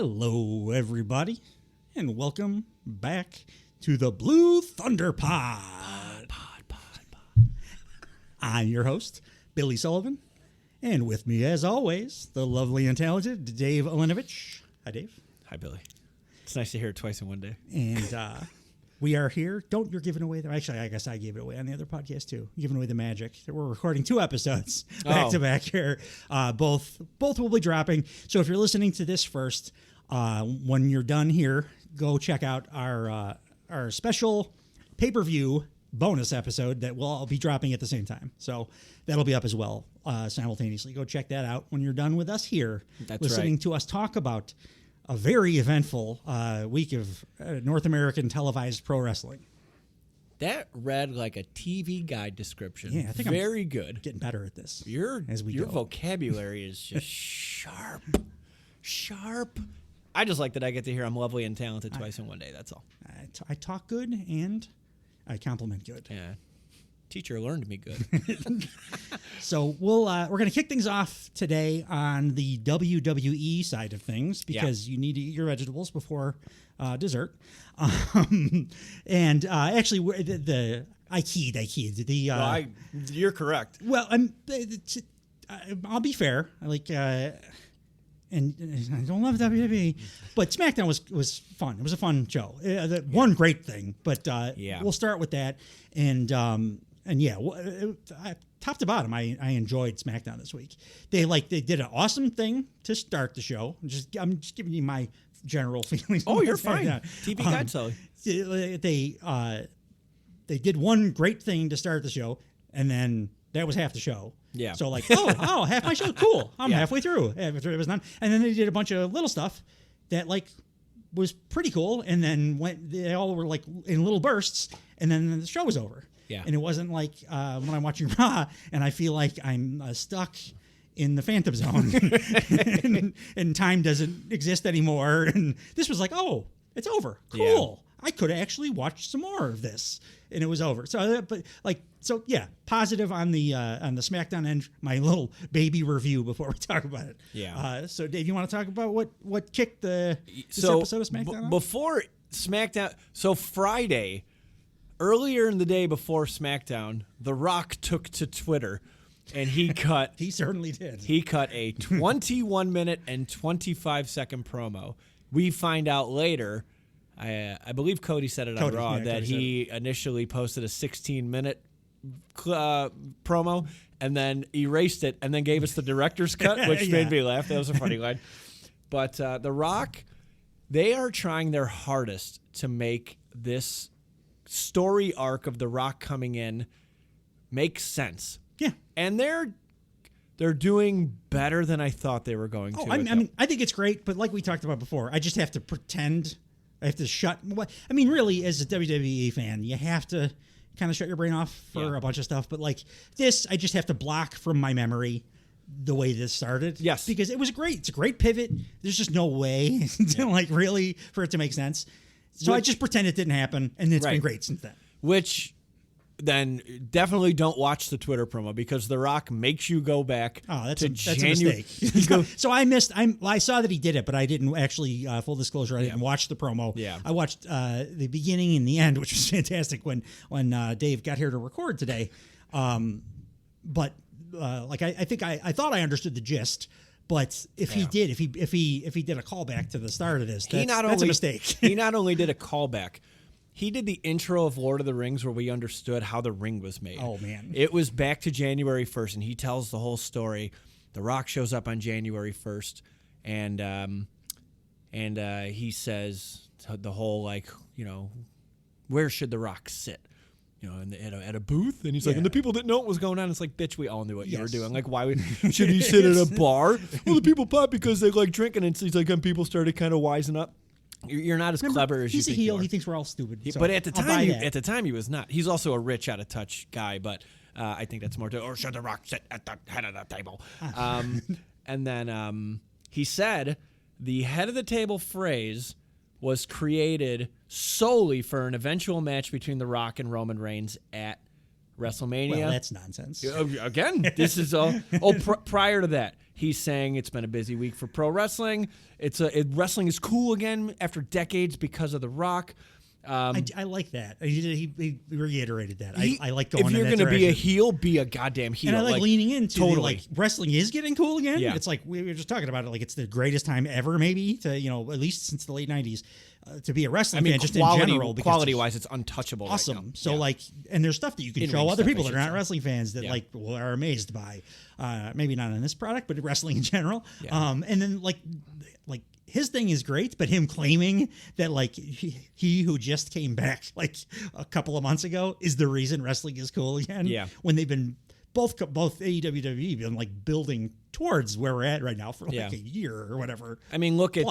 Hello, everybody, and welcome back to the Blue Thunder Pod. I'm your host, Billy Sullivan, and with me, as always, the lovely and talented Dave Olinovich. Hi, Dave. Hi, Billy. It's nice to hear it twice in one day. And we are here. You're giving away actually, I guess I gave it away on the other podcast too. You're giving away the magic. We're recording 2 episodes back to back here. Both will be dropping. So if you're listening to this first, when you're done here, go check out our special pay-per-view bonus episode that will all be dropping at the same time. So that'll be up as well simultaneously. Go check that out when you're done with us here. That's listening right. to us talk about a very eventful week of North American televised pro wrestling. That read like a TV guide description. Yeah, I think very good. Getting better at this. Your go. vocabulary is just sharp. I just like that I get to hear I'm lovely and talented twice in one day. That's all. I talk good and I compliment good. Yeah. Teacher learned me good. So we're going to kick things off today on the WWE side of things because you need to eat your vegetables before dessert. And actually, I keyed. You're correct. Well, I'll be fair. And I don't love WWE, but SmackDown was fun. It was a fun show. One great thing, but we'll start with that. And top to bottom, I enjoyed SmackDown this week. They did an awesome thing to start the show. I'm just giving you my general feelings. Oh, you're fine. TV guide, Sully. They did one great thing to start the show, and then that was half the show. Yeah. So half my show, cool. I'm halfway through. After it was done, and then they did a bunch of little stuff that was pretty cool, and then they all were in little bursts, and then the show was over. Yeah. And it wasn't like when I'm watching Raw and I feel like I'm stuck in the Phantom Zone and time doesn't exist anymore. And this was it's over. Cool. Yeah. I could actually watch some more of this, and it was over. So, positive on the SmackDown end. My little baby review before we talk about it. Yeah. So, Dave, you want to talk about what kicked this episode of SmackDown? Before SmackDown, so Friday, earlier in the day before SmackDown, The Rock took to Twitter, and he cut. He certainly did. He cut a 21-minute and 25-second promo. We find out later. I believe Cody said it on Raw that he initially posted a 16-minute promo and then erased it and then gave us the director's cut, which made me laugh. That was a funny line. But The Rock, they are trying their hardest to make this story arc of The Rock coming in make sense. Yeah. And they're doing better than I thought they were going to. I think it's great, but like we talked about before, I just have to pretend. I have to really, as a WWE fan, you have to kind of shut your brain off for a bunch of stuff. But this, I just have to block from my memory the way this started. Yes. Because it was great. It's a great pivot. There's just no way really for it to make sense. So I just pretend it didn't happen, and it's been great since then. Which then definitely don't watch the Twitter promo because The Rock makes you go back. Oh, that's a mistake. So I saw that he did it, but I didn't actually, full disclosure, I didn't watch the promo. Yeah. I watched the beginning and the end, which was fantastic when Dave got here to record today. I thought I understood the gist. But if he did a callback to the start of this, that's a mistake. He not only did a callback, he did the intro of Lord of the Rings where we understood how the ring was made. Oh, man. It was back to January 1st, and he tells the whole story. The Rock shows up on January 1st, and he says the whole, where should The Rock sit? At a booth, and he's like, and the people didn't know what was going on. It's like, bitch, we all knew what you were doing. Why should he sit at a bar? Well, the people pop because they like drinking, and he's like, and people started kind of wising up. You're not as clever as you think. He's a heel. He thinks we're all stupid. But at the time, he was not. He's also a rich, out of touch guy. But I think that's more to. Or should The Rock sit at the head of the table? And then he said the head of the table phrase was created solely for an eventual match between The Rock and Roman Reigns at WrestleMania. Well, that's nonsense. Again, this is all. Prior to that, he's saying it's been a busy week for pro wrestling. Wrestling is cool again after decades because of The Rock. I like that. He reiterated that. I like going. If you're going to be a heel, be a goddamn heel. And I like leaning into totally. Wrestling is getting cool again. Yeah. It's like we were just talking about it. Like it's the greatest time ever, maybe to at least since the late '90s, to be a wrestling fan. Just in general, quality wise, it's untouchable. Awesome. Right now. So and there's stuff that you can show other people that are not wrestling fans that are amazed by. Maybe not on this product, but wrestling in general. Yeah. And then like his thing is great, but him claiming that he who just came back like a couple of months ago is the reason wrestling is cool again. Yeah. When they've been both AEW WWE been like building towards where we're at right now for like a year or whatever. I mean, look at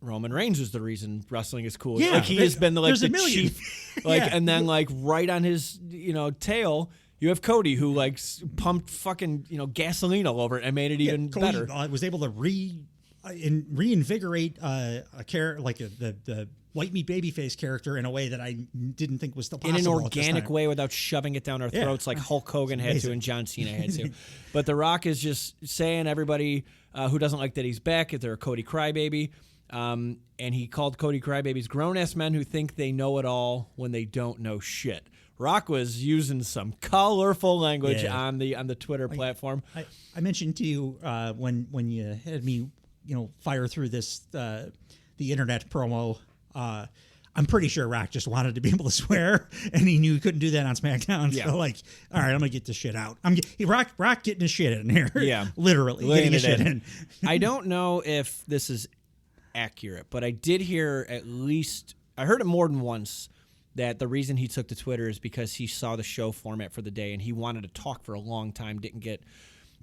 Roman Reigns is the reason wrestling is cool. Yeah, like he has been the chief, and then right on his tail. You have Cody who pumped fucking gasoline all over it and made it even Cody, better. Was able to reinvigorate a character like the white meat babyface character in a way that I didn't think was still possible. In an organic way without shoving it down our throats like Hulk Hogan had to and John Cena had to. But The Rock is just saying everybody who doesn't like that he's back, if they're a Cody crybaby. And he called Cody crybabies grown-ass men who think they know it all when they don't know shit. Rock was using some colorful language on the Twitter platform. I mentioned to you when you had me fire through this the internet promo. I'm pretty sure Rock just wanted to be able to swear, and he knew he couldn't do that on SmackDown. Yeah. So all right, I'm gonna get this shit out. Rock getting his shit in here. Yeah, literally getting his shit in. I don't know if this is accurate, but I did hear I heard it more than once that the reason he took to Twitter is because he saw the show format for the day and he wanted to talk for a long time, didn't get.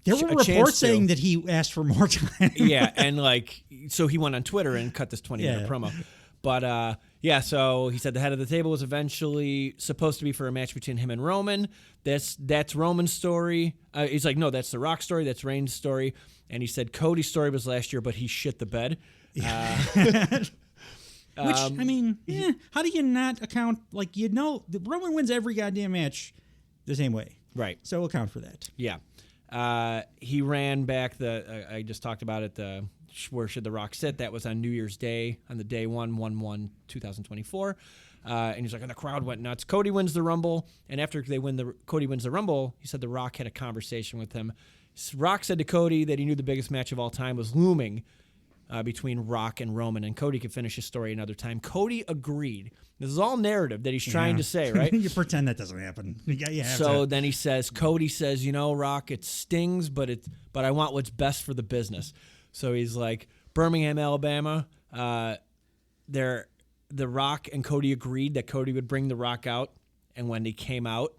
There were reports saying that he asked for more time. Yeah, and so he went on Twitter and cut this 20-minute promo. But so he said the head of the table was eventually supposed to be for a match between him and Roman. That's Roman's story. He's like, no, that's The Rock's story. That's Reigns' story. And he said Cody's story was last year, but he shit the bed. Which, I mean, how do you not account, the Roman wins every goddamn match the same way. Right. So account for that. Yeah. He ran back I just talked about it, Where Should the Rock Sit? That was on New Year's Day, on the day 1/1/2024. And he's like, and the crowd went nuts. Cody wins the Rumble, and after Cody wins the Rumble, he said The Rock had a conversation with him. Rock said to Cody that he knew the biggest match of all time was looming between Rock and Roman, and Cody could finish his story another time. Cody agreed. This is all narrative that he's trying to say, right? You pretend that doesn't happen. Then he says, Cody says, Rock, it stings, but I want what's best for the business. So he's like, Birmingham, Alabama, the Rock and Cody agreed that Cody would bring The Rock out, and when he came out,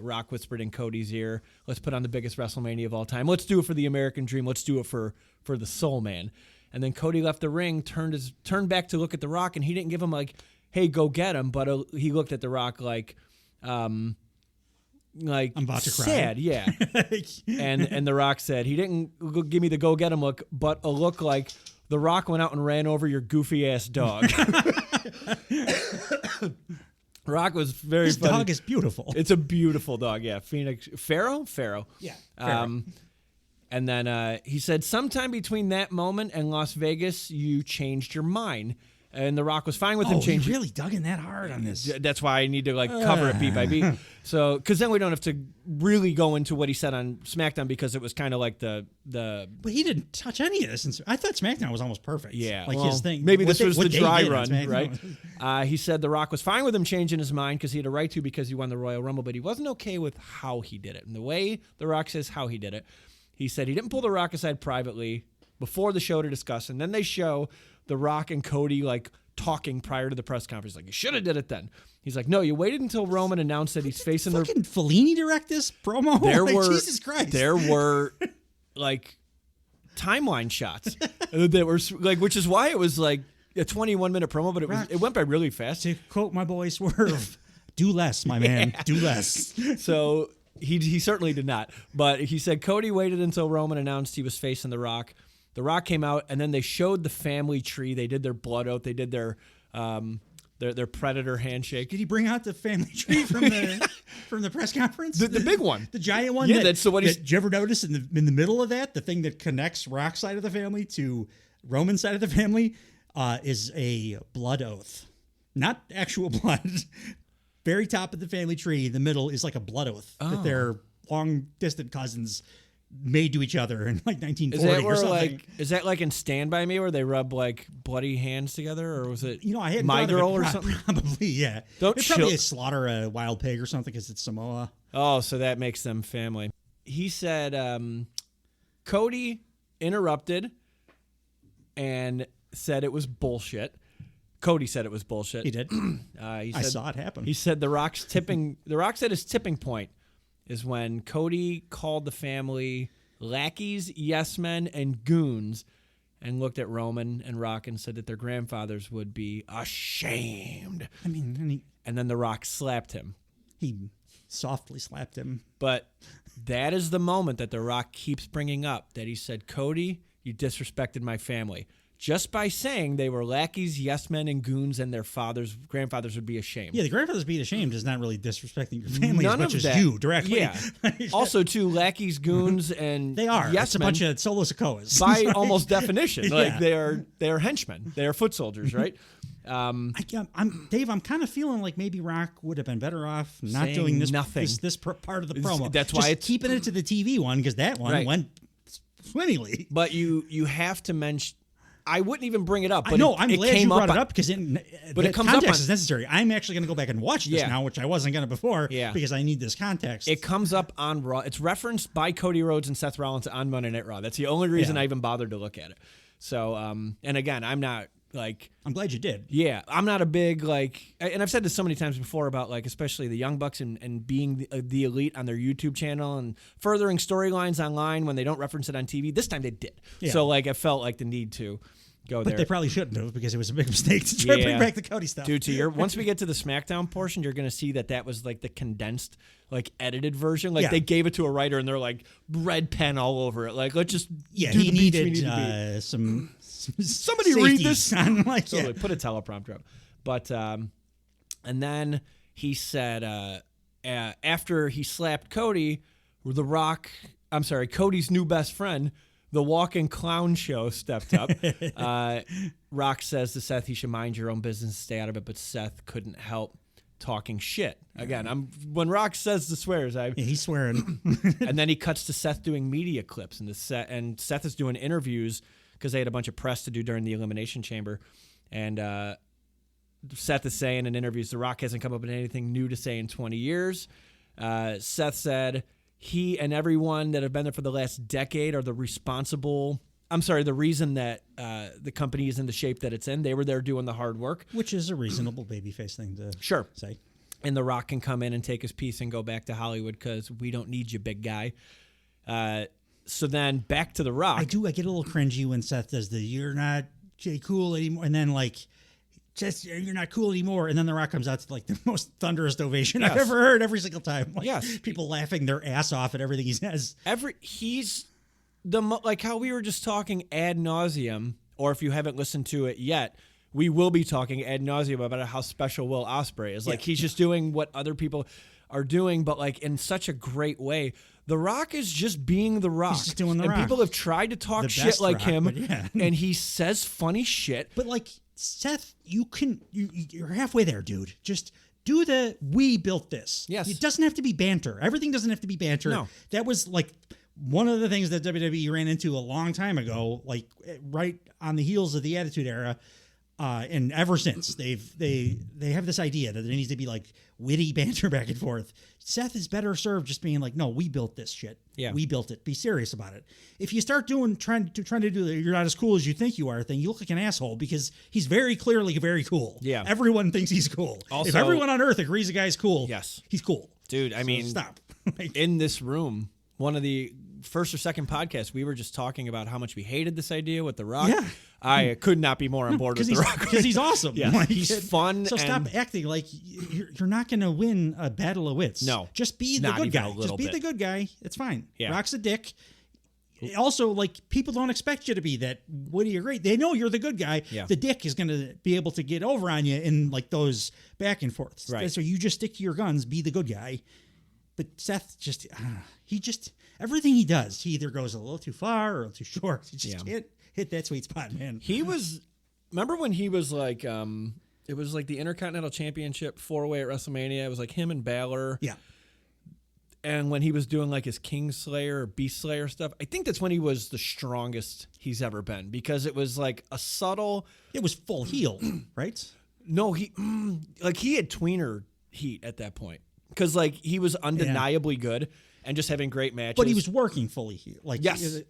Rock whispered in Cody's ear, let's put on the biggest WrestleMania of all time. Let's do it for the American Dream. Let's do it for the Soul Man. And then Cody left the ring, turned back to look at The Rock, and he didn't give him hey, go get him, but he looked at The Rock I'm about to cry. Sad, yeah. and The Rock said, he didn't give me the go get him look, but a look like The Rock went out and ran over your goofy ass dog. Rock was very His funny. dog is beautiful. It's a beautiful dog, yeah. Phoenix Pharaoh? Yeah. Pharaoh. And then he said, sometime between that moment and Las Vegas, you changed your mind. And The Rock was fine with him changing. He really dug in that hard on this. That's why I need to cover it beat by beat. So, because then we don't have to really go into what he said on SmackDown, because it was kind of like the. But he didn't touch any of this. I thought SmackDown was almost perfect. Yeah, his thing. Maybe this was the dry run, right? He said The Rock was fine with him changing his mind because he had a right to, because he won the Royal Rumble, but he wasn't okay with how he did it. And the way The Rock says how he did it, he said he didn't pull The Rock aside privately before the show to discuss, and then they show The Rock and Cody talking prior to the press conference. You should have did it then. He's like, no, you waited until Roman announced that he's facing the. Fucking Fellini direct this promo? Jesus Christ. There were timeline shots that were which is why it was a 21-minute promo, but it went by really fast. To quote my boy Swerve, do less, my man. Do less. So he certainly did not. But he said Cody waited until Roman announced he was facing The Rock. The Rock came out, and then they showed the family tree. They did their blood oath. They did their their predator handshake. Did he bring out the family tree from the press conference? The big one, the giant one. Yeah, that's the one. Did you ever notice in the middle of that, the thing that connects Rock's side of the family to Roman's side of the family is a blood oath, not actual blood. Very top of the family tree, the middle is like a blood oath that they're long distant cousins made to each other in like 1940 or something. Is that like in Stand By Me where they rub like bloody hands together, or was it I had My Girl or something? Probably, yeah. They probably slaughter a wild pig or something because it's Samoa. Oh, so that makes them family. He said Cody interrupted and said it was bullshit. Cody said it was bullshit. He did. I saw it happen. He said The Rock's at his tipping point is when Cody called the family lackeys, yes men, and goons, and looked at Roman and Rock and said that their grandfathers would be ashamed. I mean, and then The Rock slapped him. He softly slapped him. But that is the moment that The Rock keeps bringing up, that he said, Cody, you disrespected my family. Just by saying they were lackeys, yes men, and goons, and their grandfathers would be ashamed. Yeah, the grandfathers being ashamed is not really disrespecting your family None as much of as that. you directly. Yeah. Also, too, lackeys, goons, and they are. yes It's a men, bunch of solo Sokoas. by almost definition. Like Yeah. they are henchmen. They are foot soldiers, right? Dave, I'm kind of feeling like maybe Rock would have been better off not Saying doing this nothing. this part of the promo. That's Just why keeping it to the TV one, because that one went swimmingly. But you have to mention. I wouldn't even bring it up. But I'm glad you brought it up because but it comes context up on, is necessary. I'm actually going to go back and watch this now, which I wasn't going to before because I need this context. It comes up on Raw. It's referenced by Cody Rhodes and Seth Rollins on Monday Night Raw. That's the only reason I even bothered to look at it. So, and again, I'm not like... I'm glad you did. Yeah, I'm not a big, like... And I've said this so many times before about, like, especially the Young Bucks and being the elite on their YouTube channel and furthering storylines online when they don't reference it on TV. This time they did. Yeah. So, like, I felt like the need to... But they probably shouldn't have because it was a big mistake to try to bring back the Cody stuff. Dude, once we get to the SmackDown portion, you're going to see that was like the condensed, like edited version. Like they gave it to a writer and they're like red pen all over it. Like let's just do he needed some somebody read this. Like, totally put a teleprompter up. But and then he said after he slapped Cody, Cody's new best friend. The Walking Clown Show stepped up. Rock says to Seth, he should mind your own business, stay out of it, but Seth couldn't help talking shit. Again, when Rock says the swears, he's swearing. And then he cuts to Seth doing media clips, and Seth is doing interviews because they had a bunch of press to do during the Elimination Chamber. And Seth is saying in interviews, The Rock hasn't come up with anything new to say in 20 years. Seth said... He and everyone that have been there for the last decade are the reason that the company is in the shape that it's in. They were there doing the hard work. Which is a reasonable babyface thing to say. And The Rock can come in and take his piece and go back to Hollywood because we don't need you, big guy. So then back to The Rock. I get a little cringy when Seth does you're not cool anymore. And then like, just you're not cool anymore, and then The Rock comes out to like the most thunderous ovation I've ever heard every single time. Like, people laughing their ass off at everything he says. He's like how we were just talking ad nauseum, or if you haven't listened to it yet, we will be talking ad nauseum about how special Will Ospreay is. Like he's just doing what other people are doing, but like in such a great way. The Rock is just being The Rock. He's just doing The Rock. And people have tried to talk shit like him, and he says funny shit. But like Seth, you're halfway there, dude. Just do we built this. Yes. It doesn't have to be banter. Everything doesn't have to be banter. No. That was like one of the things that WWE ran into a long time ago, like right on the heels of the Attitude Era. And ever since they have this idea that there needs to be like witty banter back and forth. Seth is better served just being like, no, we built this shit. Yeah. We built it. Be serious about it. If you start trying to do the you're not as cool as you think you are thing, you look like an asshole because he's very clearly very cool. Yeah. Everyone thinks he's cool. Also, if everyone on earth agrees the guy's cool, he's cool. Dude, I mean, stop. In this room, one of the first or second podcasts, we were just talking about how much we hated this idea with The Rock. Yeah. I could not be more on board with The Rock. Because he's awesome. Yeah. Like, he's fun. So stop acting like you're not going to win a battle of wits. No. Just be the Not good even guy. a little Just be bit. the good guy. It's fine. Yeah. Rock's a dick. also, like, people don't expect you to be that witty or great. They know you're the good guy. Yeah. The dick is going to be able to get over on you in, like, those back and forths. Right. So you just stick to your guns, be the good guy. But Seth just, everything he does, he either goes a little too far or a little too short. He just can't hit that sweet spot, man. Remember when he was like, it was like the Intercontinental Championship 4-way at WrestleMania. It was like him and Balor. Yeah. And when he was doing like his Kingslayer or Beast Slayer stuff, I think that's when he was the strongest he's ever been, because it was like a subtle. It was full heel, right? No, he had tweener heat at that point, because like he was undeniably good and just having great matches. But he was working fully heel. Like, yes,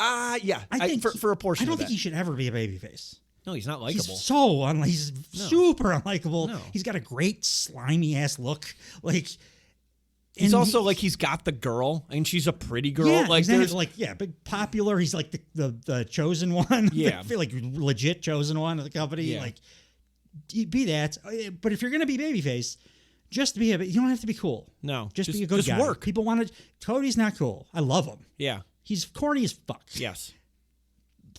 yeah. I think for a portion. I don't of think that. he should ever be a babyface. No, he's not likable. He's so he's super unlikable. No. He's got a great slimy ass look. Like. He's also like, he's got the girl, and she's a pretty girl. Yeah, like exactly. there's Like, big popular. He's like the chosen one. Yeah. I feel like legit chosen one of the company. Yeah. Like, be that. But if you're gonna be babyface, just be you don't have to be cool. No, just be a good guy. Work. People want to. Cody's not cool. I love him. Yeah, he's corny as fuck. yes,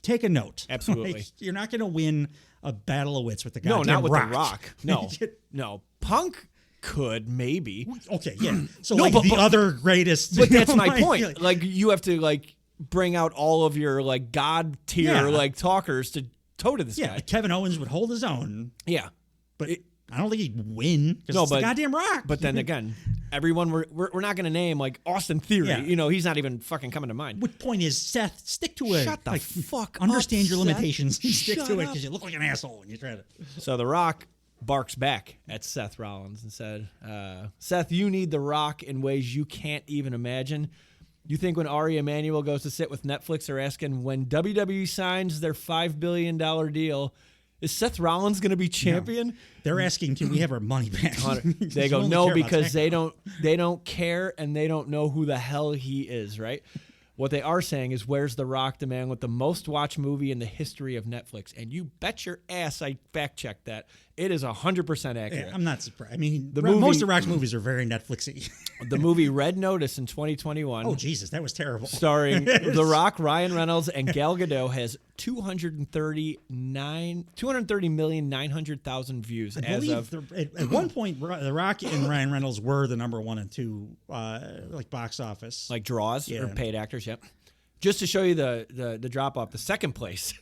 Take a note. Absolutely. Like, you're not gonna win a battle of wits with the guy. no, not with Rock. the Rock. No, Punk could maybe. Okay, yeah. So No, like but- the other greatest. But that's my like, point. Like, you have to like bring out all of your like god tier Yeah. like talkers to toe to this yeah, guy. Kevin Owens would hold his own, Yeah, but I don't think he'd win because No, it's the but- goddamn Rock. but then again, everyone we're not going to name like Austin Theory. Yeah. You know, he's not even fucking coming to mind. What point is, Seth? Stick to it. Shut the fuck up, Understand your Seth. limitations and stick Shut to it up. because you look like an asshole when you try to. So The Rock barks back at Seth Rollins and said, Seth, you need The Rock in ways you can't even imagine. You think when Ari Emanuel goes to sit with Netflix, they're asking when WWE signs their $5 billion deal, is Seth Rollins going to be champion? They're asking, can we have our money back? They go, no, because they don't care and they don't know who the hell he is, right? What they are saying is, where's The Rock, the man with the most watched movie in the history of Netflix? And you bet your ass I fact-checked that. It is 100% accurate. Yeah, I'm not surprised. I mean, movie- most of Rock's movies are very Netflixy. The movie Red Notice in 2021, Oh, Jesus, that was terrible. starring The Rock, Ryan Reynolds, and Gal Gadot, has 230,900,000 views I as believe of. at one point, The Rock and Ryan Reynolds were the number 1 and 2 like box office. Like draws or Yeah. paid actors, yep. Just to show you the drop off, the second place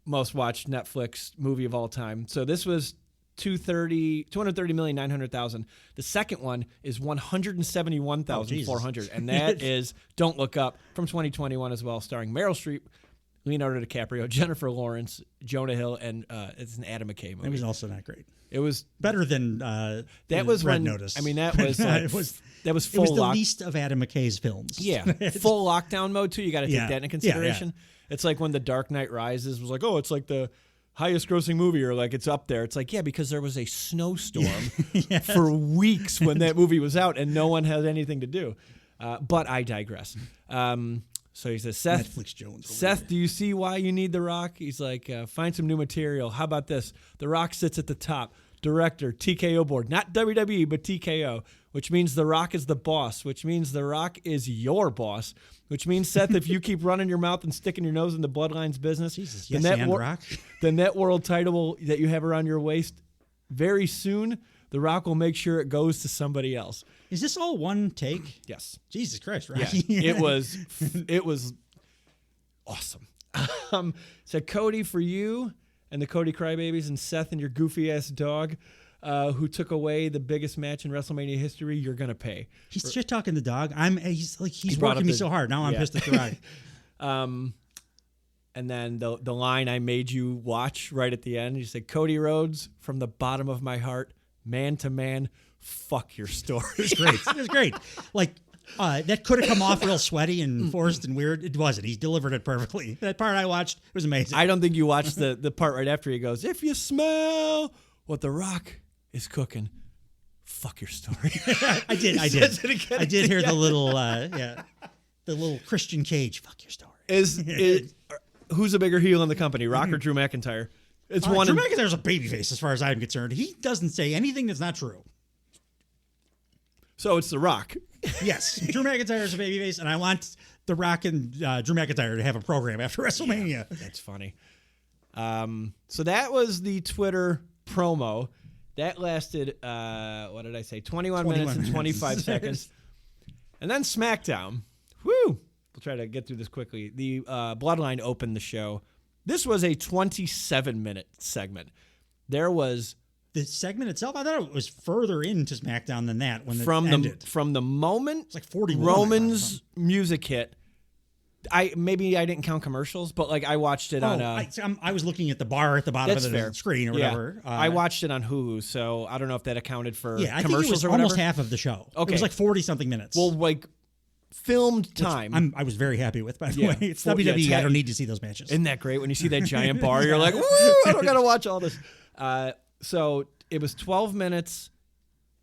most watched Netflix movie of all time. So this was 230,900,000. The second one is 171,400, and that is Don't Look Up from 2021 as well, starring Meryl Streep, Leonardo DiCaprio, Jennifer Lawrence, Jonah Hill, and it's an Adam McKay movie. It was also not great. It was Better than that was Red when Notice. I mean that was like, that was It full was the lock. least of Adam McKay's films. Yeah, full lockdown mode too. You got to take Yeah. that into consideration. Yeah. It's like when The Dark Knight Rises was like, oh, it's like the highest grossing movie, or like it's up there. It's like, yeah, because there was a snowstorm for weeks when that movie was out and no one had anything to do. But I digress. So he says, Netflix Jones. Seth, do you see why you need The Rock? He's like, find some new material. How about this? The Rock sits at the top. Director, TKO board. Not WWE, but TKO, which means The Rock is the boss, which means The Rock is your boss, which means, Seth, if you keep running your mouth and sticking your nose in the Bloodlines business, Jesus, then, yes, that and Rock. then that world title that you have around your waist, very soon, The Rock will make sure it goes to somebody else. Is this all one take? Yes. Jesus Christ, Yeah, Rocky. it was awesome. Said, Cody, for you and the Cody Crybabies and Seth and your goofy ass dog, who took away the biggest match in WrestleMania history, you're gonna pay. He's just talking the dog. He's brought working up me the- so hard. Now I'm yeah. pissed at the Rock. And then the line I made you watch right at the end, you said, Cody Rhodes, from the bottom of my heart, man to man, fuck your story. It was great. Like, that could have come off real sweaty and forced and weird. It wasn't. He delivered it perfectly. That part I watched, it was amazing. I don't think you watched the part right after he goes, if you smell what The Rock is cooking, fuck your story. I did. says it again I did hear at the the little, the little Christian Cage. Fuck your story. Who's a bigger heel in the company, Rock or Drew McIntyre? It's one. Drew McIntyre's a babyface, as far as I'm concerned. He doesn't say anything that's not true. So it's The Rock. Yes, Drew McIntyre's a babyface, and I want The Rock and Drew McIntyre to have a program after WrestleMania. Yeah, that's funny. So that was the Twitter promo. That lasted, what did I say, 21 minutes and 25 seconds. And then SmackDown. Woo! We'll try to get through this quickly. The Bloodline opened the show. This was a 27-minute segment. There was... The segment itself, I thought it was further into SmackDown than that when it ended. From the moment it's like 41, Roman's music hit, I didn't count commercials, but like I watched it on. I was looking at the bar at the bottom of the screen or whatever. I watched it on Hulu, so I don't know if that accounted for I think commercials it was or whatever. almost half of the show. Okay, it was like 40-something minutes. Well, like filmed time. I was very happy with, by the way. It's WWE. I don't need to see those matches. Isn't that great when you see that giant bar? You're like, woo! I don't gotta watch all this. So it was 12 minutes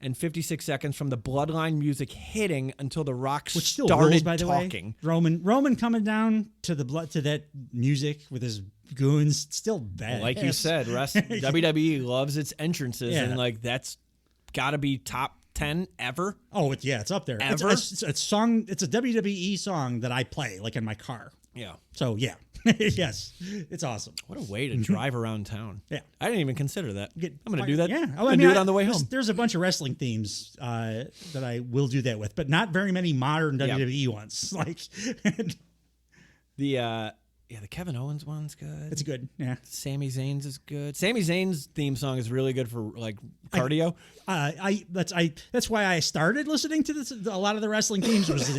and 56 seconds from the Bloodline music hitting until The Rock Which still started rules, by the talking. Way. Roman coming down to that music with his goons, still bad. Like you said, WWE loves its entrances, and like that's got to be top 10 ever. Oh, it's up there. Ever? It's a song. It's a WWE song that I play like in my car. Yeah. So yeah. Yes, it's awesome. What a way to drive around town. Yeah. I didn't even consider that. I'm going to do that. Yeah. I'm going to do it on the way home. There's a bunch of wrestling themes that I will do that with, but not very many modern WWE ones. Like the Kevin Owens one's good. It's good. Yeah. Sami Zayn's is good. Sami Zayn's theme song is really good for like cardio. That's why I started listening to this. A lot of the wrestling themes was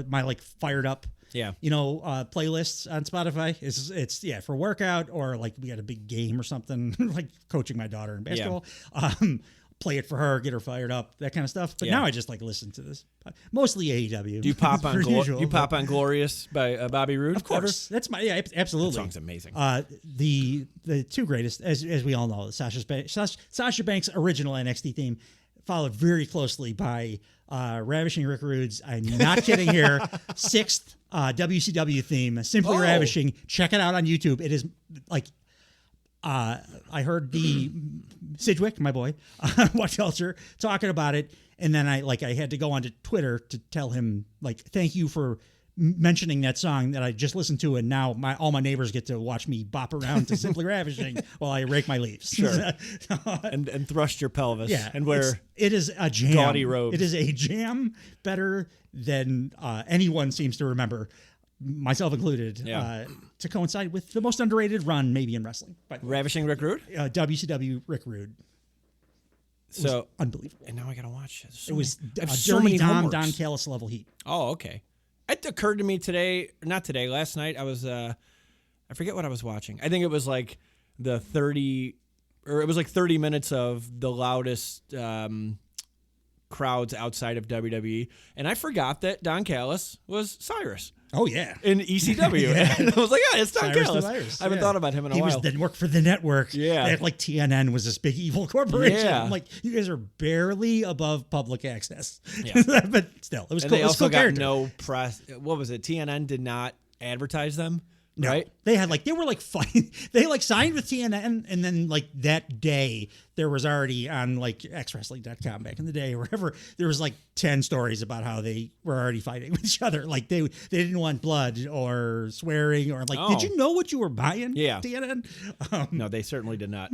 my like fired up. Yeah. Playlists on Spotify. It's for workout or like we had a big game or something, like coaching my daughter in basketball. Play it for her, get her fired up, that kind of stuff. But now I just like listen to this. Mostly AEW. Do you pop on Glorious by Bobby Roode? Of course. Ever? That's absolutely. That song's amazing. The two greatest, as we all know, Sasha Banks' original NXT theme, followed very closely by Ravishing Rick Rude's, I'm not kidding here, sixth WCW theme, Simply Ravishing. Check it out on YouTube. It is like, I heard the Sidgwick, my boy, What Culture, talking about it, and then I had to go onto Twitter to tell him, like, thank you for mentioning that song that I just listened to, and now all my neighbors get to watch me bop around to Simply Ravishing while I rake my leaves. Sure. and thrust your pelvis. Yeah. And wear it is a jam. Gaudy robes. It is a jam better than anyone seems to remember, myself included, to coincide with the most underrated run maybe in wrestling. But Ravishing Rick Rude? WCW Rick Rude. So unbelievable. And now I got to watch it. It was Dirty Don Callis level heat. Oh, okay. It occurred to me last night. I was, I forget what I was watching. I think it was like it was like 30 minutes of the loudest crowds outside of WWE. And I forgot that Don Callis was Cyrus. Oh, yeah. In ECW. And I was like, it's Don Callis. I haven't thought about him in a while. He worked for the network. Yeah. They had, like, TNN was this big evil corporation. Yeah. I'm like, you guys are barely above public access. Yeah. But still, it was cool. They also got character. no press. What was it? TNN did not advertise them. No. Right? They were fighting. They signed with TNN, and then that day there was already on xwrestling.com back in the day or wherever, there was 10 stories about how they were already fighting with each other. Like they didn't want blood or swearing or did you know what you were buying? Yeah. TNN? No, they certainly did not.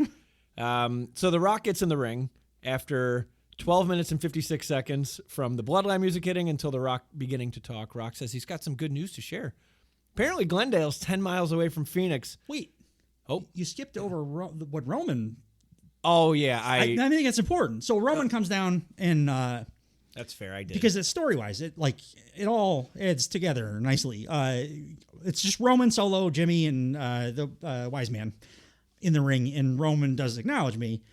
So The Rock gets in the ring after 12 minutes and 56 seconds from the Bloodline music hitting until The Rock beginning to talk. Rock says he's got some good news to share. Apparently, Glendale's 10 miles away from Phoenix. Wait. Oh, you skipped over what Roman. Oh, yeah. I think it's important. So Roman comes down and. That's fair. I did. Because it's story-wise, it all adds together nicely. It's just Roman solo, Jimmy, and the Wise Man in the ring, and Roman does acknowledge me,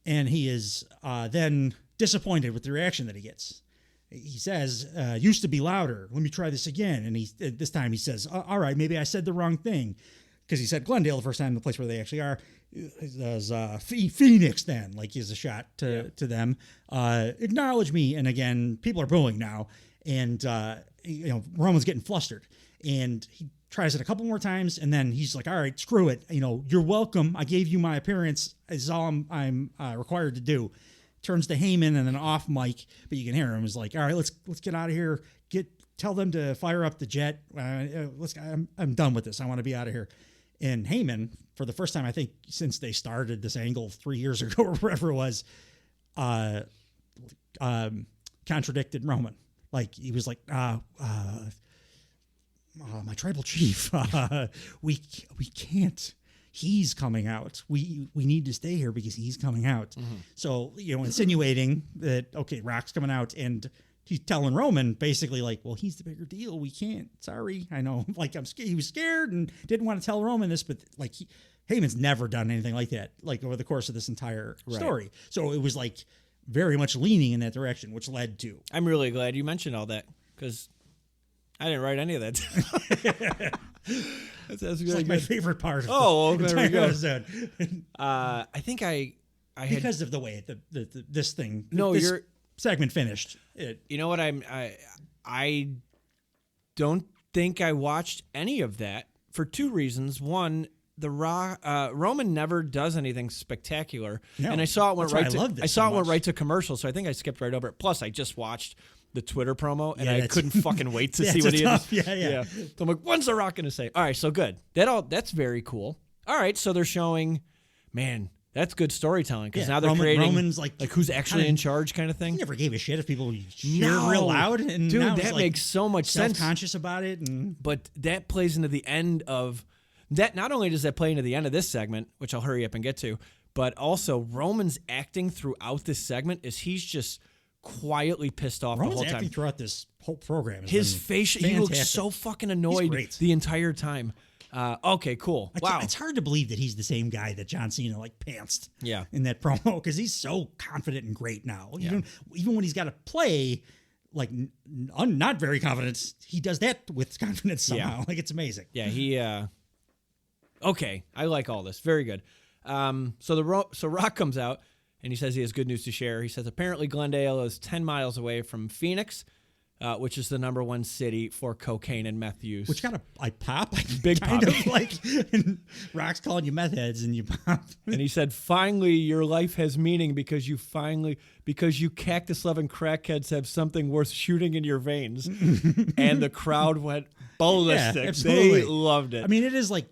and he is then disappointed with the reaction that he gets. He says, used to be louder. Let me try this again. And this time he says, all right, maybe I said the wrong thing. Because he said Glendale the first time, the place where they actually are. He says, Phoenix then, gives a shot to them. Acknowledge me. And again, people are booing now. And, Roman's getting flustered. And he tries it a couple more times. And then he's like, all right, screw it. You're welcome. I gave you my appearance. It's all I'm required to do. Turns to Heyman and then off mic, but you can hear him. Is like, all right, let's get out of here. tell them to fire up the jet. I'm done with this. I want to be out of here. And Heyman, for the first time, I think, since they started this angle 3 years ago or whatever it was, contradicted Roman. Like, he was like, my tribal chief, we can't. He's coming out. We need to stay here because he's coming out. Mm-hmm. So, insinuating that, okay, Rock's coming out, and he's telling Roman basically like, well, he's the bigger deal. We can't. Sorry. I know. Like, he was scared and didn't want to tell Roman this, but like Heyman's never done anything like that, like over the course of this entire story. So it was like very much leaning in that direction, which led to. I'm really glad you mentioned all that because I didn't write any of that. That's really like good. my favorite part of the there we go. Episode. I think I had, because of the way this thing. No, this segment finished. You know what? I don't think I watched any of that for two reasons. One, Roman never does anything spectacular, and I saw it went right to commercial. So I think I skipped right over it. Plus, I just watched the Twitter promo, and I couldn't fucking wait to see what he had. Yeah. So I'm like, when's The Rock going to say? All right, so good. That's very cool. All right, so they're showing, man, that's good storytelling because now they're creating Roman's like who's actually in charge kind of thing. He never gave a shit if people cheer real loud. And dude, now that makes so much sense. Self-conscious about it. But that plays into the end of that. Not only does that play into the end of this segment, which I'll hurry up and get to, but also Roman's acting throughout this segment is he's just quietly pissed off Roman's the whole time. Acting throughout this whole program. His face, he looks so fucking annoyed the entire time. Okay, cool. Wow. It's hard to believe that he's the same guy that John Cena like pantsed in that promo because he's so confident and great now. Even when he's got to play like not very confident, he does that with confidence somehow. Like, it's amazing. Yeah, he okay, I like all this. Very good. So Rock comes out and he says he has good news to share. He says apparently Glendale is 10 miles away from Phoenix, which is the #1 city for cocaine and meth use. Which kind of pop, big kind pop. of like Rock's calling you meth heads and you pop. And he said, finally, your life has meaning because you cactus loving crackheads have something worth shooting in your veins. And the crowd went ballistic. Yeah, absolutely. They loved it. I mean, it is like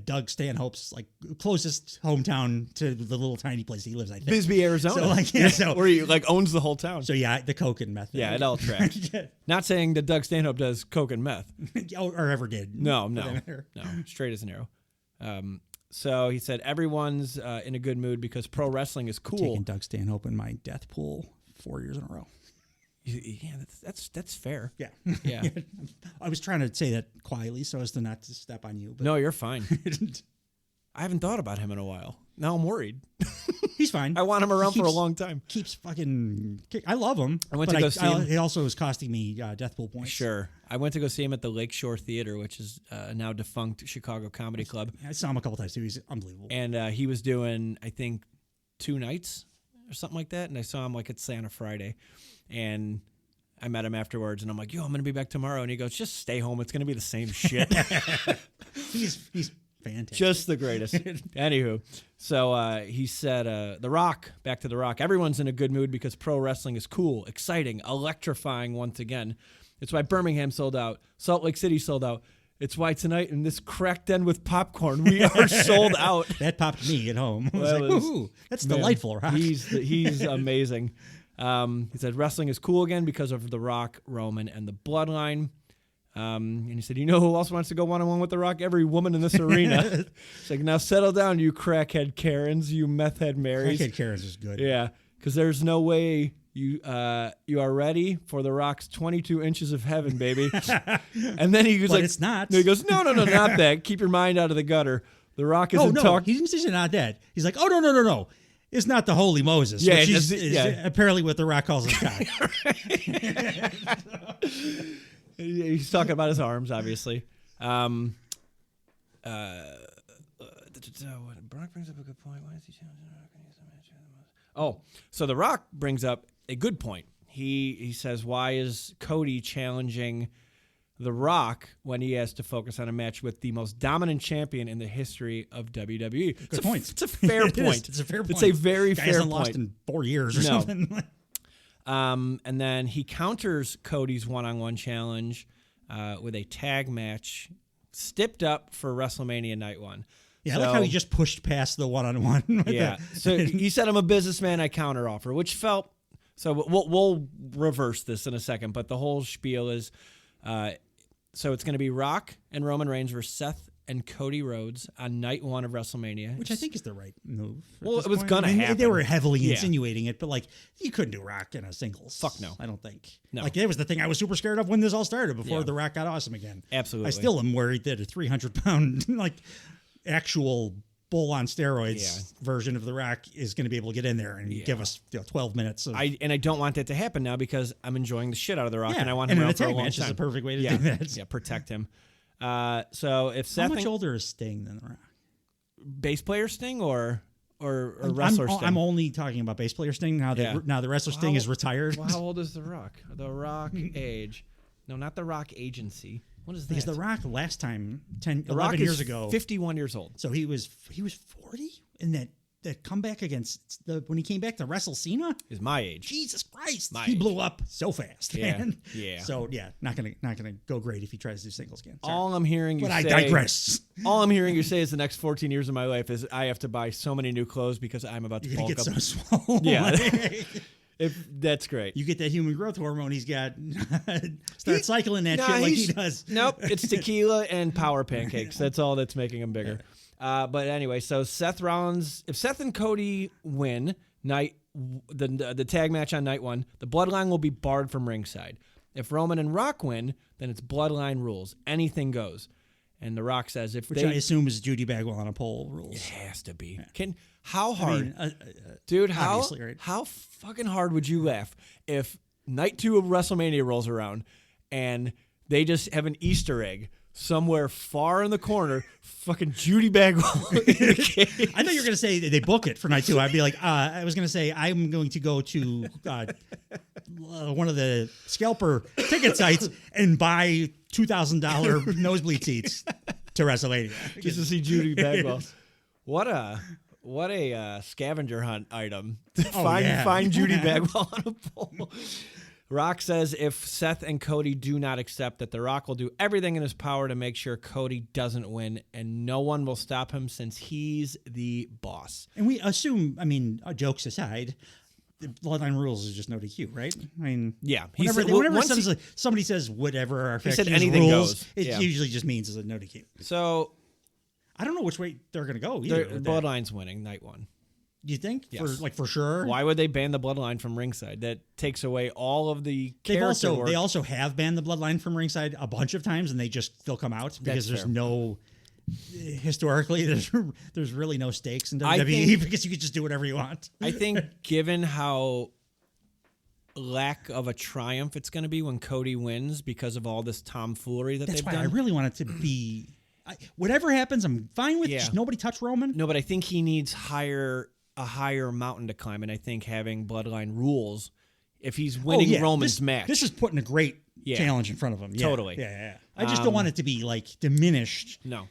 Doug Stanhope's like closest hometown to the little tiny place he lives, I think. Bisbee, Arizona. So where he like owns the whole town. So the coke and meth. Yeah, it all tracks. Not saying that Doug Stanhope does coke and meth. or ever did. No, straight as an arrow. So he said everyone's in a good mood because pro wrestling is cool. Taking Doug Stanhope in my death pool 4 years in a row. Yeah, that's fair. Yeah. I was trying to say that quietly so as to not to step on you. But no, you're fine. I haven't thought about him in a while. Now I'm worried. He's fine. I want him around for a long time. Keeps fucking. I love him. I went to go see him. It also was costing me death pool points. Sure. I went to go see him at the Lakeshore Theater, which is now defunct Chicago Comedy Club. I saw him a couple times too. He's unbelievable. And he was doing, I think, 2 nights or something like that. And I saw him like at Santa Friday. And I met him afterwards, and I'm like, yo, I'm going to be back tomorrow. And he goes, just stay home. It's going to be the same shit. He's fantastic. Just the greatest. Anywho, so he said, back to The Rock, everyone's in a good mood because pro wrestling is cool, exciting, electrifying once again. It's why Birmingham sold out. Salt Lake City sold out. It's why tonight in this crack den with popcorn, we are sold out. That popped me at home. I was like, ooh, that's delightful, Rock. He's amazing. He said wrestling is cool again because of The Rock, Roman, and the Bloodline. And he said, you know who else wants to go one-on-one with The Rock? Every woman in this arena. It's like, now settle down, you crackhead Karens, you meth head Marys. Crackhead Karens is good. Yeah, because there's no way you are ready for The Rock's 22 inches of heaven, baby. And then he was like, it's not. No, he goes, no, not that. Keep your mind out of the gutter. The Rock isn't talking. He didn't say not that. He's like, oh, no. It's not the Holy Moses. Yeah, which is apparently what The Rock calls his cock. He's talking about his arms, obviously. Brock brings up a good point. Why is he challenging The Rock? Oh, so The Rock brings up a good point. He says, why is Cody challenging The Rock when he has to focus on a match with the most dominant champion in the history of WWE? Good point. It's a fair point. It's a fair point. It's a very fair hasn't point. Lost in 4 years or something. And then he counters Cody's one-on-one challenge with a tag match stepped up for WrestleMania Night 1. Yeah, I like how he just pushed past the one-on-one. Yeah. So he said, I'm a businessman, I counteroffer, which felt... So we'll reverse this in a second, but the whole spiel is... so it's going to be Rock and Roman Reigns versus Seth and Cody Rhodes on Night 1 of WrestleMania. Which I think is the right move. Well, it was going to happen. They were heavily insinuating it, but like you couldn't do Rock in a singles. Fuck no. I don't think. No. Like that was the thing I was super scared of when this all started before The Rock got awesome again. Absolutely. I still am worried that a 300-pound like actual bull on steroids version of The Rock is going to be able to get in there and give us 12 minutes. I don't want that to happen now because I'm enjoying the shit out of The Rock and I want him around for a long time. match is the perfect way to do that. Yeah, protect him. So if Seth... How much older is Sting than The Rock? Bass player Sting or wrestler Sting? I'm only talking about bass player Sting now that now the wrestler Sting is retired. Well, how old is The Rock? The Rock age. No, not The Rock agency. What is that? Because The Rock last time, 11 Rock years is ago, 51 years old. So he was 40 in that comeback against when he came back to wrestle Cena. Is my age. Jesus Christ, my he age. blew up so fast, man. Yeah. So not gonna go great if he tries to do singles again. Sorry. All I'm hearing you but say. I digress. All I'm hearing you say is the next 14 years of my life is I have to buy so many new clothes because I'm about to You're gonna bulk get up. so swole. Yeah. That's great. You get that human growth hormone he's got. Start cycling that shit like he does. Nope, it's tequila and power pancakes. That's all that's making him bigger. But anyway, so Seth Rollins, if Seth and Cody win the tag match on Night 1, the Bloodline will be barred from ringside. If Roman and Rock win, then it's Bloodline rules. Anything goes. And The Rock says Which I assume is Judy Bagwell on a pole rules. It has to be. How hard? I mean, dude, right? how fucking hard would you laugh if Night 2 of WrestleMania rolls around and they just have an Easter egg somewhere far in the corner, fucking Judy Bagwell in the cage. I thought you were going to say they book it for Night 2. I'd be like, I was going to say I'm going to go to one of the scalper ticket sites and buy $2,000 nosebleed seats to WrestleMania. Just to see Judy Bagwell. What a scavenger hunt item. Find Judy Bagwell on a pole. Rock says if Seth and Cody do not accept that, The Rock will do everything in his power to make sure Cody doesn't win, and no one will stop him since he's the boss. And we assume, I mean, jokes aside, the Bloodline rules is just no DQ, right? I mean, whenever somebody says whatever our faction anything rules, goes. it usually just means it's a no DQ. So I don't know which way they're going to go either. Bloodline's winning Night 1. You think? Yes. For sure? Why would they ban the Bloodline from ringside? That takes away all of the character work. They also have banned the Bloodline from ringside a bunch of times, and they just still come out because there's no... Historically, there's really no stakes in WWE because you can just do whatever you want. I think given how lack of a triumph it's going to be when Cody wins because of all this tomfoolery they've done. That's why I really want it to be... whatever happens, I'm fine with. Just nobody touch Roman. No, but I think he needs a higher mountain to climb, and I think having Bloodline rules, if he's winning Roman's match. This is putting a great challenge in front of him. Yeah. Totally. Yeah. I just don't want it to be like diminished. No.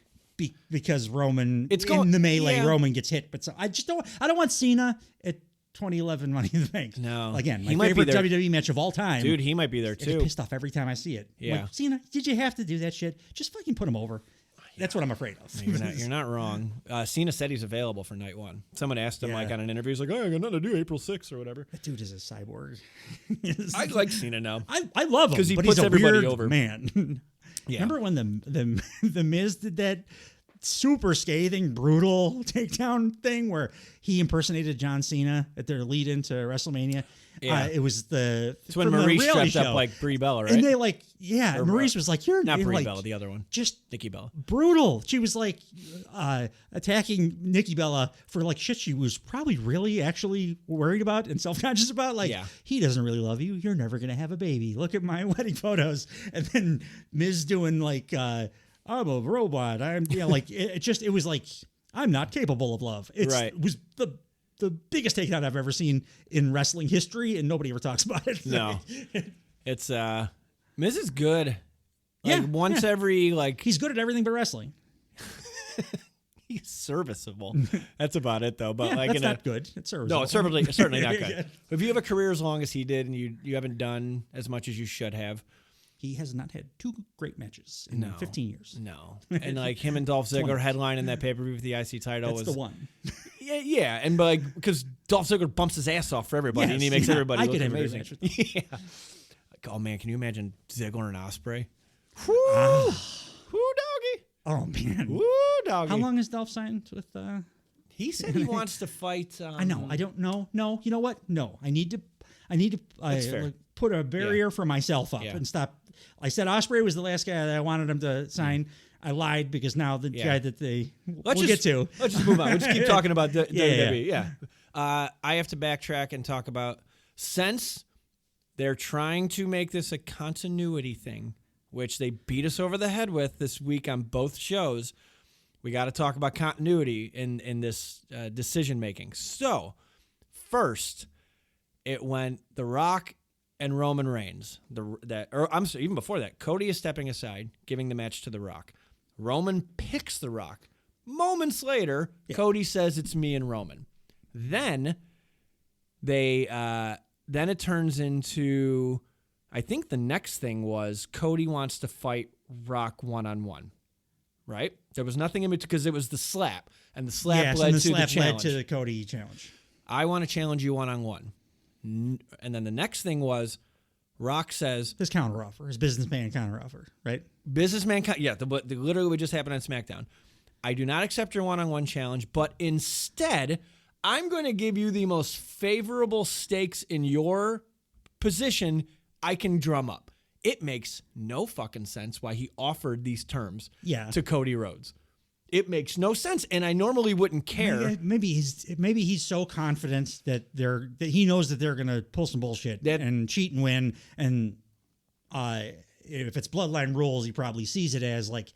Because Roman, in the melee, Roman gets hit. But I don't want Cena at 2011 Money in the Bank. No. Again, my favorite WWE match of all time. Dude, he might be there too. I get pissed off every time I see it. Yeah. Like, Cena, did you have to do that shit? Just fucking put him over. That's what I'm afraid of. You're not wrong. Cena said he's available for Night 1. Someone asked him on an interview. He's like, I got nothing to do April 6th or whatever. That dude is a cyborg. I like Cena now. I love him. Because he puts he's a everybody weird over. Man. Yeah. Remember when the Miz did that super scathing, brutal takedown thing where he impersonated John Cena at their lead into WrestleMania? Yeah. It was it's when Maurice dressed up like Brie Bella, right? And they Maurice was like, "You're not Brie like, Bella, the other one, just Nikki Bella." Brutal. She was like attacking Nikki Bella for like shit she was probably really actually worried about and self-conscious about. Like, he doesn't really love you. You're never gonna have a baby. Look at my wedding photos. And then Miz doing like, I'm a robot. It was like, I'm not capable of love. It was the biggest takedown I've ever seen in wrestling history, and nobody ever talks about it. No. It's Miz is good. Like every he's good at everything but wrestling. He's serviceable. That's about it though. But that's not good. It's serviceable. No, it's certainly not good. If you have a career as long as he did and you haven't done as much as you should have, he has not had 2 great matches in 15 years. No. And like him and Dolph Ziggler headlining that pay-per-view for the IC title That's the one. Yeah, and like because Dolph Ziggler bumps his ass off for everybody, and he makes everybody look amazing. Yeah. Like, oh man, can you imagine Ziggler and Ospreay? Woo, doggy. Oh man, woo, doggy. How long is Dolph signed with? He said he wants to fight. I know. I don't know. No, you know what? No, I need to put a barrier for myself up and stop. I said Ospreay was the last guy that I wanted him to sign. I lied because now the guy that let's just move on. We'll just keep talking about WWE. Yeah. I have to backtrack and talk about since they're trying to make this a continuity thing, which they beat us over the head with this week on both shows. We got to talk about continuity in this decision making. So, first, it went The Rock and Roman Reigns. Even before that, Cody is stepping aside, giving the match to The Rock. Roman picks The Rock. Moments later, Cody says it's me and Roman. Then it turns into, I think the next thing was Cody wants to fight Rock one-on-one. Right? There was nothing in between because it was the slap, and the slap led to the challenge. Led to the Cody challenge. I want to challenge you one-on-one. And then the next thing was Rock says... His counteroffer, his businessman counteroffer, right? Businessman, literally what just happened on SmackDown. I do not accept your one-on-one challenge, but instead, I'm going to give you the most favorable stakes in your position I can drum up. It makes no fucking sense why he offered these terms to Cody Rhodes. It makes no sense, and I normally wouldn't care. Maybe he's so confident that he knows that they're gonna pull some bullshit and cheat and win. And if it's bloodline rules, he probably sees it as like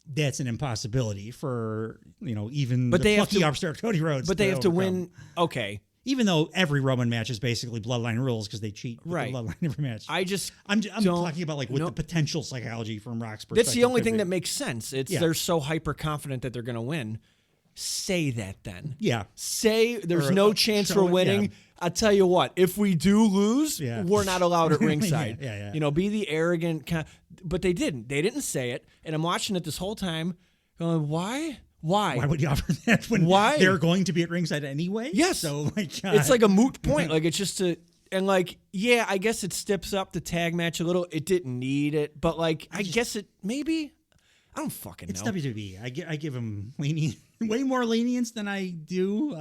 that's an impossibility for even the plucky upstart Cody Rhodes. But they have to win. Okay. Even though every Roman match is basically bloodline rules because they cheat with the bloodline every match. I'm talking about with the potential psychology from Rock's perspective. That's the only thing that makes sense. They're so hyper confident that they're going to win. Say that then. Yeah. Say there's no chance for winning. I'll tell you what, if we do lose, we're not allowed at ringside. Be the arrogant kind. But they didn't. They didn't say it. And I'm watching it this whole time going, why? Why would you offer that when they're going to be at ringside anyway? Yes. So it's like a moot point. Like it's just I guess it steps up the tag match a little. It didn't need it, but I guess it maybe. I don't fucking know. It's WWE. I give them way more lenience than I do.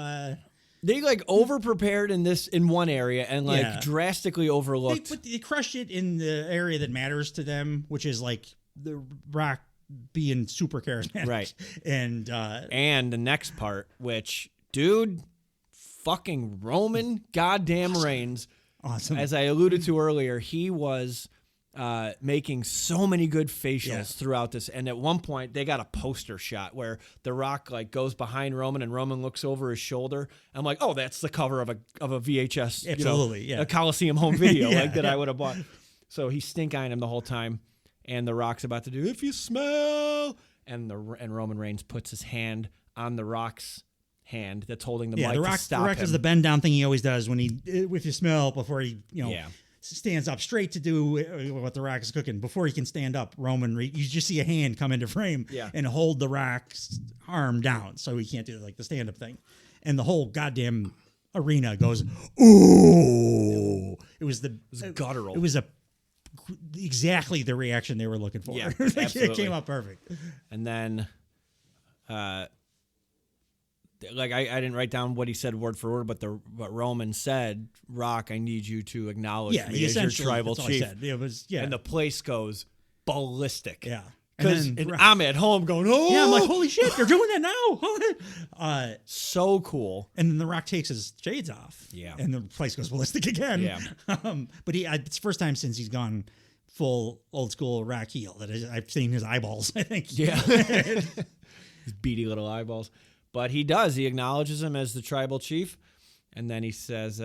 They over prepared in one area and drastically overlooked. They crushed it in the area that matters to them, which is the Rock being super charismatic. Right. And the next part, which, dude, fucking Roman goddamn Reigns. Awesome. As I alluded to earlier, he was making so many good facials throughout this. And at one point, they got a poster shot where The Rock goes behind Roman and Roman looks over his shoulder. I'm like, oh, that's the cover of a VHS, absolutely, a Coliseum home video that I would have bought. So he's stink-eyeing him the whole time. And The Rock's about to do, if you smell. And Roman Reigns puts his hand on The Rock's hand that's holding the mic to stop him. The Rock does the bend down thing he always does when if you smell before he, stands up straight to do what The Rock is cooking. Before he can stand up, you just see a hand come into frame and hold The Rock's arm down so he can't do the stand-up thing. And the whole goddamn arena goes, ooh. It was guttural. It was exactly the reaction they were looking for. Yeah, it came out perfect. And then, I didn't write down what he said word for word, but what Roman said, Rock, I need you to acknowledge me as your tribal chief. It was, and the place goes ballistic. Yeah. Because I'm at home going, oh! Yeah, I'm like, holy shit, they're doing that now. So cool. And then The Rock takes his shades off. Yeah. And the place goes ballistic again. Yeah. But it's the first time since he's gone full old school Rock heel that I've seen his eyeballs, I think. Yeah. His beady little eyeballs. But he does. He acknowledges him as the tribal chief. And then he says...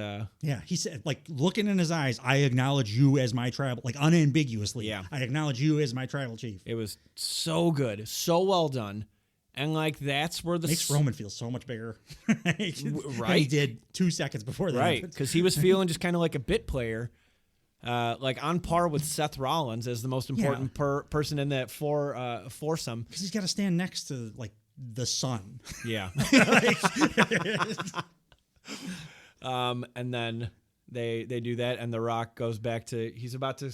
he said, looking in his eyes, I acknowledge you as my tribal... unambiguously. Yeah. I acknowledge you as my tribal chief. It was so good. So well done. And, that's where the... Makes Roman feel so much bigger. Right? Than he did 2 seconds before that. Right, because he was feeling just kind of like a bit player. like on par with Seth Rollins as the most important person in that foursome. Because he's got to stand next to like the sun. Yeah. And then they do that, and The Rock goes back to, he's about to,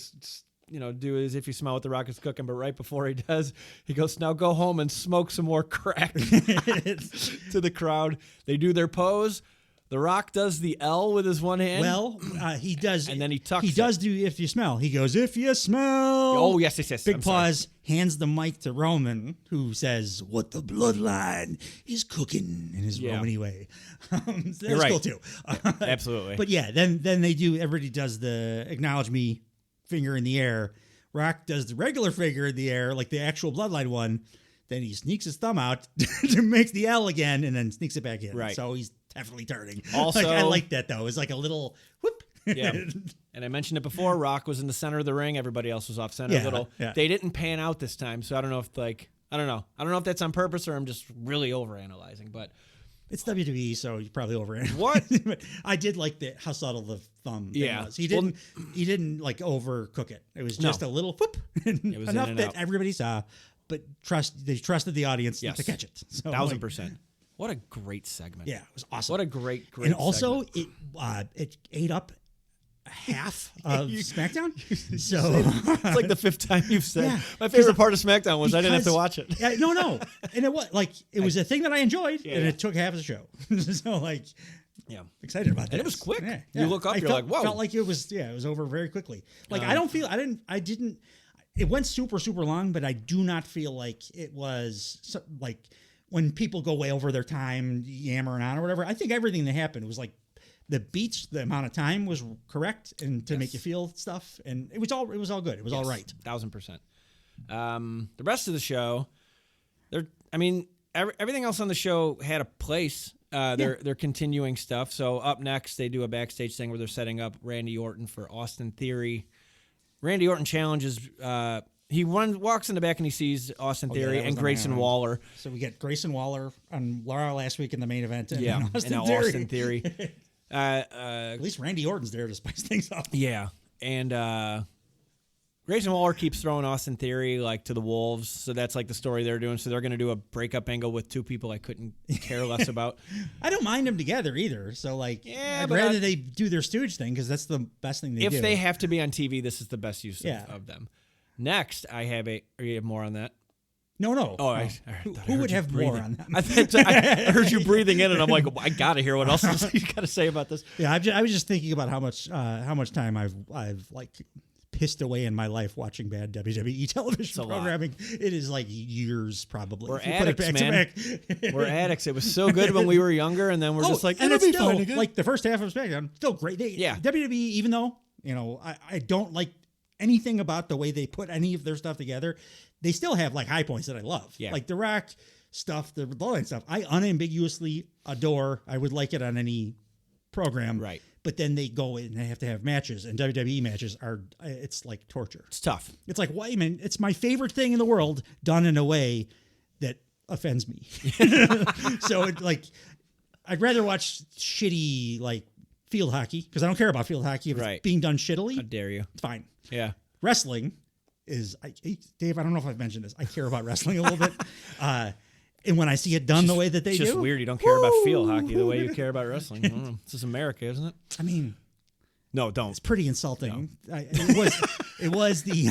do as if you smell what The Rock is cooking, but right before he does, he goes, now go home and smoke some more crack to the crowd. They do their pose. The Rock does the L with his one hand. Well, he does. And then he tucks He does do if you smell. He goes, if you smell. Oh, yes. Big pause, hands the mic to Roman, who says, what the bloodline is cooking in his Romany way. That's right. cool, too. Absolutely. But yeah, then they do, everybody does the acknowledge me finger in the air. Rock does the regular finger in the air, like the actual bloodline one. Then he sneaks his thumb out to make the L again and then sneaks it back in. Right. So he's definitely turning. Also, I like that, though. It's like a little whoop. Yeah. And I mentioned it before. Rock was in the center of the ring. Everybody else was off center a little. Yeah. They didn't pan out this time. So I don't know if I don't know if that's on purpose or I'm just really overanalyzing. But it's WWE, so you probably overanalyze. What? But I did like how subtle the thumb thing was. He didn't like overcook it. It was just a little whoop. It was enough that everybody saw. But they trusted the audience to catch it. So 1,000%. What a great segment. Yeah, it was awesome. What a great and also segment. It ate up half of SmackDown. So it's like the fifth time you've said my favorite part of SmackDown was I didn't have to watch it. No. And it was a thing that I enjoyed, and it took half of the show. So excited about that. And it was quick. Yeah. You look up, you're like, whoa. Felt like it was over very quickly. Like I didn't it went super, super long, but I do not feel like it was like when people go way over their time, yammering on or whatever. I think everything that happened was like the beats, the amount of time was correct and to make you feel stuff. And it was all good. It was all right. 1,000%. The rest of the show, everything else on the show had a place. They're continuing stuff. So up next, they do a backstage thing where they're setting up Randy Orton for Austin Theory. Randy Orton challenges. He walks in the back and he sees Austin Theory and Grayson Waller. So we get Grayson Waller on Laura last week in the main event. And Austin Theory. At least Randy Orton's there to spice things up. Yeah, and Grayson Waller keeps throwing Austin Theory like to the wolves. So that's like the story they're doing. So they're going to do a breakup angle with two people I couldn't care less about. I don't mind them together either. So I'd rather they do their stooge thing because that's the best thing they do. If they have to be on TV, this is the best use of them. Next, I have you have more on that? No. Oh, who would have more on that? I heard you breathing in, and I'm like, I gotta hear what else you gotta say about this. Yeah, I was just thinking about how much time I've like pissed away in my life watching bad WWE television programming. It is like years probably. We're addicts, man. We're addicts. It was so good when we were younger, and then we're just like, it'll be fine again. Like the first half of SmackDown, still great. WWE, even though I don't like anything about the way they put any of their stuff together, they still have like high points that I love. Yeah. Like the Rock stuff, the Bloodline stuff, I unambiguously adore. I would like it on any program. Right. But then they go in and they have to have matches, and WWE matches it's like torture. It's tough. It's like, wait a minute, it's my favorite thing in the world done in a way that offends me. So I'd rather watch shitty like field hockey because I don't care about field hockey if it's being done shittily. How dare you? It's fine. Yeah. Wrestling is, Dave, I don't know if I've mentioned this. I care about wrestling a little bit. And when I see it done the way that they do. It's just weird you don't care about field hockey the way you care about wrestling. I don't know. This is America, isn't it? I mean. No, don't. It's pretty insulting. No. It was the.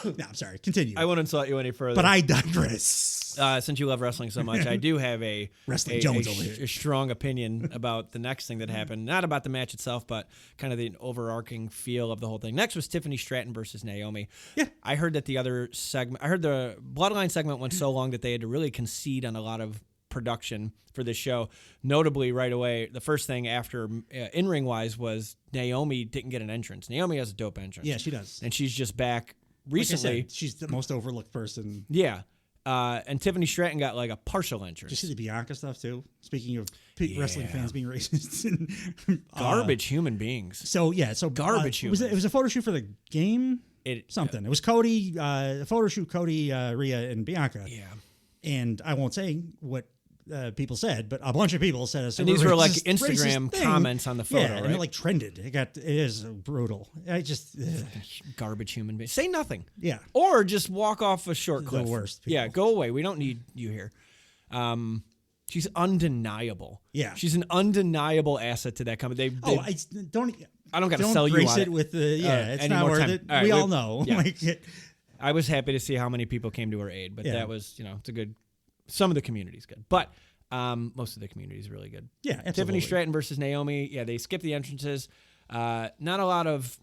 No, I'm sorry. Continue. I won't insult you any further. But I digress. Since you love wrestling so much, I do have a strong opinion about the next thing that happened. Not about the match itself, but kind of the overarching feel of the whole thing. Next was Tiffany Stratton versus Naomi. Yeah. I heard that the Bloodline segment went so long that they had to really concede on a lot of production for this show. Notably, right away, the first thing after in-ring wise was Naomi didn't get an entrance. Naomi has a dope entrance. Yeah, she does. And she's just back recently. Like I said, she's the most overlooked person. Yeah. And Tiffany Stratton got like a partial entrance. Did you see the Bianca stuff too? Speaking of wrestling fans being racist. Garbage human beings. So garbage humans. It was a photo shoot for the game? It was Cody, a photo shoot, Cody, Rhea, and Bianca. Yeah. And I won't say what people said, but a bunch of people said it's and these were like Instagram comments on the photo, yeah, right? and it like trended. It is brutal. I just garbage human being. Say nothing. Yeah. Or just walk off a short cliff. The worst people. Yeah, go away. We don't need you here. She's undeniable. Yeah. She's an undeniable asset to that company. I don't got to sell you on it with the it's any not more worth time. it. All right, we all know. Yeah. Like I was happy to see how many people came to her aid, but that was, it's a good. Some of the community's good, but most of the community is really good. Yeah, absolutely. Tiffany Stratton versus Naomi. Yeah, they skipped the entrances. Not a lot of,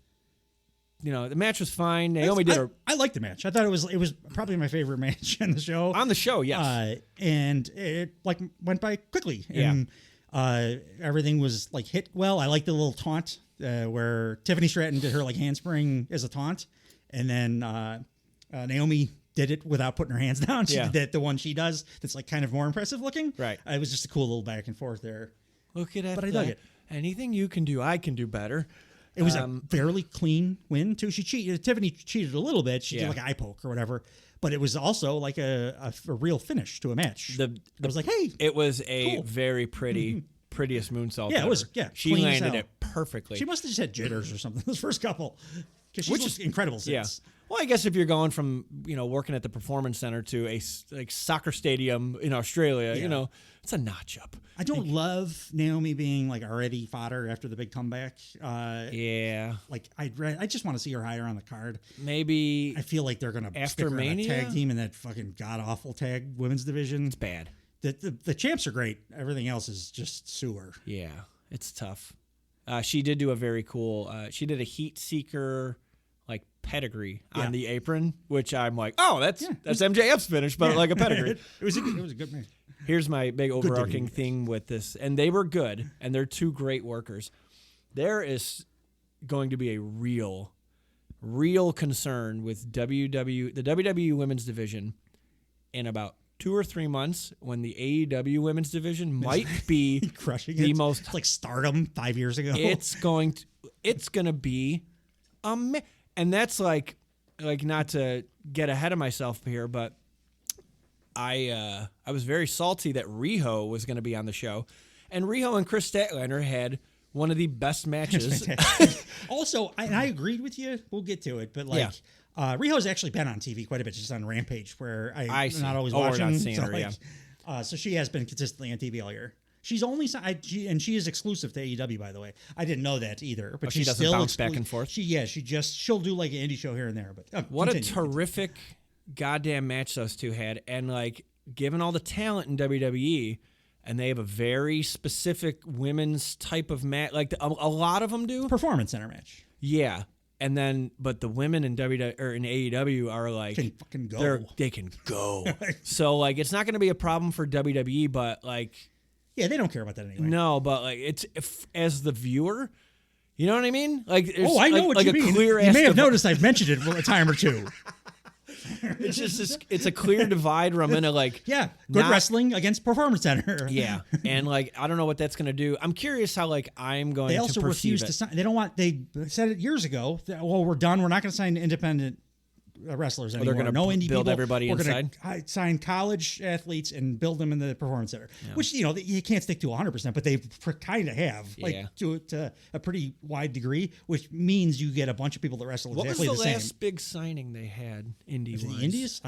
the match was fine. Naomi I liked the match. I thought it was probably my favorite match in the show. On the show, yes. And it like went by quickly. And everything was like hit well. I liked the little taunt where Tiffany Stratton did her like handspring as a taunt, and then Naomi did it without putting her hands down. She did that, the one she does that's like kind of more impressive looking. Right. It was just a cool little back and forth there. Look at it. But I dug it. Anything you can do, I can do better. It was a fairly clean win too. She cheated. Tiffany cheated a little bit. She did like an eye poke or whatever. But it was also like a real finish to a match. I was like, hey. It was a very prettiest moonsault. Yeah, it was. Yeah, she landed it perfectly. She must have just had jitters or something those first couple. Because she's just incredible since. Yeah. Well, I guess if you're going from working at the Performance Center to a soccer stadium in Australia, it's a notch up. I don't love Naomi being like already fodder after the big comeback. Like I just want to see her higher on the card. Maybe I feel like they're gonna after stick her on a Mania tag team in that fucking god awful tag women's division. It's bad. The champs are great. Everything else is just sewer. Yeah, it's tough. She did do a very cool. She did a heat seeker like pedigree on the apron, which I'm like, oh, that's MJF's finish, but like a pedigree. It was a good match. Here's my big overarching thing with this, and they were good, and they're two great workers. There is going to be a real concern with the WWE Women's Division in about 2 or 3 months when the AEW Women's Division might be crushing the it. most. It's like Stardom 5 years ago. It's going to be and that's like not to get ahead of myself here, but I was very salty that Riho was going to be on the show, and Riho and Chris Statlander had one of the best matches. Also, I agreed with you. We'll get to it, but Riho's actually been on TV quite a bit. She's on Rampage, where I'm not always watching. We're not seeing her, so she has been consistently on TV all year. She's only she is exclusive to AEW, by the way. I didn't know that either. But she doesn't still bounce back and forth. She'll do like an indie show here and there. But what a terrific goddamn match those two had, and like given all the talent in WWE, and they have a very specific women's type of match. Like a lot of them do Performance Center match. Yeah. And then, but the women in AEW are like, can fucking go. They can go. So like, it's not going to be a problem for WWE, but like, yeah, they don't care about that anyway. No, but like, as the viewer, you know what I mean? Like, I know what you mean. You may have noticed I've mentioned it a time or two. It's just it's a clear divide where I'm gonna like good wrestling against Performance Center. Yeah, and like I don't know what that's gonna do. I'm curious how like I'm going. They also refuse to sign. They don't want. They said it years ago. Well, we're done. We're not going to sign independent wrestlers anymore. They're going to build everybody we're inside. We're going to sign college athletes and build them in the Performance Center, which you can't stick to 100%, but they kind of have to a pretty wide degree, which means you get a bunch of people that wrestle exactly the same. What was the last big signing they had? Indie-wise? The Indies?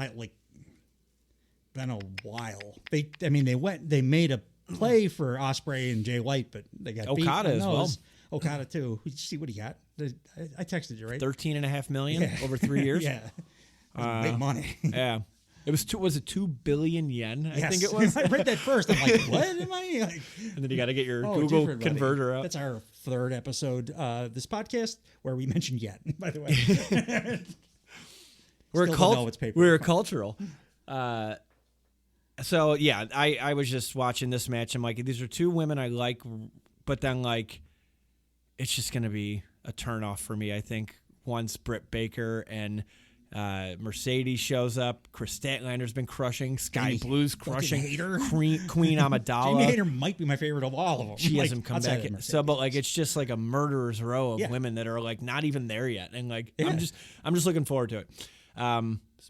Been a while. They made a play for Ospreay and Jay White, but they got Okada as well. Okada too. Did you see what he got? I texted you, right? $13.5 million over 3 years. Yeah, big money. Yeah, it was. Was it 2 billion yen? I think it was. I read that first. I'm like, what am I? And then you got to get your Google converter out. That's our third episode. This podcast where we mentioned yen. By the way, we're cultural. So yeah, I was just watching this match. I'm like, these are two women I like, but then like, it's just gonna be a turnoff for me. I think once Britt Baker and Mercedes shows up, Chris Statlander's been crushing, Sky Blue's crushing, Queen Amidala. Jamie Hayter might be my favorite of all of them. She hasn't come back yet. So, but like, it's just like a murderer's row of women that are like not even there yet, and like I'm just looking forward to it.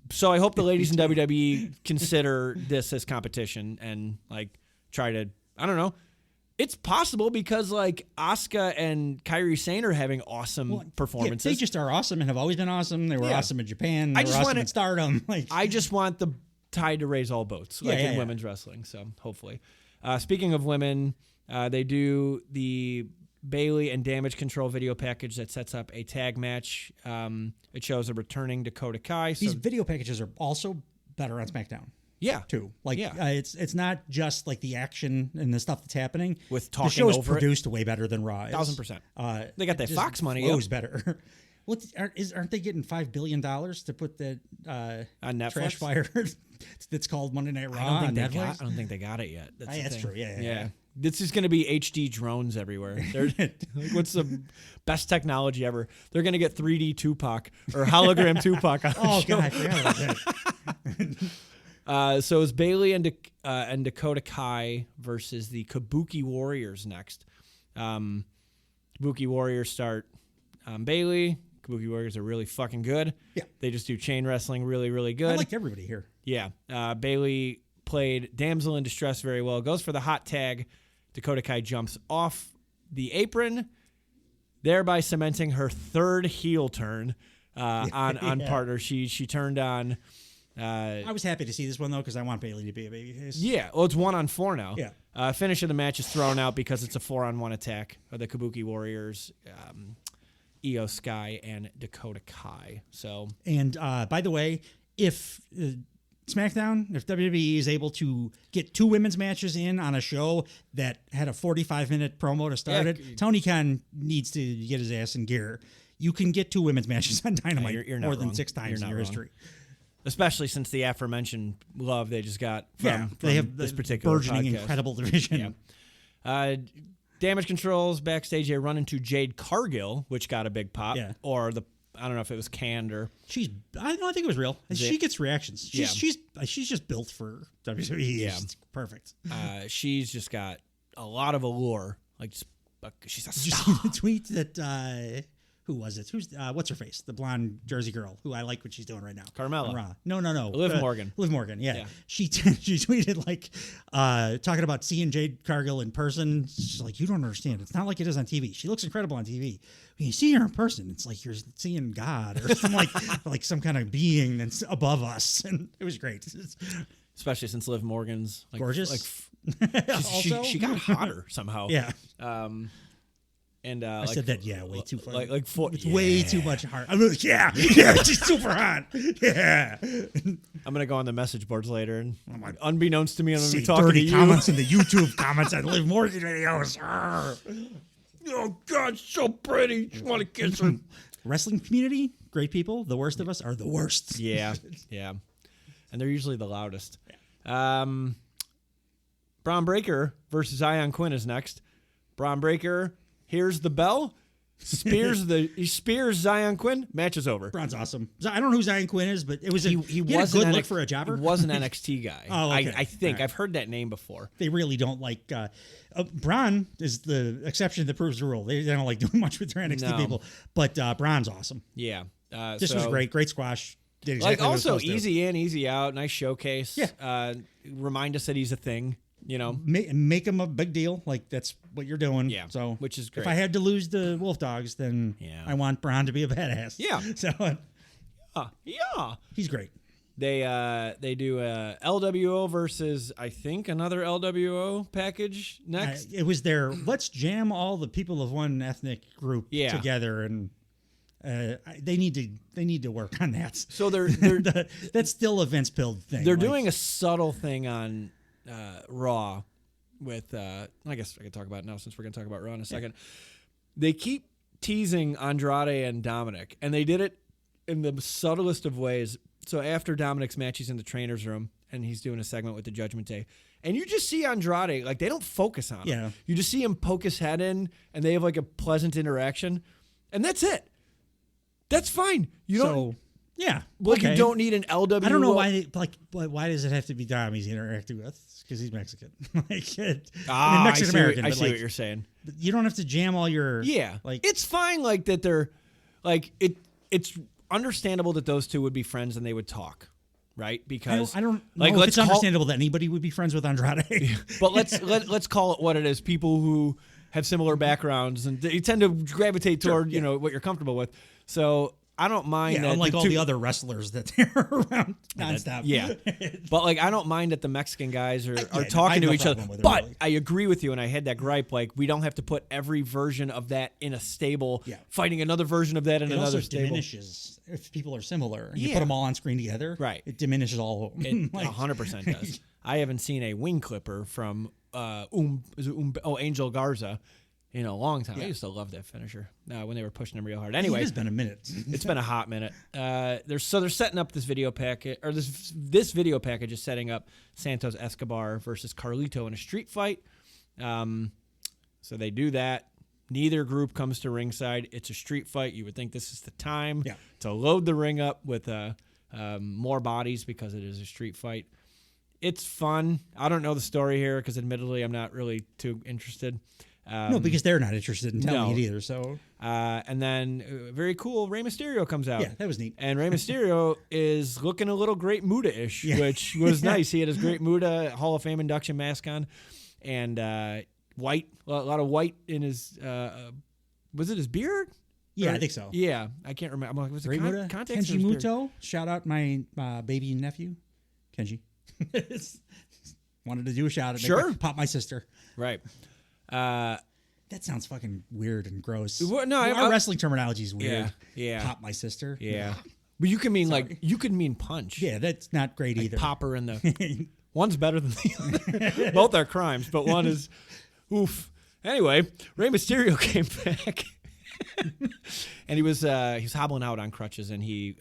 So I hope the ladies in WWE consider this as competition and like try to, I don't know. It's possible because like Asuka and Kairi Sane are having awesome performances. Yeah, they just are awesome and have always been awesome. They were awesome in Japan. They were awesome in Stardom. Like, I just want the tide to raise all boats, like in women's wrestling. So hopefully. Speaking of women, they do the Bayley and Damage Control video package that sets up a tag match. It shows a returning Dakota Kai. These video packages are also better on SmackDown. Yeah, too. Like, it's not just like the action and the stuff that's happening. With talking the show's over produced way better than Raw is. 1000%. They got that Fox money. Flows better. Aren't they getting $5 billion to put the on Netflix? Trash fire that's called Monday Night Raw I on Netflix? I don't think they got it yet. That's true. Yeah. This is going to be HD drones everywhere. Like, what's the best technology ever? They're going to get 3D Tupac or hologram Tupac on the show. God, I forgot about that. So it's Bayley and Dakota Kai versus the Kabuki Warriors next. Kabuki Warriors start Bayley. Kabuki Warriors are really fucking good. Yeah. They just do chain wrestling really, really good. I like everybody here. Yeah. Bayley played Damsel in Distress very well. Goes for the hot tag. Dakota Kai jumps off the apron, thereby cementing her third heel turn on partner. She turned on. I was happy to see this one, though, because I want Bayley to be a babyface. Yeah, well, it's 1-on-4 now. Yeah. Finish of the match is thrown out because it's a 4-on-1 attack of the Kabuki Warriors, Io Sky, and Dakota Kai. So, and by the way, if SmackDown, if WWE is able to get 2 women's matches in on a show that had a 45-minute promo to start it, Tony Khan needs to get his ass in gear. You can get 2 women's matches on Dynamite you're more wrong. than 6 times in your history. Especially since the aforementioned love they just got from they have this particular burgeoning, podcast. incredible division. Yeah. Damage Control's backstage. They run into Jade Cargill, which got a big pop. Yeah. Or I don't know if it was canned or. I think it was real. She gets reactions. She's just built for WWE. Yeah. She's perfect. She's just got a lot of allure. Like, she's a Did you star. see the tweet that who was it? Who's what's her face? The blonde Jersey girl who I like what she's doing right now. Carmella. No. Liv Morgan. Liv Morgan. Yeah. She tweeted like talking about seeing Jade Cargill in person. She's like, you don't understand. It's not like it is on TV. She looks incredible on TV. When you see her in person, it's like you're seeing God or some like some kind of being that's above us, and it was great. Especially since Liv Morgan's like, gorgeous. She got hotter somehow. Yeah. And I said that way too far. It's way too much heart. I'm like, she's super hot. Yeah. I'm gonna go on the message boards later, and unbeknownst to me, I'm gonna be talking dirty to you. Comments in the YouTube comments on Liv Morgan videos. Oh God, so pretty. Just want to kiss her. Wrestling community, great people. The worst of us are the worst. Yeah, and they're usually the loudest. Braun Breaker versus Ion Quinn is next. Braun Breaker hears the bell, spears Zion Quinn. Match is over. Braun's awesome. I don't know who Zion Quinn is, but it was he was a good look for a jobber. He was an NXT guy. Oh, okay. I think I've heard that name before. They really don't like. Braun is the exception that proves the rule. They don't like doing much with their NXT people, but Braun's awesome. Yeah, this was great squash. Did exactly also easy in, easy out, nice showcase. Yeah, remind us that he's a thing. You know, make him a big deal. Like that's what you're doing. Yeah. So which is great. If I had to lose the Wolf Dogs, then I want Braun to be a badass. Yeah. So he's great. They do a LWO versus I think another LWO package next. It was their let's jam all the people of one ethnic group together and. They need to work on that. So they're that's still a Vince Pill thing. They're doing a subtle thing on Raw with I guess I could talk about it now since we're going to talk about Raw in a second. They keep teasing Andrade and Dominic, and they did it in the subtlest of ways. So after Dominic's match, he's in the trainer's room and he's doing a segment with the Judgment Day. And you just see Andrade, like they don't focus on him. Yeah. You just see him poke his head in and they have like a pleasant interaction. And that's it. That's fine. You don't. You don't need an LWO. I don't know why. Why does it have to be Dom he's interacting with? Because he's Mexican. Mexican American. I see what you're saying. You don't have to jam all your. Yeah. It's fine. Like that. They're like it. It's understandable that those two would be friends and they would talk. right? Because I don't like know if it's understandable that anybody would be friends with Andrade. But let's call it what it is. People who have similar backgrounds and they tend to gravitate toward you know what you're comfortable with. So I don't mind that unlike all the other wrestlers that are around nonstop. Yeah, but like I don't mind that the Mexican guys are I talking have to no each other. problem with it, But really. I agree with you, and I had that gripe. Like we don't have to put every version of that in a stable, fighting another version of that in It another also stable. Diminishes if people are similar. You Yeah. put them all on screen together, Right. It diminishes all of them. It 100% does. I haven't seen a wing clipper from Angel Garza in a long time. I used to love that finisher when they were pushing him real hard. Anyway, It has been a minute. it's been a hot minute. They're setting up this video packet, or this video package is setting up Santos Escobar versus Carlito in a street fight. So they do that. Neither group comes to ringside. It's a street fight. You would think this is the time to load the ring up with more bodies because it is a street fight. It's fun. I don't know the story here because admittedly I'm not really too interested. No, because they're not interested in telling it either. So, and then very cool, Rey Mysterio comes out. Yeah, that was neat. And Rey Mysterio is looking a little Great Muta-ish, which was nice. He had his Great Muta Hall of Fame induction mask on, and white, a lot of white in his. Was it his beard? Yeah, I think so. Yeah, I can't remember. I'm like, was it Great Muta? contacts? Kenji Muto. Shout out my baby nephew, Kenji. Wanted to do a shout out. Sure. Pop my sister. Right. That sounds fucking weird and gross. Well, no, our wrestling terminology is weird. Yeah. Pop my sister. Yeah. But you can mean you could mean punch. Yeah, that's not great either. Pop her in the. One's better than the other. Both are crimes, but one is oof. Anyway, Rey Mysterio came back. And he was hobbling out on crutches, and he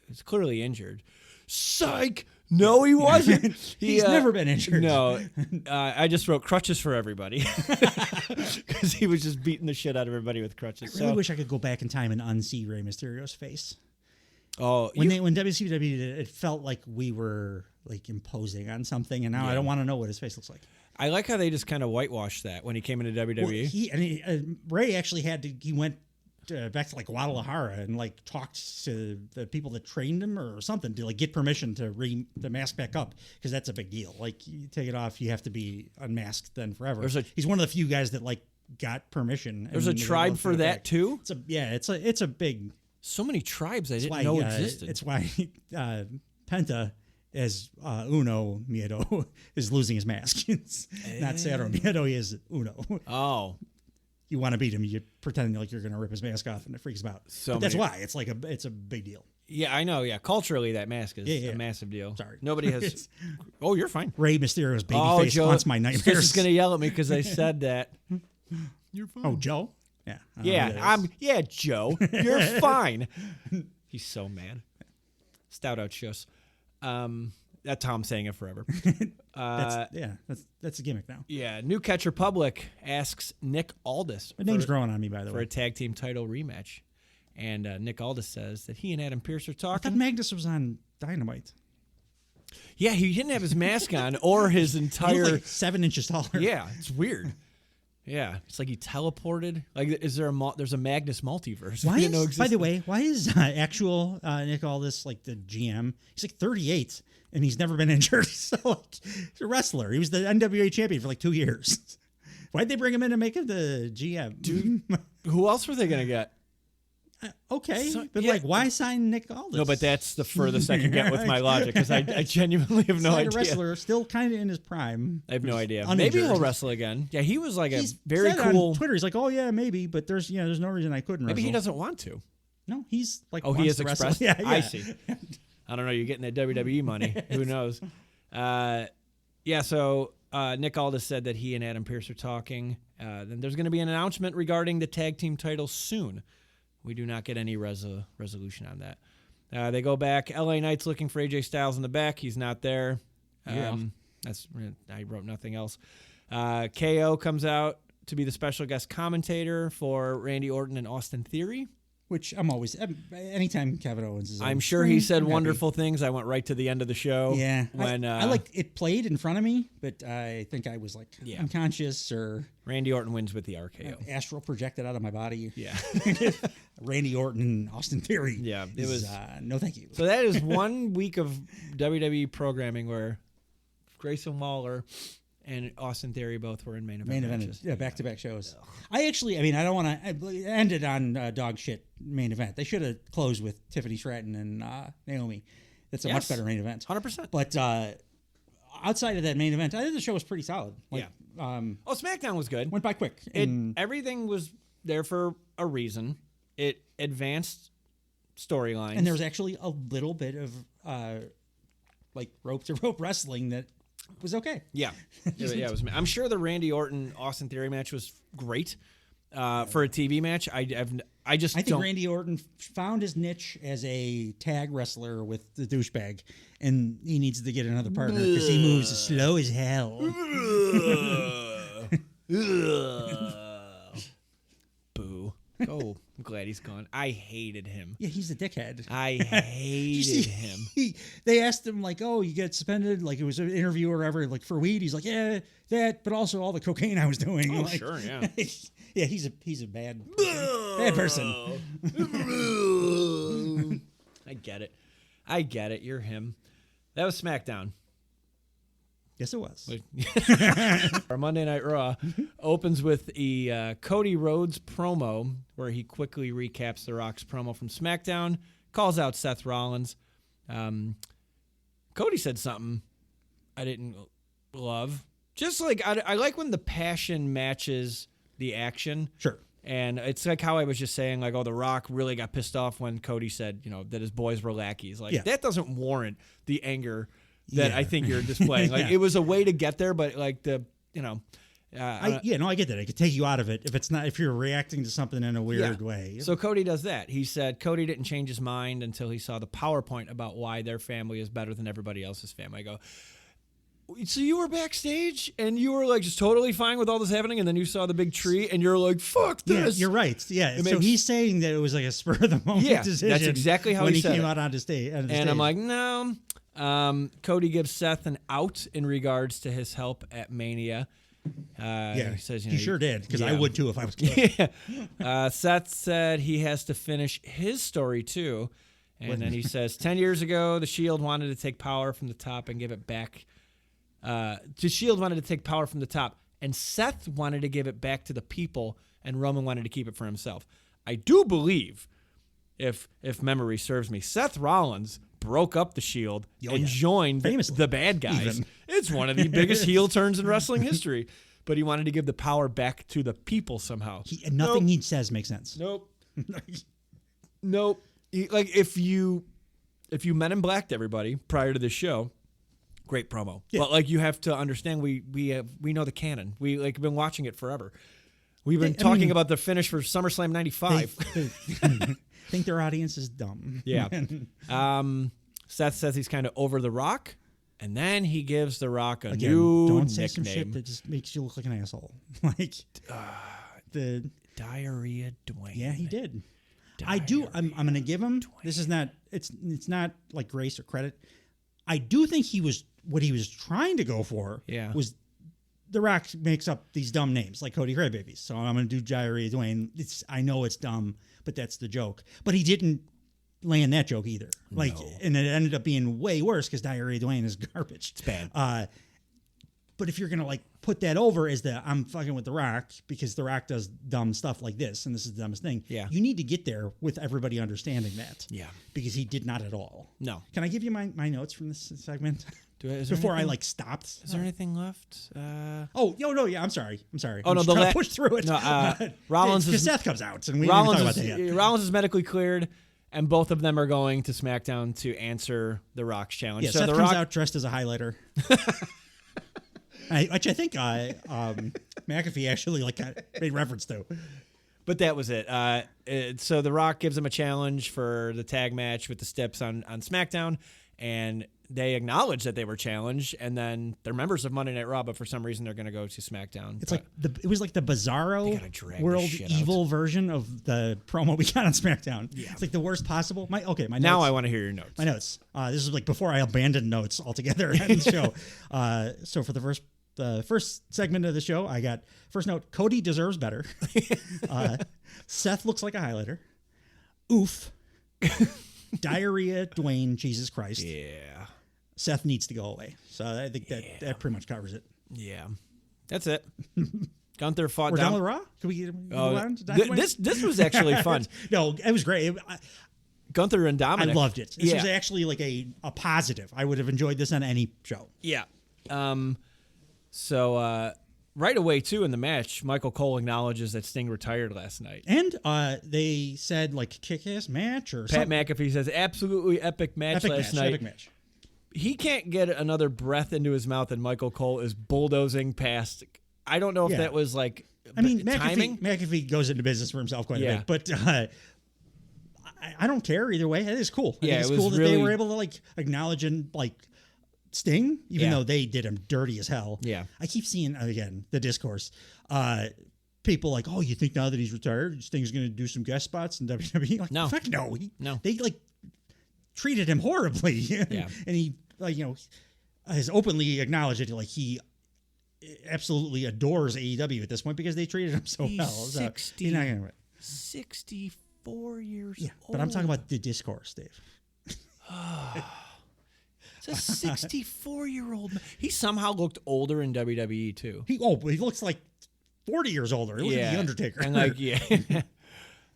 is clearly injured. Psych! No, he wasn't. He's never been injured. No, I just wrote crutches for everybody because he was just beating the shit out of everybody with crutches. I really wish I could go back in time and unsee Rey Mysterio's face. Oh, when WCW did it, it felt like we were like imposing on something, and now I don't want to know what his face looks like. I like how they just kind of whitewashed that when he came into WWE. Well, Ray actually he went back to like Guadalajara and like talked to the people that trained him or something to like get permission to the mask back up, because that's a big deal. Like you take it off, you have to be unmasked then forever. He's one of the few guys that like got permission. There's a tribe for that too. It's a big. So many tribes I didn't know existed. It's why Penta as Uno Miedo is losing his mask. It's not Cero Miedo, he is Uno. Oh. You want to beat him, you pretend like you're going to rip his mask off, and it freaks him out. But that's why it's a big deal. Yeah, I know. Yeah, culturally, that mask is a massive deal. Sorry, nobody has. Oh, you're fine. Rey Mysterio's baby face haunts my nightmares. He's going to yell at me because I said that. You're fine. Oh, Joe. Yeah, Joe. You're fine. He's so mad. Stout out shush. That's Tom saying it forever. That's a gimmick now. Yeah, New Catch Republic asks Nick Aldis. My name's growing on me, by the way. For a tag team title rematch. And Nick Aldis says that he and Adam Pearce are talking. I thought Magnus was on Dynamite. Yeah, he didn't have his mask on or his entire... He looked like 7 inches taller. Yeah, it's weird. Yeah, it's like he teleported. Like, there's a Magnus multiverse? By the way, why is actual Nick Aldis like the GM? He's like 38 and he's never been injured. So like, he's a wrestler. He was the NWA champion for like 2 years. Why'd they bring him in to make him the GM? Dude, who else were they gonna get? Okay, like, why sign Nick Aldis? No, but that's the furthest I can get with my logic, because I genuinely have no idea. A wrestler, still kind of in his prime. I have no idea. Uninjured. Maybe he'll wrestle again. Yeah, he was like He's a very cool. On Twitter, he's like, oh yeah, maybe, but there's no reason I couldn't. Maybe wrestle. he doesn't want to. No, he he is expressed. Yeah, I see. I don't know. You're getting that WWE money. Who knows? So Nick Aldis said that he and Adam Pearce are talking. Then there's going to be an announcement regarding the tag team titles soon. We do not get any resolution on that. They go back. LA Knight's looking for AJ Styles in the back. He's not there. I wrote nothing else. KO comes out to be the special guest commentator for Randy Orton and Austin Theory. which I'm always anytime Kevin Owens is on I'm sure screen, he said I'm happy. wonderful things. I went right to the end of the show. Yeah, when I like it played in front of me, but I think I was like Yeah. unconscious or Randy Orton wins with the RKO. astral projected out of my body. Yeah. Randy Orton and Austin Theory. Yeah, it is, was- no thank you. So that is 1 week of WWE programming where Grayson Waller and Austin Theory both were in main event matches. Yeah, back-to-back shows. I don't want to end it on dog shit main event. They should have closed with Tiffany Stratton and Naomi. That's a much Yes. better main event. 100%. But outside of that main event, I think the show was pretty solid. Like, Oh, SmackDown was good. went by quick. And Everything was there for a reason. It advanced storylines. there was actually a little bit of like rope-to-rope wrestling that was okay. Yeah. It was. I'm sure the Randy Orton Austin Theory match was great for a TV match. I think don't. Randy Orton found his niche as a tag wrestler with the douchebag, and he needs to get another partner because he moves slow as hell. Boo. Oh, I'm glad he's gone. I hated him. Yeah, he's a dickhead. I hated him. They asked him like, "Oh, you get suspended?" Like it was an interview or whatever, like for weed. He's like, "Yeah, that, but also all the cocaine I was doing." Oh, like, sure, yeah. Yeah, he's a bad person. I get it. You're him. That was SmackDown. Yes, it was. Our Monday Night Raw opens with a Cody Rhodes promo where he quickly recaps The Rock's promo from SmackDown, calls out Seth Rollins. Cody said something I didn't love. Just like I like when the passion matches the action. Sure. And it's like how I was just saying, like, oh, The Rock really got pissed off when Cody said, that his boys were lackeys. Like, that doesn't warrant the anger that I think you're displaying. Like, it was a way to get there, but like I get that. It could take you out of it if you're reacting to something in a weird way. So Cody does that. He said Cody didn't change his mind until he saw the PowerPoint about why their family is better than everybody else's family. I go, so you were backstage and you were like just totally fine with all this happening, and then you saw the big tree and you're like, fuck this. Yeah, you're right. Yeah. So he's saying that it was like a spur of the moment decision. That's exactly how when he said came it. out onto stage. And I'm like, no. Cody gives Seth an out in regards to his help at Mania. He says, he sure did, because I would too if I was Cody. Seth said he has to finish his story too. And then he says, 10 years ago, the Shield wanted to take power from the top and give it back. The Shield wanted to take power from the top, and Seth wanted to give it back to the people, and Roman wanted to keep it for himself. I do believe, if memory serves me, Seth Rollins broke up the Shield and joined the bad guys. Even. It's one of the biggest heel turns in wrestling history. But he wanted to give the power back to the people somehow. Nothing he says makes sense. Nope. Nope. If you Men in Blacked everybody prior to this show, great promo. Yeah. But you have to understand, we know the canon. We've been watching it forever. We've been talking about the finish for SummerSlam '95. Think their audience is dumb. Yeah. Seth says he's kind of over The Rock, and then he gives The Rock a new don't nickname. say some shit that just makes you look like an asshole. Like the Diarrhea Dwayne. Yeah, he did. I do. I'm going to give him. Dwayne. This is not. It's not like grace or credit. I do think what he was trying to go for. Yeah. Was The Rock makes up these dumb names like Cody Crybabies. So I'm going to do Diarrhea Dwayne. I know it's dumb, but that's the joke. But he didn't land that joke either. And it ended up being way worse because Diarrhea Dwayne is garbage. It's bad. But if you're going to put that over as I'm fucking with The Rock because The Rock does dumb stuff like this and this is the dumbest thing. Yeah. You need to get there with everybody understanding that. Yeah. Because he did not at all. No. Can I give you my notes from this segment? Before I stopped. Is there anything left? I'm sorry. Oh, I'm trying to push through it. No, Rollins because Seth comes out and we didn't talk about that yet. Rollins is medically cleared, and both of them are going to SmackDown to answer The Rock's challenge. Yeah, so Seth The comes Rock out dressed as a highlighter. Which I think McAfee actually made reference to. But that was it. So The Rock gives him a challenge for the tag match with the Stips on SmackDown, and they acknowledge that they were challenged, and then they're members of Monday Night Raw, but for some reason they're going to go to SmackDown. It's it was like the Bizarro World Evil version of the promo we got on SmackDown. Yeah. It's like the worst possible. My notes. Now I want to hear your notes. My notes. This is like before I abandoned notes altogether on the show. So for the first segment of the show, I got first note, Cody deserves better. Seth looks like a highlighter. Oof. Diarrhea, Dwayne, Jesus Christ. Yeah. Seth needs to go away. So I think that pretty much covers it. Yeah. That's it. Gunther fought We're done with Raw? Can we go on to Dynamite? This was actually fun. No, it was great. Gunther and Dominic. I loved it. This was actually like a positive. I would have enjoyed this on any show. Yeah. So right away, too, in the match, Michael Cole acknowledges that Sting retired last night. And they said, like, kick-ass match or something. Pat McAfee says, absolutely epic match last night. Epic match. He can't get another breath into his mouth, and Michael Cole is bulldozing past. I don't know if that was, like, timing. McAfee goes into business for himself quite a bit. But I don't care either way. It is cool. I think it's cool that they were able to, like, acknowledge and, like, Sting, even though they did him dirty as hell. Yeah. I keep seeing, again, the discourse. People like, oh, you think now that he's retired, Sting's going to do some guest spots in WWE? Like, no. Fuck no. No. They, like, treated him horribly. Yeah. And he, like, has openly acknowledged it. Like, he absolutely adores AEW at this point because they treated him so well. So 64 years old. But I'm talking about the discourse, Dave. It's a 64-year-old man. He somehow looked older in WWE, too. He looks like 40 years older. He looks like The Undertaker.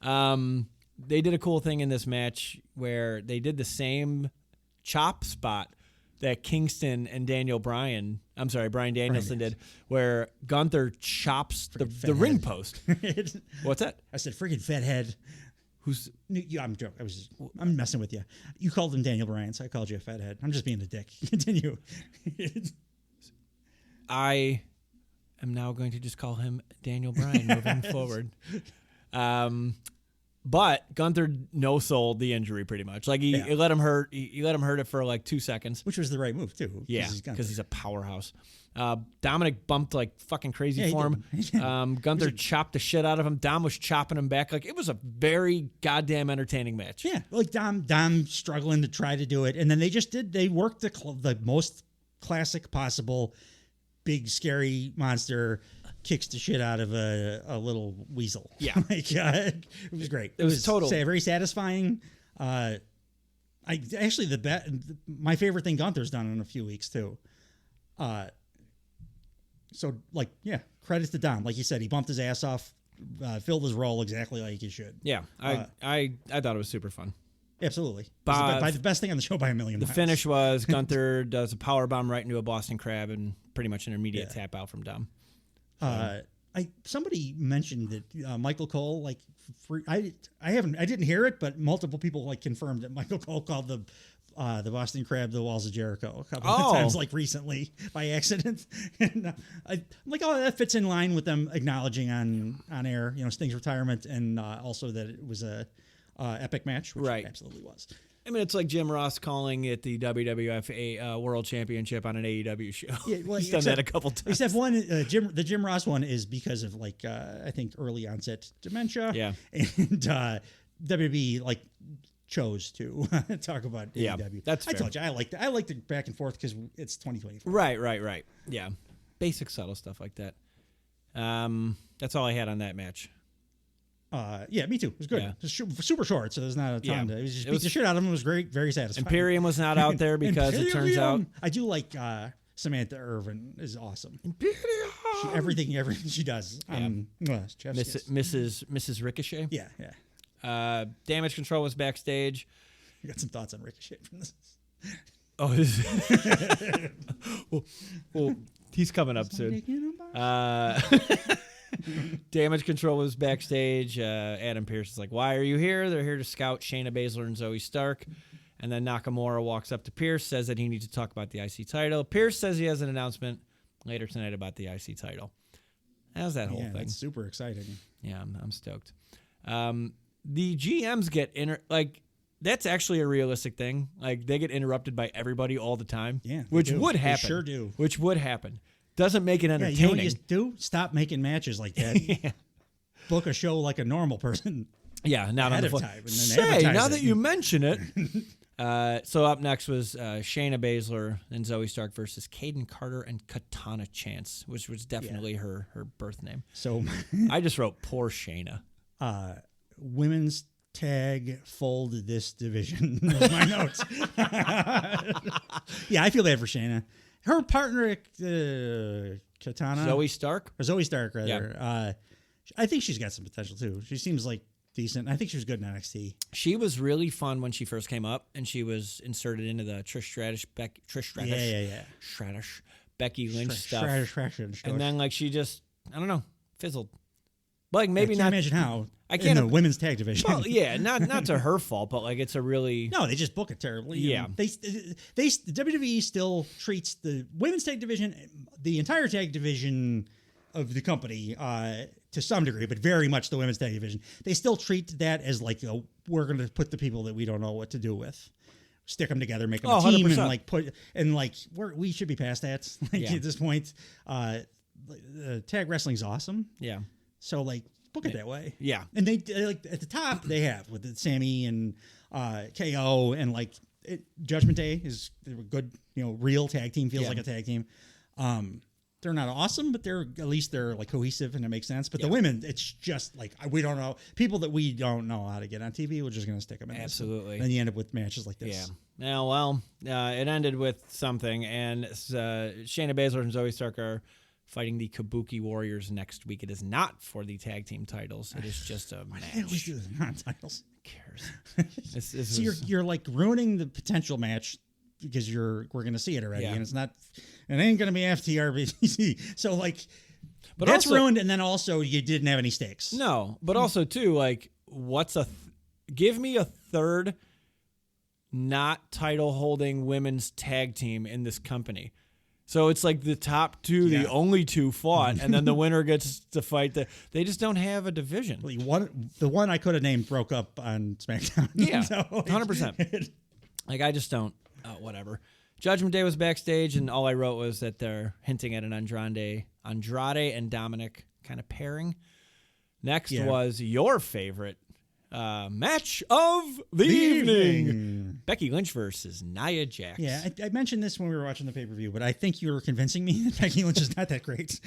And they did a cool thing in this match where they did the same chop spot that Kingston and Bryan Danielson did, where Gunther chops the ring post. What's that? I said, friggin' fat head. I'm joking. I'm messing with you. You called him Daniel Bryan, so I called you a fat head. I'm just being a dick. Continue. I am now going to just call him Daniel Bryan moving forward. But Gunther no-sold the injury pretty much. Like he let him hurt. He let him hurt it for like 2 seconds, which was the right move too. Yeah, because he's a powerhouse. Dominic bumped like fucking crazy for him. Gunther chopped the shit out of him. Dom was chopping him back. Like it was a very goddamn entertaining match. Yeah, like Dom struggling to try to do it, and then they worked the most classic possible big scary monster kicks the shit out of a little weasel. Yeah, it was great. It was very satisfying. My favorite thing Gunther's done in a few weeks too. So credits to Dom. Like you said, he bumped his ass off, filled his role exactly like he should. Yeah, I thought it was super fun. Absolutely. By the best thing on the show by a million miles. The finish was Gunther does a power bomb right into a Boston Crab and pretty much an immediate tap out from Dom. Somebody mentioned that Michael Cole I didn't hear it, but multiple people confirmed that Michael Cole called the Boston Crab the Walls of Jericho a couple of times recently by accident. And I'm like, that fits in line with them acknowledging on air, Sting's retirement and also that it was a epic match, which it absolutely was. I mean, it's like Jim Ross calling it the WWF World Championship on an AEW show. Yeah, well, he's done that a couple times. Except the Jim Ross one is because of I think early onset dementia. Yeah, and WWE chose to talk about AEW. That's fair. I told you I liked it back and forth because it's 2024. Right. Yeah, basic subtle stuff like that. That's all I had on that match. Me too. It was good. Yeah. It was super short, so there's not a ton. It was just beat the shit out of him. It was great, very satisfying. Imperium was not out there because it turns out I do like Samantha Irvin is awesome. Imperium. Everything she does. Mrs. Ricochet. Yeah. Damage Control was backstage. I got some thoughts on Ricochet from this. Well, he's coming up soon. Damage Control was backstage. Adam Pearce is like, why are you here? They're here to scout Shayna Baszler and Zoe Stark. And then Nakamura walks up to Pearce, says that he needs to talk about the IC title. Pearce says he has an announcement later tonight about the IC title. How's that whole Yeah, thing? that's super exciting. Yeah, I'm stoked. The GMs get that's actually a realistic thing. Like they get interrupted by everybody all the time. Yeah, which do. would They happen. sure do. Which would happen. Doesn't make it Yeah, entertaining. you know what you do? Stop making matches like that. Yeah. Book a show like a normal person. Yeah, not Ahead on the of fly. time, and then Say, advertise now it. that you mention it. So up next was Shayna Baszler and Zoe Stark versus Kaden Carter and Katana Chance, which was definitely her birth name. So I just wrote poor Shayna. Women's tag fold this division. Those are my notes. Yeah, I feel bad for Shayna. Her partner, Katana. Zoe Stark? Or Zoe Stark, rather. Yeah. I think she's got some potential, too. She seems like decent. I think she was good in NXT. She was really fun when she first came up, and she was inserted into the Trish Stratus, Becky Lynch stuff. And then, like, she just, I don't know, fizzled. Like, maybe I can't not. imagine how. I can't. In the women's tag division. Well, yeah, not to her fault, but, like, it's a really. No, they just book it terribly. Yeah. They WWE still treats the women's tag division, the entire tag division of the company, to some degree, but very much the women's tag division. They still treat that as like, we're going to put the people that we don't know what to do with, stick them together, make them a team, 100%. We should be past that. At this point, tag wrestling's awesome. Yeah. So book it that way. Yeah. And they at the top they have with Sammy and KO and Judgment Day is a good, real tag team, feels like a tag team. They're not awesome, but they're cohesive and it makes sense. But the women, it's just we don't know. People that we don't know how to get on TV, we're just going to stick them in. Absolutely. And you end up with matches like this. Yeah. Now, well, it ended with something, and Shayna Baszler and Zoe Stark are fighting the Kabuki Warriors next week. It is not for the tag team titles. It is just a match. They always do the non-titles. Who cares? So you're ruining the potential match because we're going to see it already, and it ain't going to be FTRBC. So but that's also ruined, and then also you didn't have any stakes. No, but also too, give me a third not title holding women's tag team in this company. So it's like the top two, the only two fought, and then the winner gets to fight. They just don't have a division. The one I could have named broke up on SmackDown. Yeah, 100%. I just don't. Whatever. Judgment Day was backstage, and all I wrote was that they're hinting at an Andrade and Dominic kind of pairing. Next was your favorite match of the evening. Becky Lynch versus Nia Jax. Yeah, I mentioned this when we were watching the pay-per-view, but I think you were convincing me that Becky Lynch is not that great.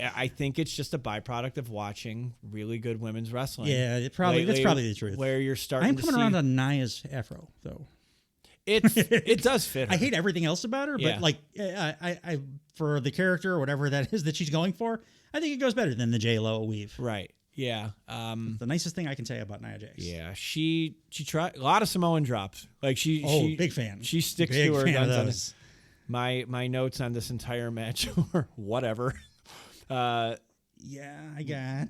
I think it's just a byproduct of watching really good women's wrestling. Yeah, that's probably the truth. Where you're starting I'm coming to around on Nia's afro, though. It does fit her. I hate everything else about her, but I for the character or whatever that is that she's going for, I think it goes better than the J-Lo weave. Right. Yeah. The nicest thing I can say about Nia Jax. Yeah. She tried a lot of Samoan drops. She big fan. She sticks to her guns on this. My notes on this entire match were whatever. I got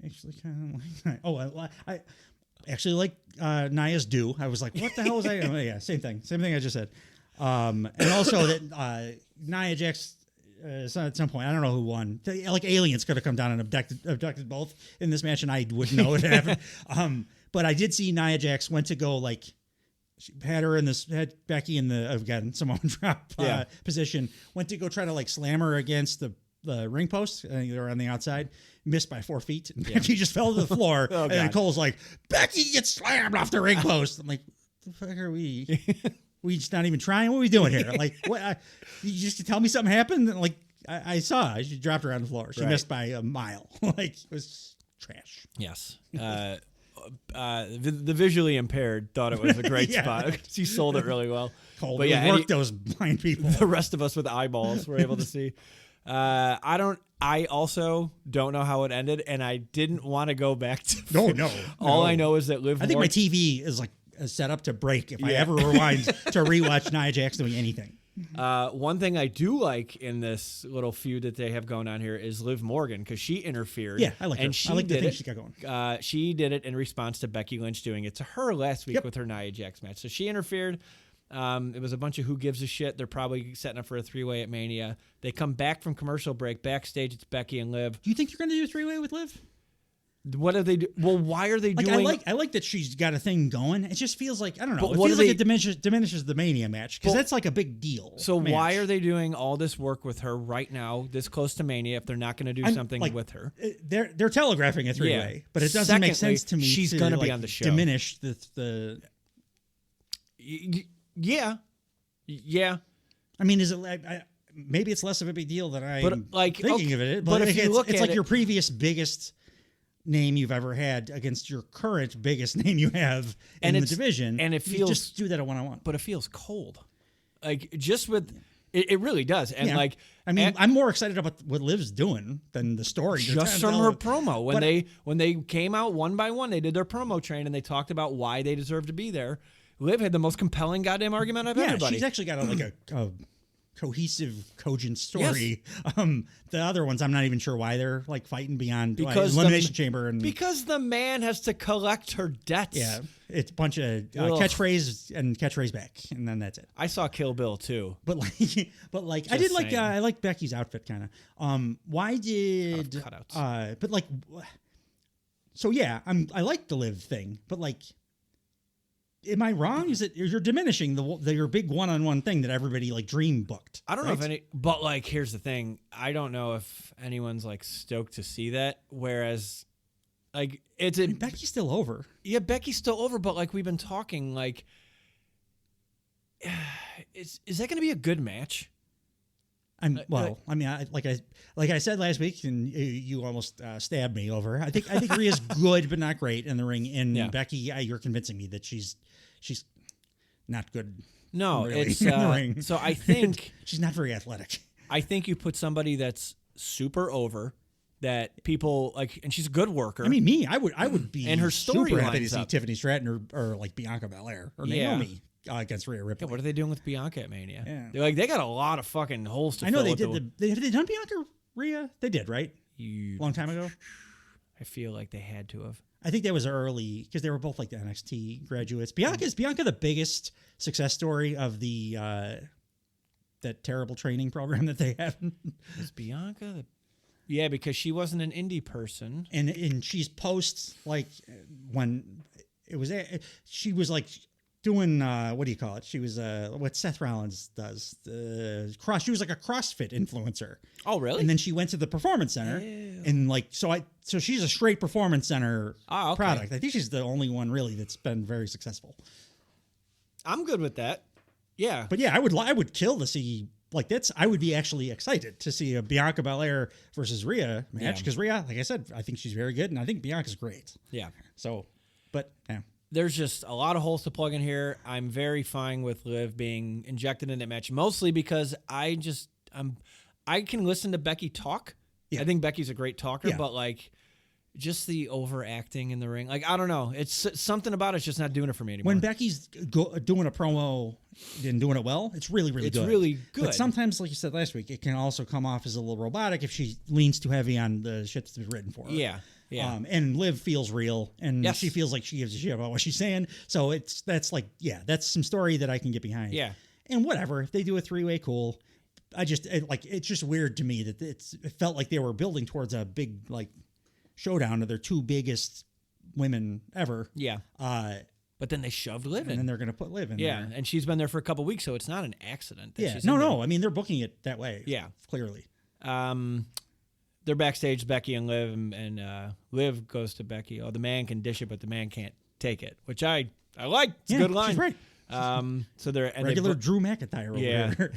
actually kind of like I actually like Nia's do. I was like, what the hell was I? Yeah, same thing I just said. And also that Nia Jax at some point, I don't know who won. Aliens could have come down and abducted both in this match, and I wouldn't know what happened. But I did see Nia Jax went to go she had Becky in the again Samoan drop position. Went to go try to slam her against the ring post. I think they were on the outside. Missed by 4 feet. And Becky just fell to the floor. And then Cole's like, Becky gets slammed off the ring post. I'm like, the fuck are we? We just not even trying? What are we doing here? What? You just tell me something happened? I saw. She dropped her on the floor. She missed by a mile. It was trash. Yes. The visually impaired thought it was a great spot. She sold it really well. Cole worked those blind people. The rest of us with eyeballs were able to see. I also don't know how it ended, and I didn't want to go back to. No. All I know is that Liv. I think my TV is set up to break if I ever rewind to rewatch Nia Jax doing anything. One thing I do like in this little feud that they have going on here is Liv Morgan, because she interfered. Yeah, I like her. I like the thing she got going. She did it in response to Becky Lynch doing it to her last week with her Nia Jax match. So she interfered, It was a bunch of who gives a shit. They're probably setting up for a 3-way at Mania. They come back from commercial break. Backstage, it's Becky and Liv. Do you think you're going to do a 3-way with Liv? What are they do? Well, why are they doing? I like that she's got a thing going. It just feels like, I don't know. But It what feels are like they- it diminishes the Mania match because that's like a big deal. So match. why are they doing all this work with her right now, this close to Mania, if they're not going to do something with her? They're telegraphing a 3-way, but it doesn't make sense to me. She's going to be on the show. Diminish the. Yeah. I mean, is it maybe it's less of a big deal than I'm thinking of it. But if you look it's at like your previous biggest name you've ever had against your current biggest name you have in the division, and it feels you just do that at 1-on-1. But it feels cold, like just with it really does. And I'm more excited about what Liv's doing than the story. Just from her promo when they came out one by one, they did their promo train and they talked about why they deserve to be there. Liv had the most compelling goddamn argument of everybody. She's actually got a cohesive, cogent story. Yes. The other ones, I'm not even sure why they're like fighting beyond Elimination Chamber. Because the man has to collect her debts. Yeah, it's a bunch of catchphrase and catchphrase back, and then that's it. I saw Kill Bill too, but I did like I like Becky's outfit kind of. Why did cutouts? But like, so yeah, I like the Liv thing, but like. Am I wrong? Is it you're diminishing your big 1-on-1 thing that everybody like dream booked? I don't know if any, but like here's the thing: I don't know if anyone's like stoked to see that. Whereas, like Becky's still over. Yeah, Becky's still over, but like we've been talking, like, is that going to be a good match? I mean, like I said last week, and you almost stabbed me over. I think Rhea's good, but not great in the ring. And Becky, you're convincing me that she's not good. No, really, it's in the ring. So I think she's not very athletic. I think you put somebody that's super over that people like, and she's a good worker. I mean, I would be and her story super happy to see up. Tiffany Stratton or like Bianca Belair or Naomi. Against Rhea Ripley. Yeah, what are they doing with Bianca at Mania? Yeah. They got a lot of fucking holes to fill. I know they did. Have they done Bianca Rhea? They did, right? Long time ago. I feel like they had to have. I think that was early because they were both like the NXT graduates. Is Bianca the biggest success story of the that terrible training program that they had? Was Bianca Yeah, because she wasn't an indie person. And she's post like when it was she was like doing what do you call it? She was what Seth Rollins does. She was like a CrossFit influencer. Oh, really? And then she went to the Performance Center and like so she's a straight Performance Center product. I think she's the only one really that's been very successful. I'm good with that. Yeah. But yeah, I would kill to see like that's I would be actually excited to see a Bianca Belair versus Rhea match because Rhea, like I said, I think she's very good and I think Bianca's great. Yeah. So, but yeah. There's just a lot of holes to plug in here. I'm very fine with Liv being injected in that match, mostly because I can listen to Becky talk. Yeah. I think Becky's a great talker, but like just the overacting in the ring. Like, I don't know. It's something about it's just not doing it for me anymore. When Becky's doing a promo and doing it well, it's really, really good. It's really good. But sometimes, like you said last week, it can also come off as a little robotic if she leans too heavy on the shit that's written for her. Yeah. Yeah. And Liv feels real, and she feels like she gives a shit about what she's saying. So that's some story that I can get behind. Yeah. And whatever, if they do a 3-way, cool. It's just weird to me that it felt like they were building towards a big like showdown of their two biggest women ever. Yeah. But then they shoved Liv in. And then they're going to put Liv in there. And she's been there for a couple weeks, so it's not an accident. Yeah. No. I mean, they're booking it that way. Yeah. Clearly. They're backstage, Becky and Liv, and Liv goes to Becky. Oh, the man can dish it, but the man can't take it, which I like. It's a good line. She's right. So they're regular Drew McIntyre over here.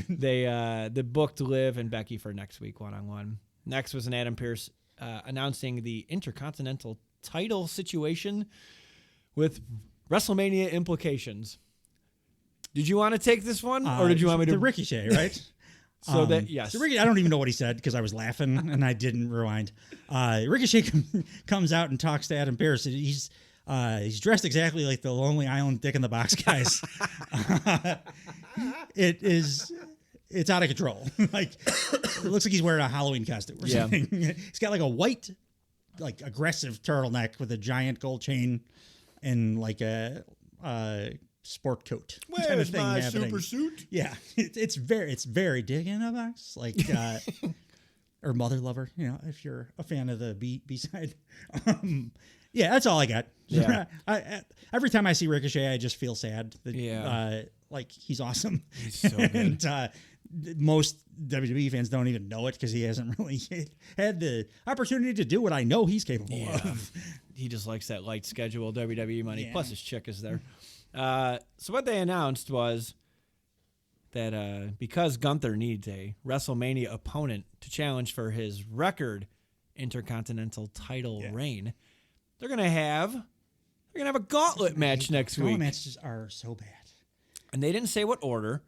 They booked Liv and Becky for next week 1-on-1. Next was an Adam Pearce announcing the Intercontinental title situation with WrestleMania implications. Did you want to take this one, or did you want me to? The Ricochet, right? Yes. So I don't even know what he said because I was laughing and I didn't rewind. Ricochet comes out and talks to Adam Pearce. He's dressed exactly like the Lonely Island Dick in the Box guys. It's out of control. Like it looks like he's wearing a Halloween costume or something. He's got like a white, like aggressive turtleneck with a giant gold chain and like a sport coat Where's kind of thing my happening. super suit? Yeah, it's very dig in a box, like or Mother Lover. You know, if you're a fan of the B side. Yeah, that's all I got. Yeah. Every time I see Ricochet, I just feel sad. That, Yeah. like he's awesome. He's so good. And most WWE fans don't even know it because he hasn't really had the opportunity to do what I know he's capable of. He just likes that light schedule, WWE money. Yeah. Plus his chick is there. So what they announced was that because Gunther needs a WrestleMania opponent to challenge for his record Intercontinental title reign, they're gonna have a gauntlet match next week. Gauntlet matches are so bad. And they didn't say what order,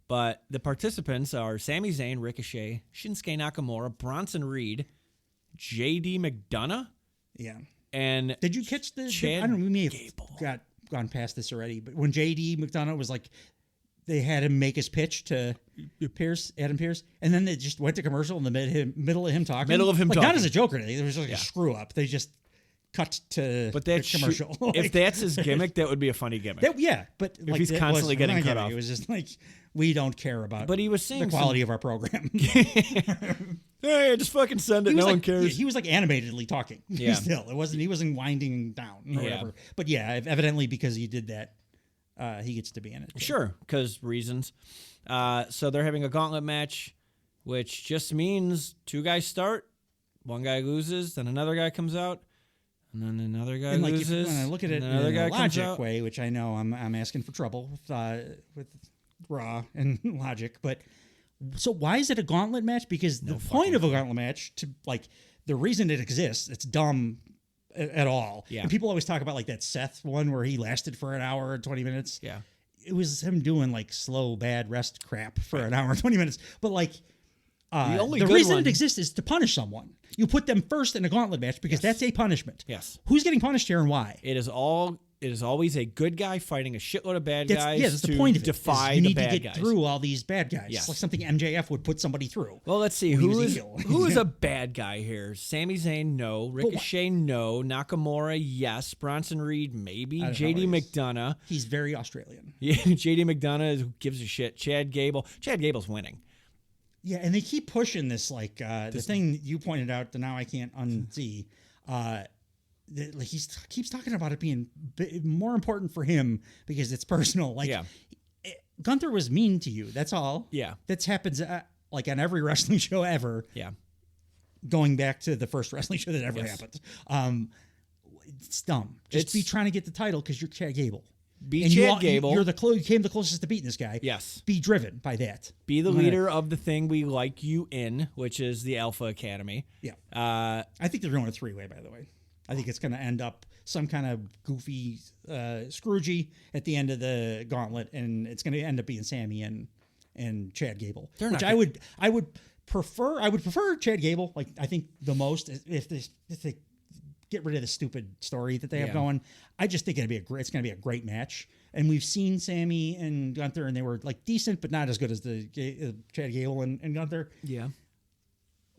but the participants are Sami Zayn, Ricochet, Shinsuke Nakamura, Bronson Reed, JD McDonough. Yeah. And did you catch the? Chad I don't know. We may have Gable. gone past this already, but when JD McDonough was like, they had him make his pitch to Adam Pearce, and then they just went to commercial in the middle of him talking. Middle of him like, talking. Not as a joke or anything. There was like a screw up. They just cut to but the that's commercial. If that's his gimmick, that would be a funny gimmick. But if he's constantly getting cut off, it was just like, we don't care about. But he was saying the quality of our program. Hey, just fucking send it. No one cares. He was like animatedly talking. Yeah. Still, it wasn't. He wasn't winding down or whatever. But yeah, evidently because he did that, he gets to be in it. Sure, because reasons. So they're having a gauntlet match, which just means two guys start, one guy loses, then another guy comes out, and then another guy and like loses. when I look at it in a logic way, which I know I'm asking for trouble with Raw and logic, but so why is it a gauntlet match? Because the point of a gauntlet match, to like the reason it exists, it's dumb at all. Yeah. And people always talk about like that Seth one where he lasted for an hour and 20 minutes. Yeah. It was him doing like slow, bad rest crap for an hour and 20 minutes. But like the reason it exists is to punish someone. You put them first in a gauntlet match because that's a punishment. Yes. Who's getting punished here and why? It is always a good guy fighting a shitload of bad guys. Yeah, that's the point of it. Defy you the need bad to get guys. through all these bad guys. Yes. It's like something MJF would put somebody through. Well, let's see. When he Who was is heel. who is a bad guy here? Sami Zayn, no. Ricochet, no. Nakamura, yes. Bronson Reed, maybe. JD McDonough. He's very Australian. Yeah, JD McDonough is who gives a shit. Chad Gable. Chad Gable's winning. Yeah, and they keep pushing this like the thing you pointed out that now I can't unsee. Like he keeps talking about it being more important for him because it's personal. Like Gunther was mean to you. That's all. Yeah, that happens like on every wrestling show ever. Yeah, going back to the first wrestling show that ever happened. It's dumb. Just be trying to get the title because you're Chad Gable. Be Chad Gable. You came the closest to beating this guy. Yes. Be driven by that. Be the leader of the thing we like you in, which is the Alpha Academy. Yeah. I think they're going a three-way, by the way. I think it's going to end up some kind of goofy Scroogey at the end of the gauntlet, and it's going to end up being Sammy and Chad Gable. I would prefer Chad Gable. Like I think the most if they get rid of the stupid story that they have going. I just think it's going to be a great match. And we've seen Sammy and Gunther, and they were like decent, but not as good as the Chad Gable and Gunther. Yeah.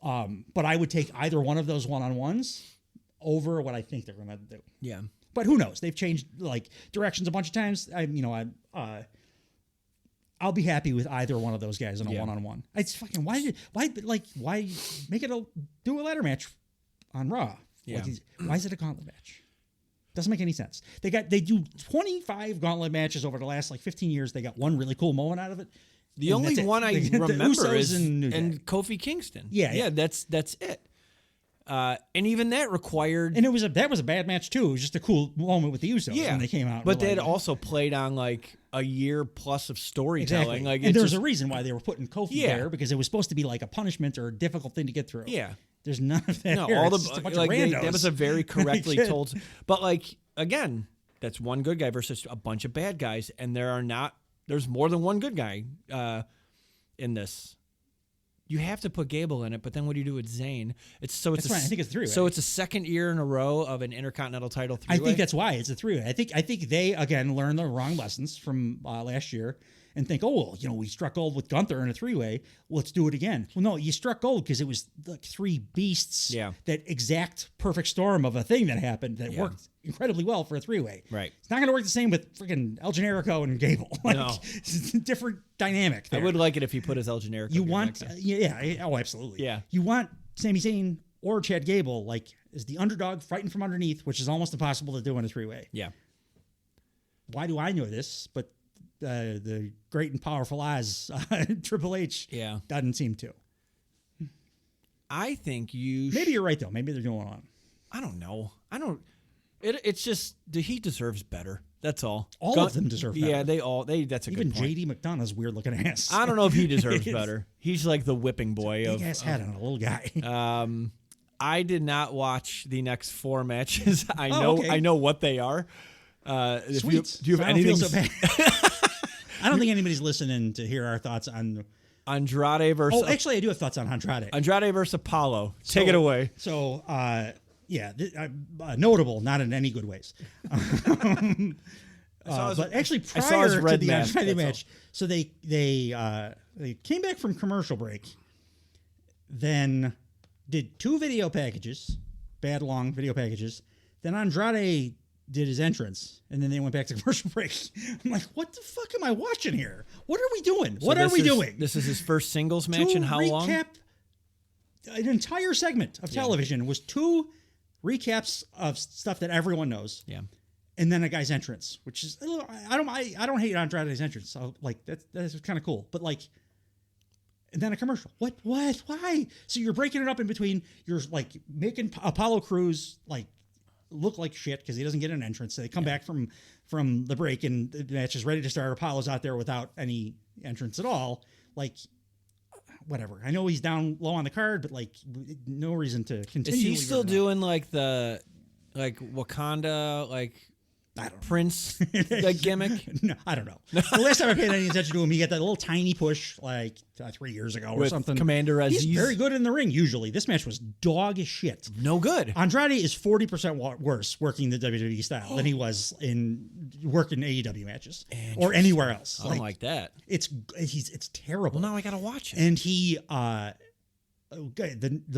But I would take either one of those one-on-ones over what I think they're going to do. Yeah. But who knows? They've changed like directions a bunch of times. I'll be happy with either one of those guys in a one-on-one. It's fucking why make it do a ladder match on Raw? Yeah. Why is it a gauntlet match? Doesn't make any sense. They do 25 gauntlet matches over the last like 15 years. They got one really cool moment out of it. The only one I remember is and Kofi Kingston. Yeah, that's it. And even that required, and that was a bad match too. It was just a cool moment with the Usos when they came out. But that also played on like a year plus of storytelling. Exactly. Like, and there's a reason why they were putting Kofi there because it was supposed to be like a punishment or a difficult thing to get through. Yeah. There's none of that. No, here. all It's just a bunch of like randos. that was a very correctly told. But like again, that's one good guy versus a bunch of bad guys, and there's more than one good guy in this. You have to put Gable in it, but then what do you do with Zayn? That's right. I think it's a three-way. So it's a second year in a row of an Intercontinental title three-way. I think that's why it's a three-way. I think they again learned the wrong lessons from last year, and think, oh, well, we struck gold with Gunther in a 3-way. Let's do it again. Well, no, you struck gold because it was like 3 beasts. Yeah. That exact perfect storm of a thing that happened that worked incredibly well for a 3-way. Right. It's not going to work the same with freaking El Generico and Gable. No. It's a different dynamic there. I would like it if he put his El Generico. You want, oh, absolutely. Yeah. You want Sami Zayn or Chad Gable, like, as the underdog fighting from underneath, which is almost impossible to do in a 3-way. Yeah. Why do I know this? But the great and powerful Oz, Triple H, doesn't seem to. I think maybe you're right, though. Maybe they're going on. I don't know. It's just he deserves better. That's all. All of them deserve better. Yeah, that's a Even good point. JD McDonough's weird looking ass. I don't know if he deserves better. He's like the whipping boy big ass head on a little guy. I did not watch the next 4 matches. I okay. know what they are. Sweet. Do you have I don't anything? feel so bad. I don't think anybody's listening to hear our thoughts on Andrade versus. Oh, actually, I do have thoughts on Andrade. Andrade versus Apollo. Take it away. So, notable, not in any good ways. But actually, prior to the Andrade match, so they came back from commercial break, then did 2 video packages, bad long video packages. Then Andrade did his entrance, and then they went back to commercial break. I'm like, what the fuck am I watching here? What are we doing? What are we doing? This is his first singles match in how long? An entire segment of television was 2 recaps of stuff that everyone knows. Yeah. And then a guy's entrance, which is I don't hate Andrade's entrance. So like that's kind of cool. But like, and then a commercial. What? Why? So you're breaking it up in between. You're like making Apollo Crews like look like shit because he doesn't get an entrance. So they come back from the break and the match is ready to start. Apollo's out there without any entrance at all. Like, whatever. I know he's down low on the card, but like no reason to continue. Is he still doing like the Wakanda I don't know. Prince gimmick? No, I don't know. The last time I paid any attention to him, he got that little tiny push 3 years ago or something. Commander Aziz. He's very good in the ring usually. This match was dog as shit. No good. Andrade is 40% worse working the WWE style than he was in working AEW matches or anywhere else. I don't like that. It's terrible. Well, now I gotta watch it. And he the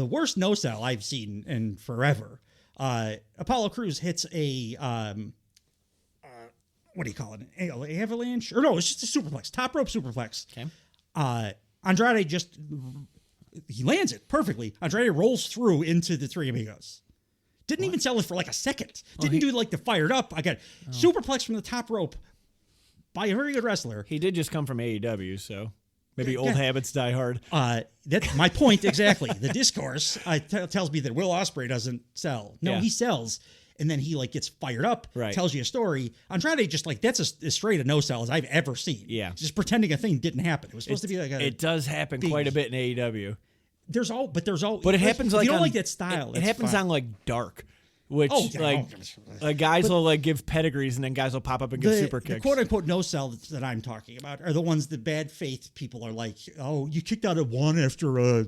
worst no sell I've seen in forever. Apollo Crews hits a what do you call it? An avalanche? Or no, it's just a superplex. Top rope superplex. Okay. Andrade he lands it perfectly. Andrade rolls through into the Three Amigos. Didn't even sell it for like a second. Didn't do like the fired up. I got superplex from the top rope by a very good wrestler. He did just come from AEW, so maybe old habits die hard. That's my point exactly. The discourse tells me that Will Ospreay doesn't sell. No, he sells. And then he like gets fired up, tells you a story. Andrade just like that's as straight a no sell as I've ever seen. Yeah, just pretending a thing didn't happen. It was supposed to be like it does happen quite a bit in AEW. But it happens like if you don't like that style. It happens on like Dark. Which guys will like give pedigrees and then guys will pop up and give super kicks. The quote unquote no sell that I'm talking about are the ones that bad faith people are like, oh, you kicked out at 1 after a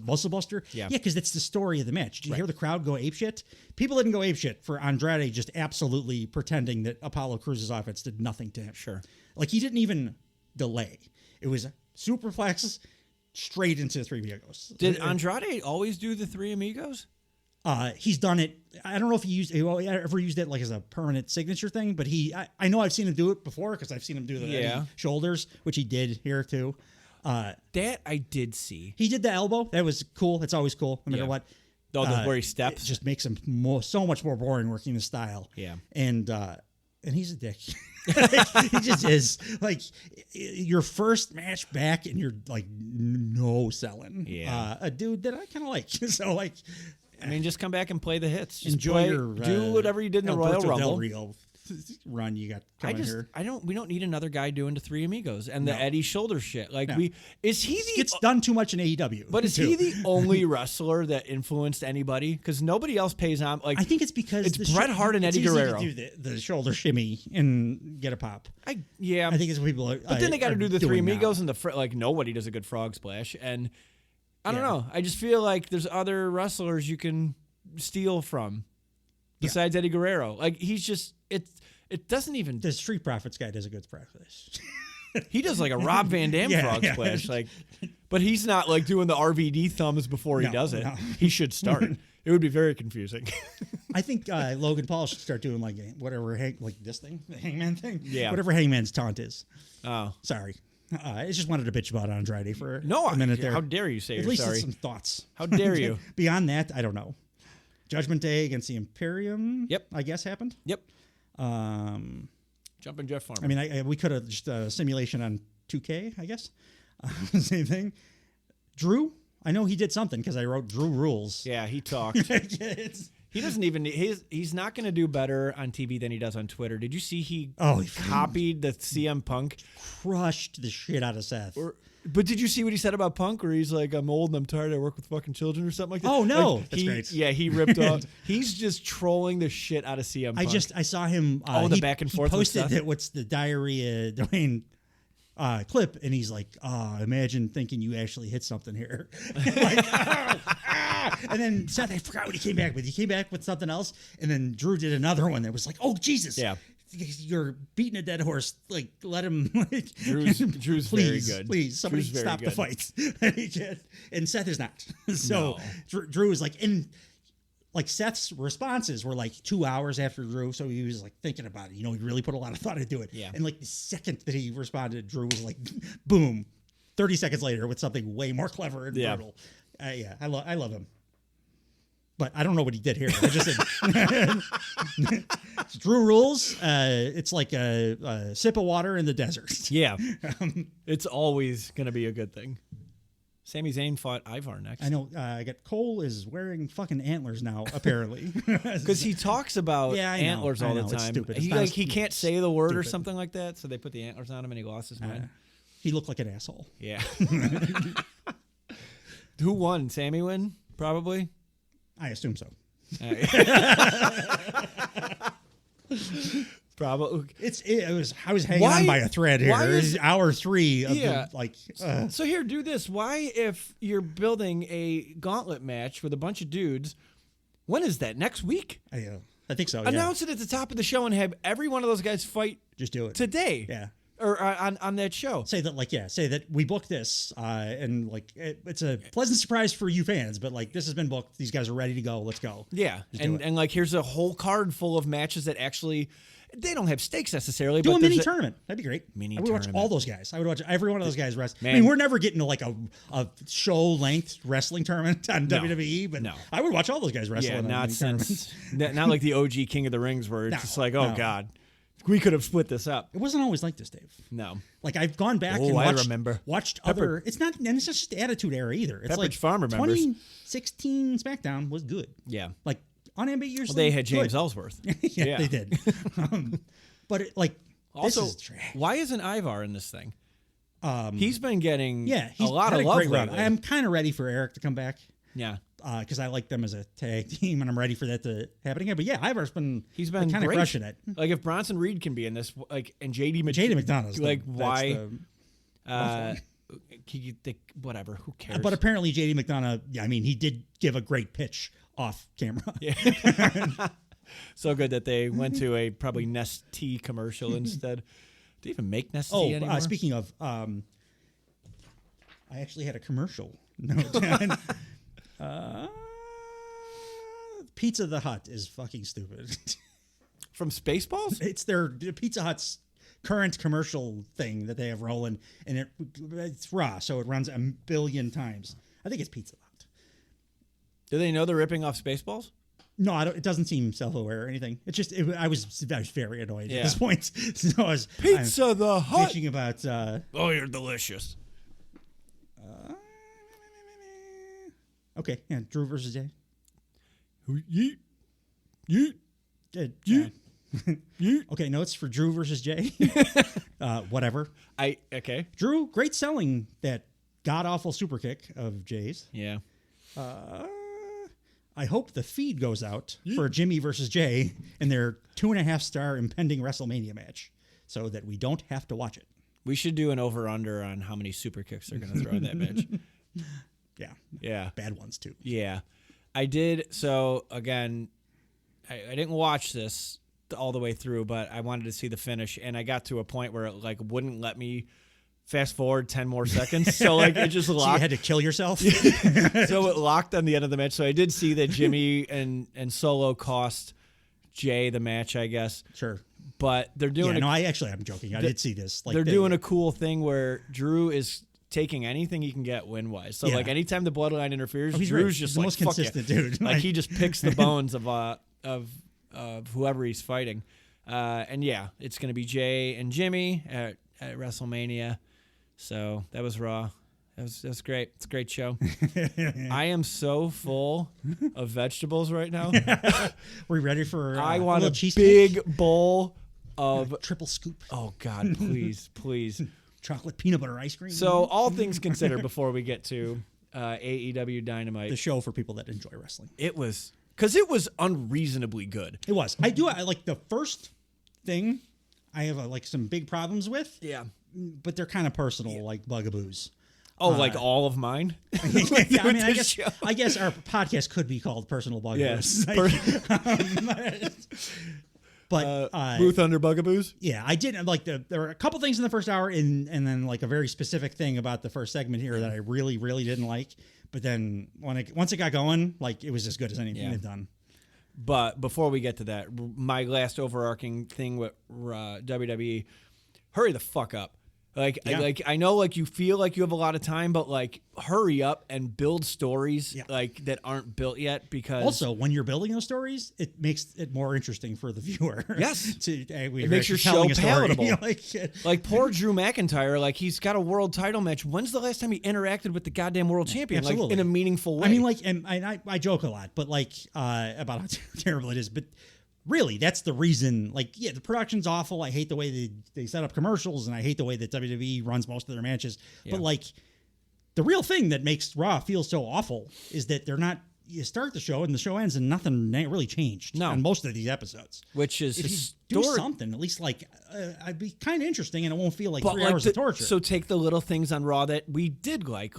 muscle buster. Yeah, because that's the story of the match. Did you hear the crowd go apeshit? People didn't go apeshit for Andrade just absolutely pretending that Apollo Crews' offense did nothing to him. Sure, like he didn't even delay. It was superplex straight into the Three Amigos. Did Andrade always do the Three Amigos? He's done it. I don't know if he ever used it like as a permanent signature thing, but I know I've seen him do it before because I've seen him do the shoulders, which he did here too. That I did see. He did the elbow. That was cool. It's always cool, no matter what. Where he steps. It just makes him so much more boring working the style. Yeah. And he's a dick. He just is. Like your first match back and you're like no selling. Yeah. A dude that I kind of like. So like. I mean, just come back and play the hits. Just do whatever you did in the Royal Rumble. Del Rio run you got coming here. We don't need another guy doing the Three Amigos and the Eddie shoulder shit. Like it's done too much in AEW. But is he the only wressler that influenced anybody? Because nobody else pays on. Like I think it's because it's Bret Hart and Eddie Guerrero. Easy to do the shoulder shimmy and get a pop. I think it's what people are. But then they got to do the Three Amigos now. and like nobody does a good frog splash. And I don't know. I just feel like there's other wrestlers you can steal from besides Eddie Guerrero. Like he's just it doesn't even. The Street Profits guy does a good practice. He does like a Rob Van Dam frog splash, like, but he's not like doing the RVD thumbs before he does it. No. He should start. It would be very confusing. I think Logan Paul should start doing like whatever, like this thing, the Hangman thing. Yeah. Whatever Hangman's taunt is. Oh. Sorry. I just wanted to bitch about Andrade for a minute there. How dare you say At you're least sorry? Some thoughts. How dare you? Beyond that, I don't know. Judgment Day against the Imperium. Yep. I guess happened. Yep. Jumping Jeff Farmer. I mean, we could have just a simulation on 2K, I guess. Same thing. Drew, I know he did something because I wrote Drew rules. Yeah, he talked. He doesn't even. He's not going to do better on TV than he does on Twitter. Did you see he copied the CM Punk? Crushed the shit out of Seth. But did you see what he said about Punk? Where he's like, "I'm old and I'm tired. I work with fucking children" or something like that. Oh no, like, that's great. Yeah, he ripped off. He's just trolling the shit out of CM Punk. I saw him. The back and forth. He posted that what's the diarrhea Dwayne clip, and he's like, imagine thinking you actually hit something here. And then Seth, I forgot what he came back with. He came back with something else, and then Drew did another one that was like, oh Jesus, yeah. You're beating a dead horse. Like, let him. Like, Drew's please, very good. Please, somebody stop the fight. And Seth is not. So Drew is like, and like Seth's responses were like 2 hours after Drew, so he was like thinking about it. He really put a lot of thought into it. Yeah. And like the second that he responded, Drew was like, boom, 30 seconds later with something way more clever and brutal. I love him. But I don't know what he did here. I just said Drew rules. It's like a sip of water in the desert. Yeah. It's always going to be a good thing. Sami Zayn fought Ivar next. I know. I got Cole is wearing fucking antlers now, apparently. Because he talks about antlers all the time. It's stupid. He can't say the word or something like that, so they put the antlers on him and he lost his mind. He looked like an asshole. Yeah. Who won? Sami win? Probably. I assume so. Probably. I was hanging on by a thread here. It was hour 3 of So here, do this. Why, if you're building a gauntlet match with a bunch of dudes, when is that? Next week? I think so. Announce it at the top of the show and have every one of those guys fight. Just do it today. Yeah. Or on that show. Say that we booked this, and like it's a pleasant surprise for you fans, but like this has been booked. These guys are ready to go. Let's go. Yeah, and like here's a whole card full of matches that actually they don't have stakes necessarily. Do but a mini tournament. That'd be great. I would watch all those guys. I would watch every one of those guys wrestle. Man. I mean, we're never getting to like a show length wrestling tournament on WWE, but I would watch all those guys wrestle. Yeah, not like the OG King of the Rings where it's just like, God. We could have split this up. It wasn't always like this, Dave. No. Like I've gone back and watched other. It's not, and it's just Attitude Era either. It's like Farm remembers. 2016 SmackDown was good. Yeah. Like unambiguously. Well, they had James Ellsworth. yeah, they did. But also, this is trash. Why isn't Ivar in this thing? He's been getting a he's lot had of a love great run. lately. I'm kind of ready for Eric to come back. Yeah. Because I like them as a tag team, and I'm ready for that to happen again. But yeah, Ivar's been kind of crushing it. Like if Bronson Reed can be in this, like and JD McDonough's like why? Whatever. Who cares? But apparently JD McDonough, I mean, he did give a great pitch off camera. Yeah. So good that they went to a probably Nestea commercial instead. Do you even make Nestea anymore? Speaking of, I actually had a commercial. No, Pizza the Hut is fucking stupid. From Spaceballs? It's their Pizza Hut's current commercial thing that they have rolling, and it's raw, so it runs a billion times. I think it's Pizza Hut. Do they know they're ripping off Spaceballs? No, it doesn't seem self-aware or anything. It's just I was very annoyed at this point. So I was Pizza the Hut. Bitching about. You're delicious. Okay, yeah, Drew versus Jay. Yeet. Okay, notes for Drew versus Jay. Whatever. Okay. Drew, great selling that god awful super kick of Jay's. Yeah. I hope the feed goes out for Jimmy versus Jay in their 2.5-star impending WrestleMania match, so that we don't have to watch it. We should do an over/under on how many super kicks they're going to throw in that match. Yeah. Bad ones, too. Yeah. I did. So, again, I didn't watch this, all the way through, but I wanted to see the finish, and I got to a point where it like wouldn't let me fast forward 10 more seconds. So like it just locked. So you had to kill yourself. So it locked on the end of the match. So I did see that Jimmy and Solo cost Jay the match, I guess. Sure. But they're doing. Yeah, I'm joking. I did see this. Like they're doing a cool thing where Drew is taking anything he can get win wise. So like anytime the Bloodline interferes, Drew's just the like most consistent dude. Like he just picks the bones of whoever he's fighting. And yeah, it's gonna be Jay and Jimmy at WrestleMania. So that was Raw. That was great. It's a great show. I am so full of vegetables right now. We're ready for I want a cheesecake? big bowl of triple scoop. Oh God, please, please. Chocolate peanut butter ice cream. So all things considered, before we get to AEW Dynamite, the show for people that enjoy wrestling, it was unreasonably good. It was. I like the first thing. I have like some big problems with. Yeah, but they're kind of personal, like bugaboos. Oh, like all of mine? Yeah, I mean, I guess our podcast could be called Personal Bugaboos. Yes. But Booth Under Bugaboos? Yeah, I did like there were a couple things in the first hour and then like a very specific thing about the first segment here that I really, really didn't like. But then once it got going, like it was as good as anything they've done. But before we get to that, my last overarching thing with WWE, hurry the fuck up. I know like you feel like you have a lot of time, but like hurry up and build stories like that aren't built yet, because also when you're building those stories, it makes it more interesting for the viewer. Yes. It makes your show palatable. like poor Drew McIntyre, like he's got a world title match. When's the last time he interacted with the goddamn world champion? Absolutely. Like in a meaningful way? I mean, like, and I joke a lot, but like about how terrible it is, but really, that's the reason. Like, yeah, the production's awful. I hate the way they set up commercials, and I hate the way that WWE runs most of their matches. Yeah. But like, the real thing that makes Raw feel so awful is that they're not. You start the show and the show ends, and nothing really changed on most of these episodes. Which is if you do something at least like I'd be kind of interesting, and it won't feel like 3 hours of torture. So take the little things on Raw that we did like.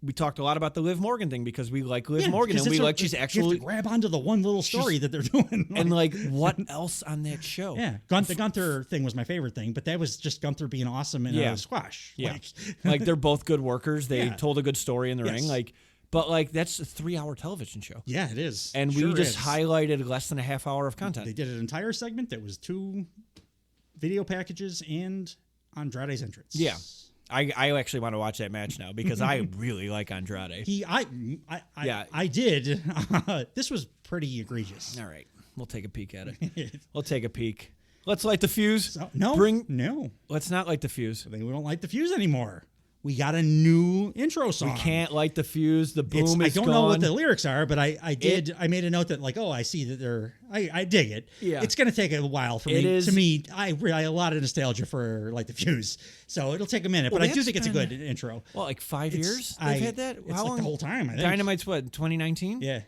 We talked a lot about the Liv Morgan thing because we like Liv Morgan, and we like she's actually you have to grab onto the one little story that they're doing. And like what else on that show? Yeah, the Gunther thing was my favorite thing, but that was just Gunther being awesome in a squash. Yeah, like they're both good workers. They told a good story in the ring. But that's a 3-hour television show. Yeah, it is. And we just highlighted less than a half hour of content. They did an entire segment that was 2 video packages and Andrade's entrance. Yeah. I actually want to watch that match now because I really like Andrade. I did. This was pretty egregious. All right. We'll take a peek at it. We'll take a peek. Let's light the fuse. No. Let's not light the fuse. We don't light the fuse anymore. We got a new intro song. We can't light the fuse. The boom is gone. I don't know what the lyrics are, but I made a note that like, I see that they're. I dig it. Yeah. It's gonna take a while for me. To me, I a lot of nostalgia for Light the Fuse, so it'll take a minute. But I do think it's a good intro. Well, like 5 years they've had that. How long? The whole time. I think. Dynamite's what, 2019? Yeah.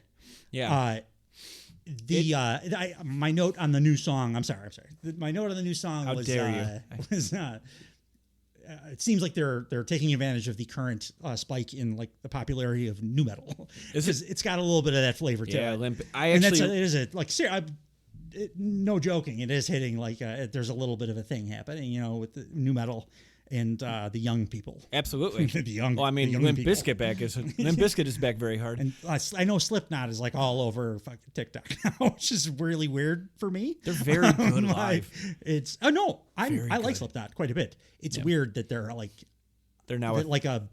Yeah. My note on the new song. I'm sorry. My note on the new song How was. Dare you? It seems like they're taking advantage of the current spike in like the popularity of nu metal. It's got a little bit of that flavor to it. No joking. It is hitting like there's a little bit of a thing happening, with the nu metal and the young people. Absolutely. The young. Well, I mean, Limp Bizkit Limp Bizkit is back very hard. And I know Slipknot is like all over fucking TikTok now, which is really weird for me. They're very good live. I like Slipknot quite a bit. It's weird that they're now like a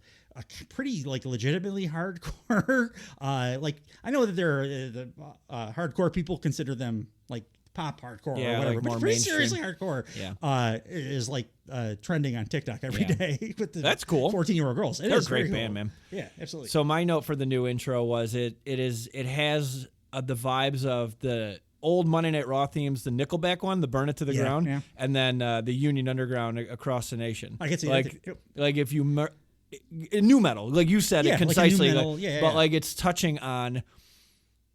pretty like legitimately hardcore. Like I know that they're the hardcore people consider them like pop hardcore or whatever, like but pretty seriously hardcore. Is like trending on TikTok every day with the that's cool 14-year-old girls. They're a great band, man. Yeah, absolutely. So my note for the new intro was it has the vibes of the old Monday Night Raw themes, the Nickelback one, the Burn It to the Ground, and then the Union Underground Across the Nation. I can see like if you nu metal, like you said it concisely, but like it's touching on.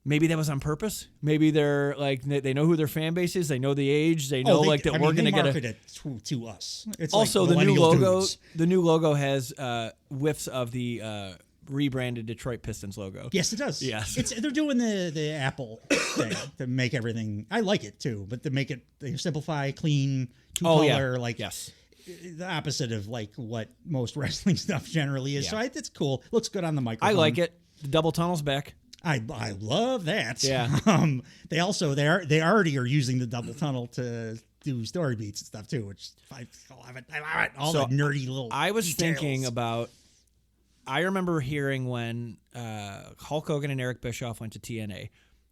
Maybe that was on purpose. Maybe they're like they know who their fan base is. They know the age. They know we're going to get it to us. It's also like the new logo. Dudes. The new logo has whiffs of the rebranded Detroit Pistons logo. Yes, it does. Yes. They're doing the Apple thing to make everything. I like it too, but they simplify, clean, two-color, yes. The opposite of like what most wrestling stuff generally is. Yeah. So it's cool. Looks good on the microphone. I like it. The double tunnel's back. I love that. Yeah. They already are using the double tunnel to do story beats and stuff too, which I love it. All the nerdy little. I was details. thinking about. I remember hearing when Hulk Hogan and Eric Bischoff went to TNA,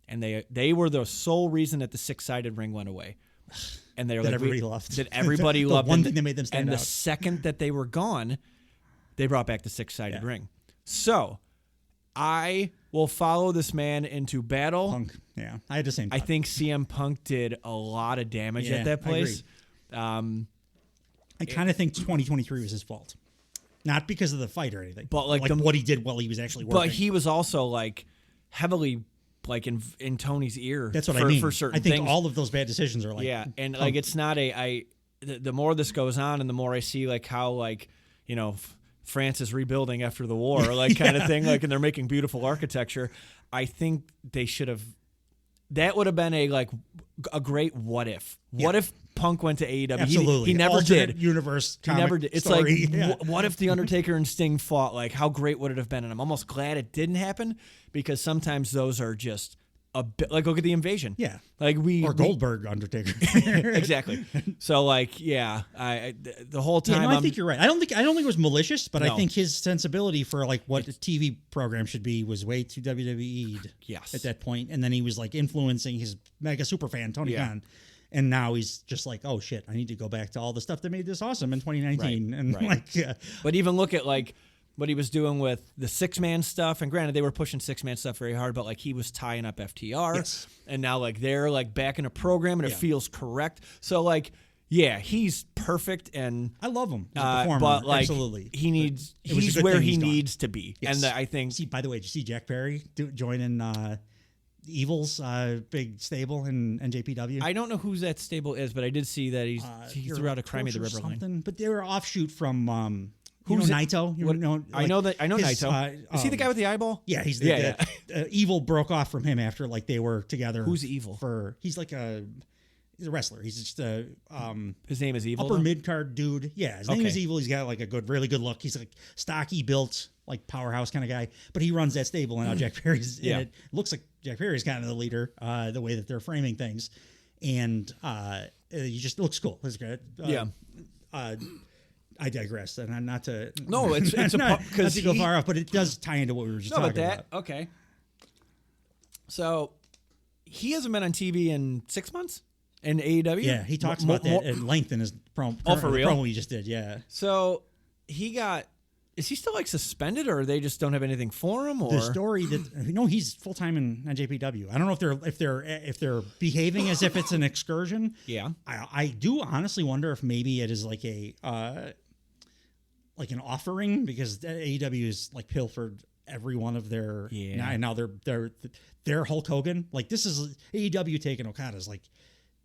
and they were the sole reason that the 6-sided ring went away. And they were that like, everybody loved. That everybody the loved. One thing that made them stand out. out. And the second that they were gone, they brought back the 6-sided ring. So I will follow this man into battle. Punk. Yeah, I had the same thought. I think CM Punk did a lot of damage at that place. I kind of think 2023 was his fault. Not because of the fight or anything. But like what he did while he was actually working. But he was also like heavily like in Tony's ear. That's what I mean. For certain I think things. all of those bad decisions are like and like it's not the more this goes on and the more I see like how like France is rebuilding after the war like kind of thing, like, and they're making beautiful architecture. I think they should have. That would have been a great what if. What if Punk went to AEW? Absolutely. He never Alternate did. Universe. He never did. It's story. like, what if the Undertaker and Sting fought? Like, how great would it have been? And I'm almost glad it didn't happen because sometimes those are just a bit. Like, look at the Invasion. Yeah. Like Goldberg Undertaker. Exactly. So like, the whole time. I think you're right. I don't think it was malicious, but No. I think his sensibility for like what a TV program should be was way too WWE'd. Yes. At that point, and then he was like influencing his mega super fan Tony Khan. And now he's just like, oh shit, I need to go back to all the stuff that made this awesome in 2019. Right, and right. But even look at like what he was doing with the 6-man stuff. And granted, they were pushing 6-man stuff very hard, but like he was tying up FTR. Yes. And now like they're like back in a program and it feels correct. So like, yeah, he's perfect and I love him as a performer. But like, absolutely. he's where he needs to be. Yes. And I think. By the way, did you see Jack Perry joining Evil's big stable in NJPW? I don't know who that stable is, but I did see that he threw out a Cry Me the River line. But they were offshoot from Who's Naito. I know Naito. Is he the guy with the eyeball? Yeah, he's the Evil broke off from him after like they were together. Who's Evil? He's like he's a wrestler. He's just his name is Evil. Upper mid card dude. Yeah, his name is Evil. He's got like a really good look. He's like stocky built, like powerhouse kind of guy. But he runs that stable, and now Jack Perry's in it. Looks like Jack Perry's kind of the leader. The way that they're framing things, and he just looks cool. It's great. I digress, and I'm not to. No, it's not to go far off, but it does tie into what we were just talking about. Okay. So he hasn't been on TV in 6 months in AEW. Yeah, he talks about that at length in his promo. Oh, for real? Promo he just did. Yeah. So is he still like suspended, or they just don't have anything for him? Or the story that he's full time in NJPW. I don't know if they're behaving as if it's an excursion. Yeah, I do honestly wonder if maybe it is like like an offering because AEW is like pilfered every one of their now they're Hulk Hogan. Like this is AEW taking Okada's like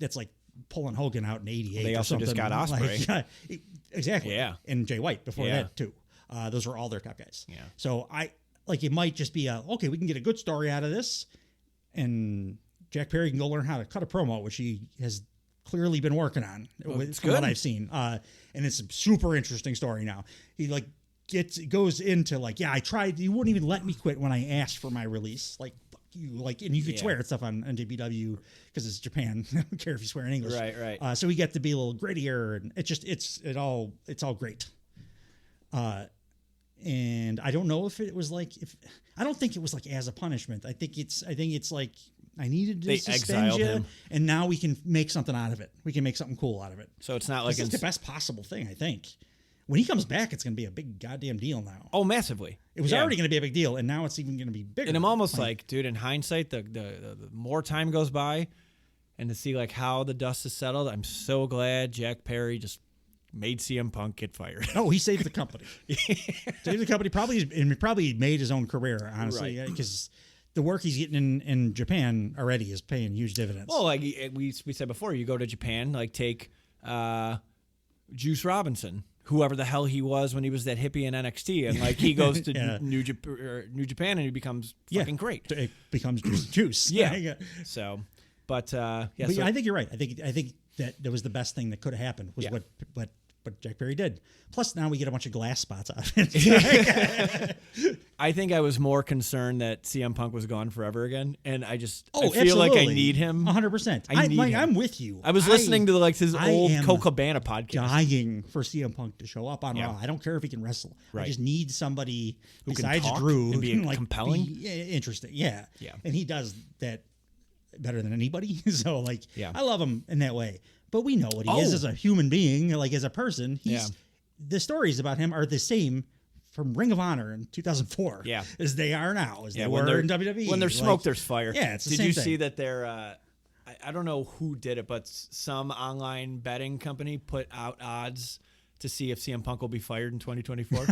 that's like pulling Hogan out in '88. They also just got Ospreay. Like, exactly. Yeah, and Jay White before that too. Those were all their top guys. Yeah. So it might just be okay, we can get a good story out of this, and Jack Perry can go learn how to cut a promo, which he has clearly been working on from what I've seen. And it's a super interesting story now. He like goes into like, I tried. You wouldn't even let me quit when I asked for my release. Like, fuck you. Like, and you could swear at stuff on NJPW because it's Japan. I don't care if you swear in English. Right. So we get to be a little grittier, and it's all great. And I don't know if it was like I don't think it was like as a punishment. I think it's like I needed to suspend you, him. And now we can make something out of it. We can make something cool out of it. So it's not like it's the best possible thing. I think when he comes back, it's going to be a big goddamn deal now. Oh, massively! It was already going to be a big deal, and now it's even going to be bigger. And I'm almost like, dude, in hindsight, the more time goes by, and to see like how the dust has settled, I'm so glad Jack Perry just made CM Punk get fired. Oh, he saved the company. Saved the company. Probably made his own career, honestly, because the work he's getting in Japan already is paying huge dividends. Well, like we said before, you go to Japan, like take Juice Robinson, whoever the hell he was when he was that hippie in NXT, and like he goes to Yeah. New Japan and he becomes fucking great. It becomes juice. Yeah. So, but But so, I think you're right. I think that was the best thing that could have happened was Yeah. what Jack Perry did. Plus, now we get a bunch of glass spots out of it. I think I was more concerned that CM Punk was gone forever again, and I feel absolutely. like I need him. 100%. I need him. I'm with you. I was listening to like his old am Colt Cabana podcast. dying for CM Punk to show up on Yeah. Raw. I don't care if he can wrestle. I Right. just need somebody Who can besides talk Drew and who be can compelling? be interesting. Yeah. Yeah. And he does that better than anybody. So like, Yeah. I love him in that way. But we know what he is Oh. as a human being, like as a person. Yeah. The stories about him are the same from Ring of Honor in 2004 Yeah. as they are now, as they when were they're in WWE. When there's Like, smoke, there's fire. Yeah, it's the Did same you thing. see that they're? I don't know who did it, but some online betting company put out odds to see if CM Punk will be fired in 2024.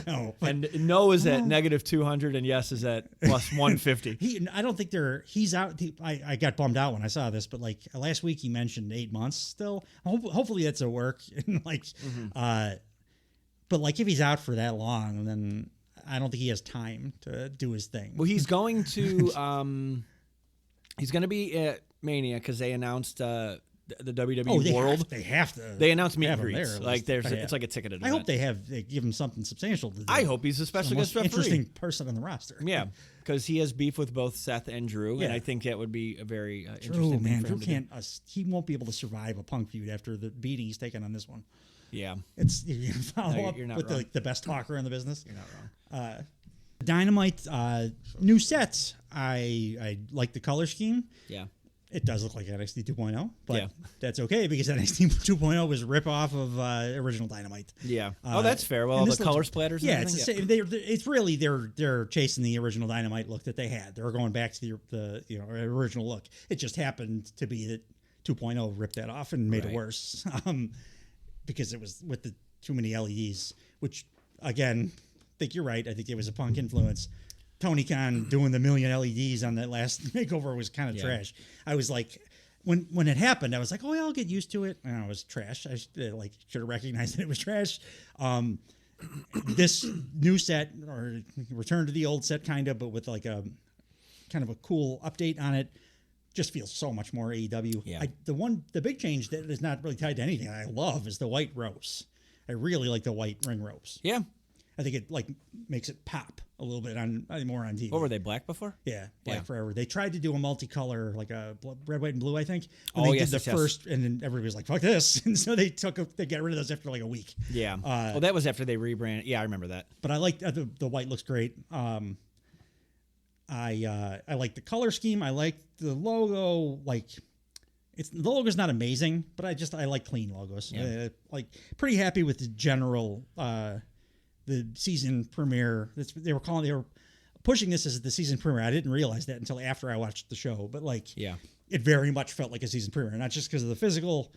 No, but And no is at negative 200, and yes is at plus 150. I don't think he's out. I got bummed out when I saw this, but like last week he mentioned 8 months still. Hopefully that's a work. And like, but like if he's out for that long, then I don't think he has time to do his thing. Well, he's going to be at Mania because they announced the WWE World. They have to. They announced meet have and him greets. there, at Like least. there's, Yeah. it's like a ticketed I event. hope they give him something substantial to do. I hope he's a the special most guest referee. interesting person on the roster. Yeah, because he has beef with both Seth and Drew, Yeah. and I think that would be a very interesting Drew, thing man, for Drew him to do. can't. He won't be able to survive a Punk feud after the beating he's taken on this one. Yeah, It's you follow No, up you're not with wrong. the best talker in the business. you're not wrong. Dynamite new sets. I like the color scheme. Yeah, It does look like NXT 2.0, but Yeah. that's okay because NXT 2.0 was a rip off of original Dynamite. yeah. That's fair. Well, and all this the color looks- splatters. And Yeah, it's the everything? same. It's really they're chasing the original Dynamite look that they had. They're going back to the original look. It just happened to be that 2.0 ripped that off and made it Right. worse because it was with the too many LEDs. Which again, I think you're right. I think it was a Punk influence. Tony Khan doing the million LEDs on that last makeover was kind of trash. I was like, when it happened, I was like, oh, yeah, I'll get used to it. And it was trash. I should have recognized that it was trash. This new set, or return to the old set, kind of, but with like a kind of a cool update on it, just feels so much more AEW. Yeah. The big change that is not really tied to anything I love is the white ropes. I really like the white ring ropes. Yeah. I think it like makes it pop a little bit more on TV. What were they, black before? Yeah, Black Yeah. Forever. They tried to do a multicolor, like a red, white, and blue, I think. When Oh, they yes, did the yes, yes. first, and then everybody was like, fuck this. And so they got rid of those after like a week. Yeah. Well, that was after they rebranded. Yeah, I remember that. But I like the white looks great. I like the color scheme. I like the logo. Like, the logo's not amazing, but I like clean logos. Yeah. Like pretty happy with the general the season premiere. They were pushing this as the season premiere. I didn't realize that until after I watched the show. But like, Yeah. it very much felt like a season premiere, not just because of the physical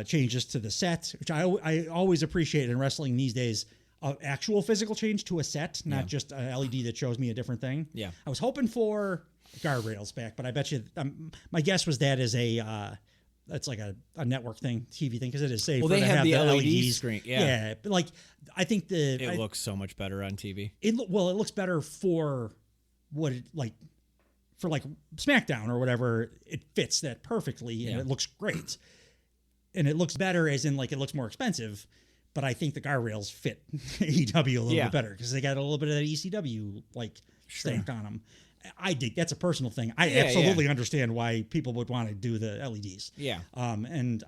changes to the set, which I always appreciate in wrestling these days. Actual physical change to a set, not just a LED that shows me a different thing. Yeah. I was hoping for guardrails back, but I bet you my guess was that is that's like a network thing, TV thing, because it is safe. Well, they have the LED screen. Yeah. But like I think It looks so much better on TV. it looks better for what it like for like SmackDown or whatever. It fits that perfectly, and Yeah. it looks great. And it looks better, as in like it looks more expensive. But I think the guardrails fit AEW a little bit better because they got a little bit of that ECW like stamped on them. I think that's a personal thing. I absolutely understand why people would want to do the LEDs. Yeah. And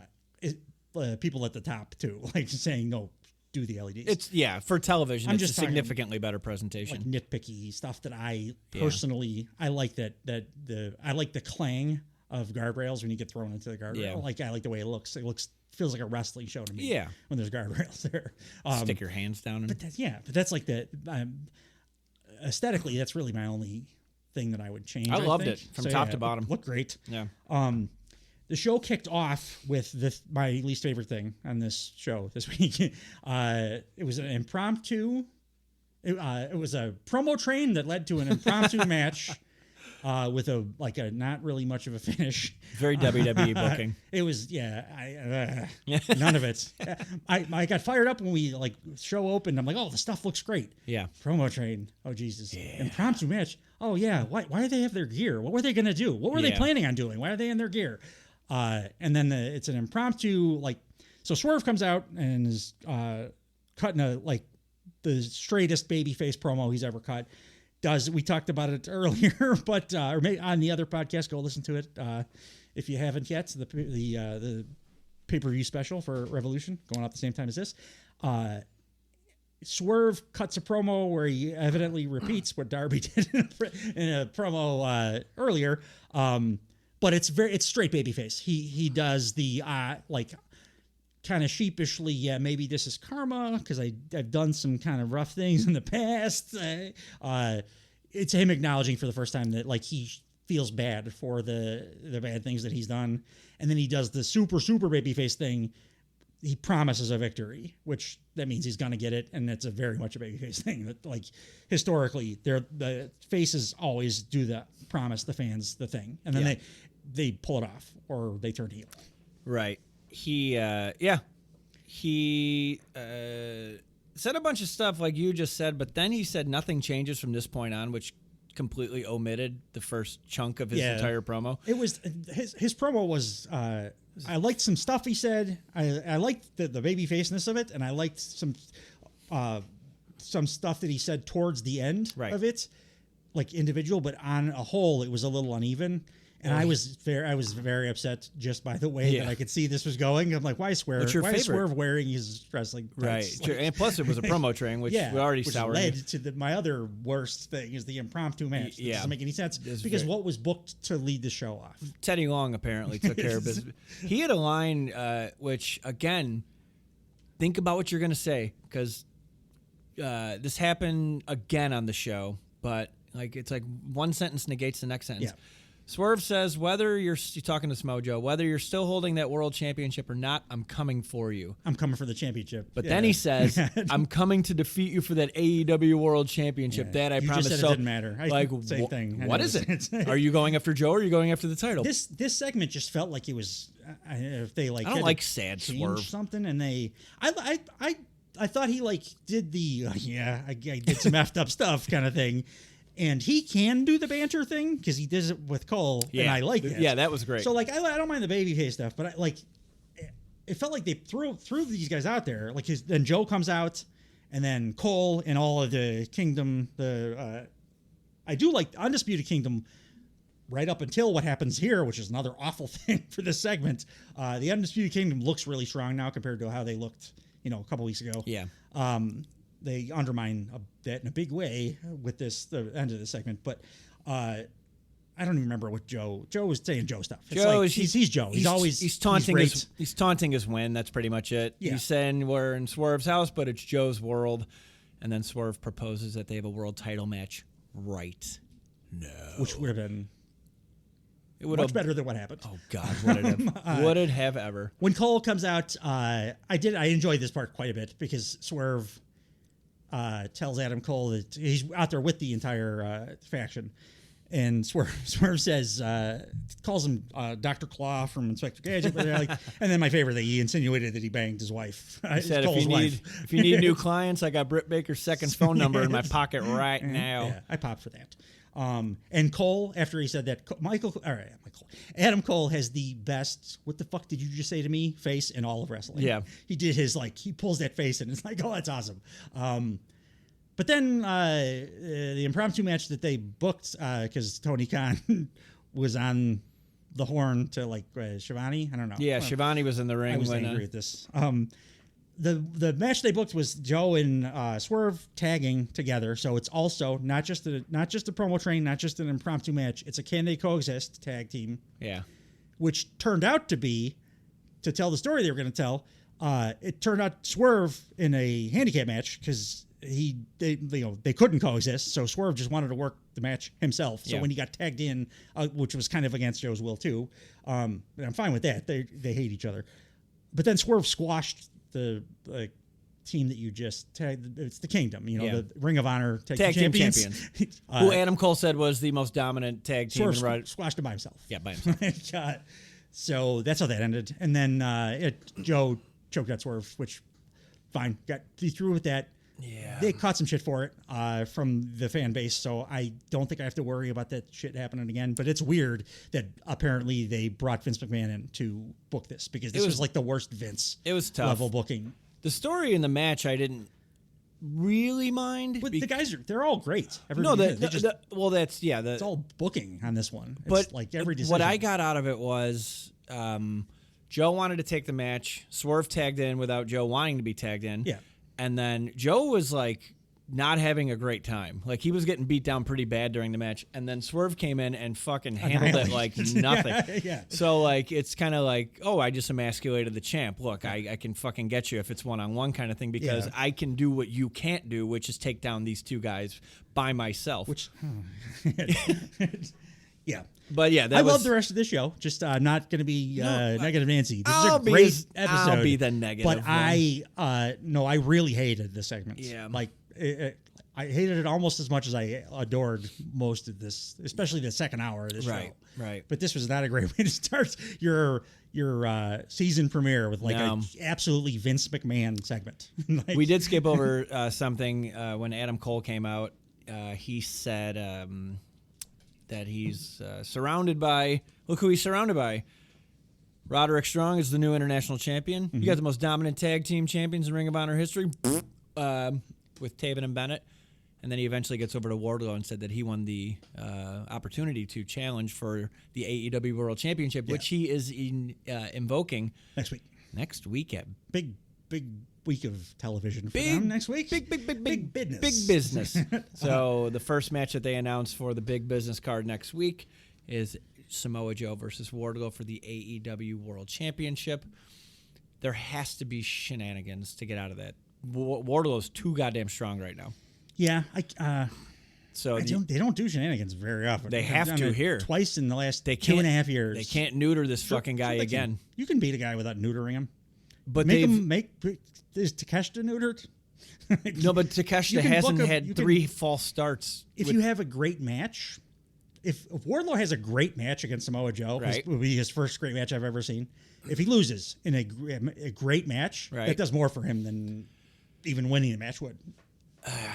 people at the top too, like saying no, do the LEDs. It's for television. I'm It's just a talking significantly better presentation. like nitpicky stuff that I personally I like I like the clang of guardrails when you get thrown into the guardrail. Yeah. Like I like the way it looks. Feels like a wrestling show to me. Yeah. When there's guardrails there. Stick your hands down. But that's like the aesthetically. That's really my only thing that I would change. I loved think. it from top to bottom. Looked great. Yeah. The show kicked off with my least favorite thing on this show this week. It was an impromptu. It was a promo train that led to an impromptu match with a not really much of a finish. Very WWE booking. It was none of it. I got fired up when we show opened. I'm like, oh, the stuff looks great. Yeah. Promo train. Oh Jesus. Yeah. Impromptu match. Oh yeah. Why do they have their gear? What were they gonna do? What were they planning on doing? Why are they in their gear? And then it's an impromptu so Swerve comes out and is cutting the straightest babyface promo he's ever cut. We talked about it earlier, but or maybe on the other podcast, go listen to it if you haven't yet. The pay-per-view special for Revolution going out the same time as this. Swerve cuts a promo where he evidently repeats what Darby did in a promo earlier, but it's straight babyface. He does the kind of sheepishly, yeah, maybe this is karma because I've done some kind of rough things in the past. It's him acknowledging for the first time that he feels bad for the bad things that he's done, and then he does the super babyface thing. He promises a victory, which that means he's gonna get it, and it's a very much a babyface thing. That historically, the faces always do promise the fans the thing, and then they pull it off or they turn heel. Right. He said a bunch of stuff like you just said, but then he said nothing changes from this point on, which completely omitted the first chunk of his entire promo. It was his promo was I liked some stuff he said. I liked the baby faceness of it, and I liked some stuff that he said towards the end of it, individual, but on a whole it was a little uneven. And I was very upset just by the way that I could see this was going. I'm like, why is Swerve wearing his wrestling tights? Right. And plus it was a promo train, which we already soured. Led to my other worst thing is the impromptu match. That doesn't make any sense because what was booked to lead the show off? Teddy Long apparently took care of business. He had a line, which again, think about what you're going to say, because this happened again on the show, but it's one sentence negates the next sentence. Yeah. Swerve says, whether you're talking to Smojo, whether you're still holding that world championship or not, I'm coming for you. I'm coming for the championship. But then he says, I'm coming to defeat you for that AEW world championship. Yeah. That I promise. Just said it didn't matter. Same thing. What is it? Are you going after Joe or are you going after the title? This segment just felt like it was if they I don't like sad Swerve something, and I thought he did the I did some effed up stuff kind of thing. And he can do the banter thing because he does it with Cole, and I like it. Yeah, that was great. So I don't mind the babyface stuff, but it felt like they threw these guys out there. Then Joe comes out, and then Cole and all of the Kingdom. I do like Undisputed Kingdom right up until what happens here, which is another awful thing for this segment. The Undisputed Kingdom looks really strong now compared to how they looked, a couple weeks ago. Yeah. They undermine that in a big way with the end of the segment. But I don't even remember what Joe was saying. Joe stuff. He's Joe. He's taunting his win. That's pretty much it. Yeah. He's saying we're in Swerve's house, but it's Joe's world. And then Swerve proposes that they have a world title match. Right. No. Which would have been much better than what happened. Oh God, would it have ever? When Cole comes out, I enjoyed this part quite a bit because Swerve tells Adam Cole that he's out there with the entire faction, and Swerve says, calls him Dr. Claw from Inspector Gadget, and then my favorite thing, he insinuated that he banged his wife. He said, if you need new clients, I got Britt Baker's second phone number in my pocket right now. Yeah, I popped for that. And Cole, after he said that, Adam Cole has the best, what the fuck did you just say to me, face in all of wrestling. Yeah. He did his, he pulls that face and it's oh, that's awesome. But then the impromptu match that they booked, because Tony Khan was on the horn to Shivani. I don't know. Yeah, Shivani was in the ring. I was angry at this. The match they booked was Joe and Swerve tagging together, so it's also not just a promo train, not just an impromptu match. It's a can they coexist tag team. Yeah, which turned out to be, to tell the story they were going to tell. It turned out Swerve in a handicap match because they couldn't coexist, so Swerve just wanted to work the match himself. So when he got tagged in, which was kind of against Joe's will too, I'm fine with that. They hate each other, but then Swerve squashed the team that you just tagged. It's the Kingdom, Yeah. the Ring of Honor Tag team champions. Who Adam Cole said was the most dominant tag team. Squashed him by himself. Yeah, by himself. So that's how that ended. And then Joe choked out Swerve, which fine. He threw with that. Yeah. They caught some shit for it from the fan base, so I don't think I have to worry about that shit happening again. But it's weird that apparently they brought Vince McMahon in to book this because this was like the worst Vince level booking. The story in the match I didn't really mind. But the guys they're all great. It's all booking on this one. It's like every decision. What I got out of it was Joe wanted to take the match. Swerve tagged in without Joe wanting to be tagged in. Yeah. And then Joe was like not having a great time. Like he was getting beat down pretty bad during the match. And then Swerve came in and fucking handled it like nothing. Yeah. So like it's kind of like, oh, I just emasculated the champ. Look, I can fucking get you if it's one-on-one kind of thing because I can do what you can't do, which is take down these two guys by myself. Yeah. But yeah, I love the rest of the show. Just not going to be negative Nancy. This is a great episode. I'll be the negative. But I really hated this segment. Yeah. Like I hated it almost as much as I adored most of this, especially the second hour of this show. Right. But this was not a great way to start your season premiere with like an absolutely Vince McMahon segment. We did skip over something when Adam Cole came out. He said that he's surrounded by. Look who he's surrounded by. Roderick Strong is the new international champion. Mm-hmm. You got the most dominant tag team champions in Ring of Honor history with Taven and Bennett. And then he eventually gets over to Wardlow and said that he won the opportunity to challenge for the AEW World Championship, which he is invoking next week at big week of television for them next week. Big business. Big business. So the first match that they announced for the big business card next week is Samoa Joe versus Wardlow for the AEW World Championship. There has to be shenanigans to get out of that. Wardlow's too goddamn strong right now. Yeah, they don't do shenanigans very often. They have to here twice in the last 2.5 years. They can't neuter this fucking guy again. You can beat a guy without neutering him. But is Takeshita neutered? No, but Takeshita hasn't had 3 false starts. If you have a great match, if Wardlow has a great match against Samoa Joe, it will be his first great match I've ever seen. If he loses in a great match, that does more for him than even winning a match would.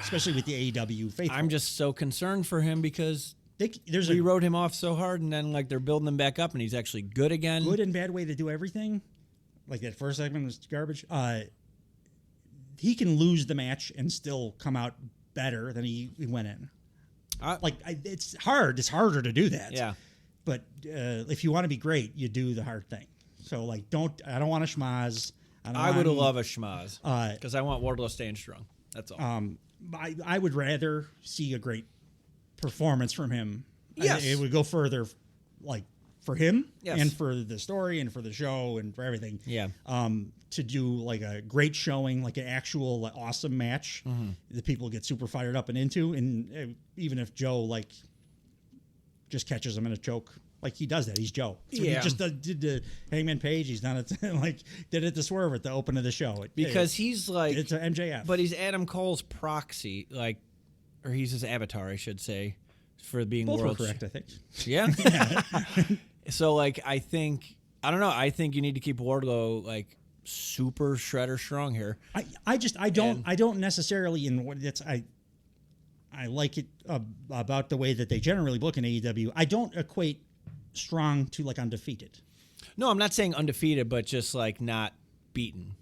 Especially with the AEW faithful. I'm just so concerned for him because we wrote him off so hard, and then like they're building him back up, and he's actually good again. Good and bad way to do everything. Like that first segment was garbage. He can lose the match and still come out better than he went in. It's hard. It's harder to do that. Yeah. But if you want to be great, you do the hard thing. So like, I don't want to schmaz. I would love a schmaz because I want Wardlow staying strong. That's all. I would rather see a great performance from him. Yes. It would go further, like, for him yes. and for the story and for the show and for everything. Yeah. To do, like, a great showing, like an actual like, awesome match that people get super fired up and into. And even if Joe, like, just catches him in a choke. Like, he does that. He's Joe. So he just did the Hangman Page. He's done it, did it to Swerve at the open of the show. Because he's like... It's an MJF. But he's Adam Cole's proxy, like, or he's his avatar, I should say, for being Both world... were correct, I think. Yeah? So, like, I think you need to keep Wardlow, like, super shredder strong here. I don't necessarily, in what it's... I like it about the way that they generally book in AEW. I don't equate strong to like undefeated. No, I'm not saying undefeated, but just like not beaten.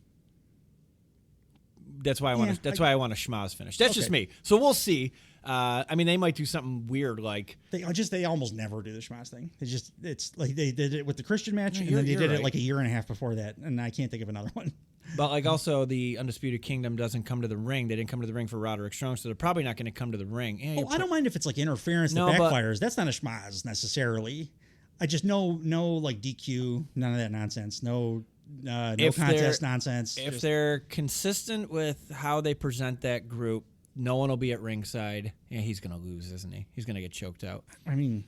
That's why I want to. That's why I want a schmaz finish. That's just me. So we'll see. I mean, they might do something weird like they almost never do the schmaz thing. It's like they did it with the Christian match, and then they did it like a year and a half before that, and I can't think of another one. But like also the Undisputed Kingdom doesn't come to the ring. They didn't come to the ring for Roderick Strong, so they're probably not going to come to the ring. I don't mind if it's like interference that backfires. That's not a schmaz necessarily. I just no like DQ, none of that nonsense. No contest nonsense. If they're consistent with how they present that group, no one will be at ringside. Yeah, he's going to lose, isn't he? He's going to get choked out. I mean,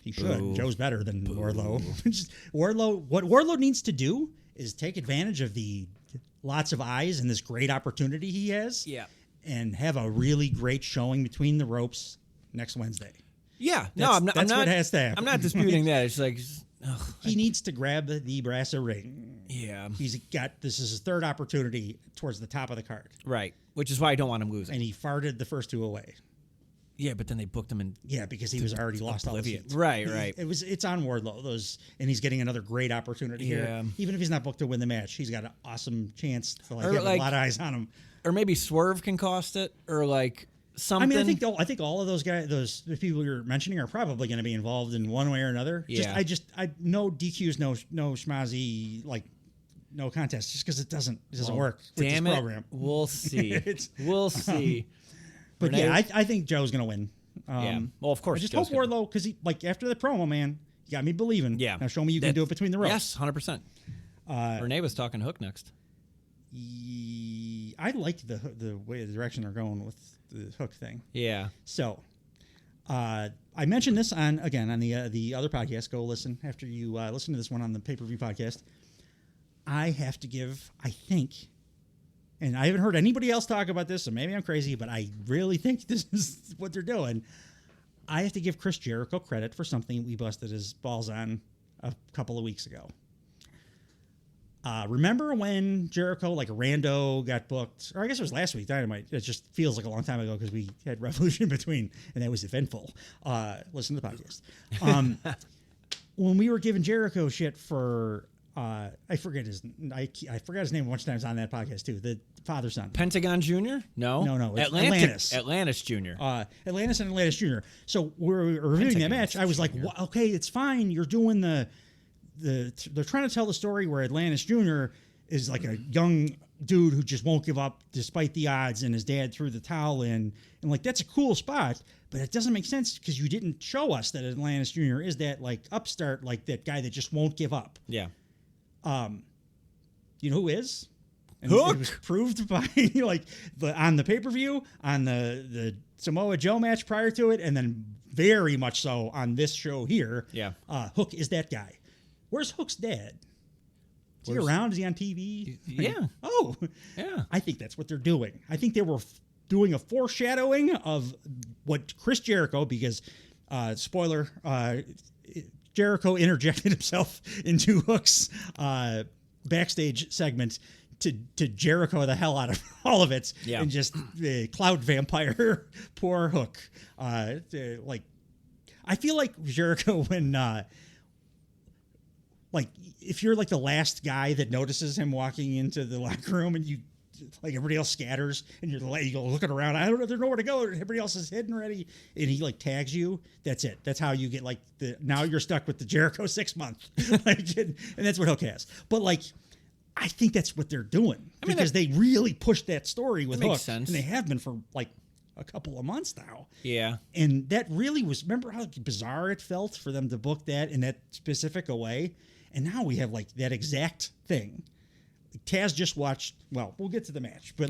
he should. Joe's better than Wardlow. What Wardlow needs to do is take advantage of the lots of eyes and this great opportunity he has. Yeah. And have a really great showing between the ropes next Wednesday. Yeah. No, I'm not. That's what has to happen. I'm not disputing that. It's like he needs to grab the brass ring. Yeah. This is his third opportunity towards the top of the card. Right. Which is why I don't want him losing. And he farted the first two away. Yeah, but then they booked him in. Yeah, because he was already lost all the heat. Right. It's on Wardlow. And he's getting another great opportunity here. Even if he's not booked to win the match, he's got an awesome chance to have a lot of eyes on him. Or maybe Swerve can cost it, or something. I mean, I think all of those guys, the people you're mentioning, are probably going to be involved in one way or another. Yeah. I no DQs, no schmazzy, no contest, just because it doesn't work with this program. We'll see. We'll see. But Renee? I think Joe's going to win. Yeah. Well, of course. I just hope Wardlow, because after the promo, man, you got me believing. Yeah. Now show me you can do it between the ropes. Yes, 100%. Renee was talking Hook next. I like the direction they're going with the Hook thing. Yeah. So, I mentioned this on the other podcast. Go listen after you listen to this one on the pay-per-view podcast. I have to give, I think, and I haven't heard anybody else talk about this, so maybe I'm crazy, but I really think this is what they're doing. I have to give Chris Jericho credit for something we busted his balls on a couple of weeks ago. Remember when Jericho, like a rando, got booked, or I guess it was last week, Dynamite. It just feels like a long time ago because we had Revolution in between, and that was eventful. Listen to the podcast. When we were giving Jericho shit for, I forgot his name a bunch of times on that podcast too. The father son. Pentagon Jr. No. It's Atlantis Jr. Atlantis and Atlantis Jr. So we're reviewing that match. I was like, well, okay, it's fine. You're doing they're trying to tell the story where Atlantis Jr. is like a young dude who just won't give up despite the odds, and his dad threw the towel in, and that's a cool spot, but it doesn't make sense because you didn't show us that Atlantis Jr. is that upstart, that guy that just won't give up. Yeah. You know who is? And Hook. It was proved by on the pay-per-view, on the Samoa Joe match prior to it, and then very much so on this show here. Yeah. Hook is that guy. Where's Hook's dad? Is he around? Is he on TV? Yeah. Oh. Yeah. I think that's what they're doing. I think they were doing a foreshadowing of what Chris Jericho, because, spoiler, Jericho interjected himself into Hook's backstage segment to Jericho the hell out of all of it. Yeah. And just cloud vampire, poor Hook. I feel like Jericho when... if you're the last guy that notices him walking into the locker room, and you everybody else scatters, and you're looking around, I don't know, there's nowhere to go, everybody else is hidden already, and he tags you. That's it. That's how you get now you're stuck with the Jericho 6 month, and that's what Hook has. But I think that's what they're doing, because they really pushed that story with Hook, and they have been for a couple of months now. Yeah. And that really was, remember how bizarre it felt for them to book that in that specific a way? And now we have that exact thing. Taz just watched, well, we'll get to the match, but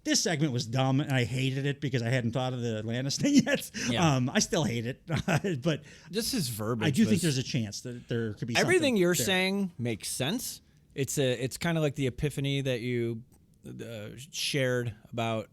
this segment was dumb, and I hated it because I hadn't thought of the Atlantis thing yet. Yeah. I still hate it, but just his verbiage. I do think there's a chance that there could be everything you're there. saying makes sense. It's kind of like the epiphany that you shared about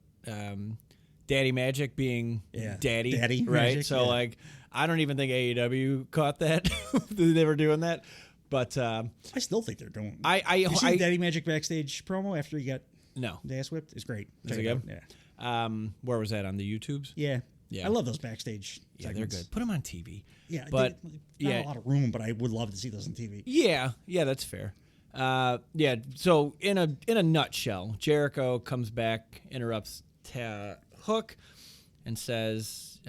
Daddy Magic being Daddy, right? Magic, so I don't even think AEW caught that. They were doing that. But I still think they're doing. You see the Daddy Magic backstage promo after he got the ass whipped? It's great. Is it good? Yeah. Where was that, on the YouTubes? Yeah. I love those backstage. Yeah, segments. They're good. Put them on TV. Yeah, but not a lot of room, but I would love to see those on TV. Yeah, that's fair. So in a nutshell, Jericho comes back, interrupts Hook, and says,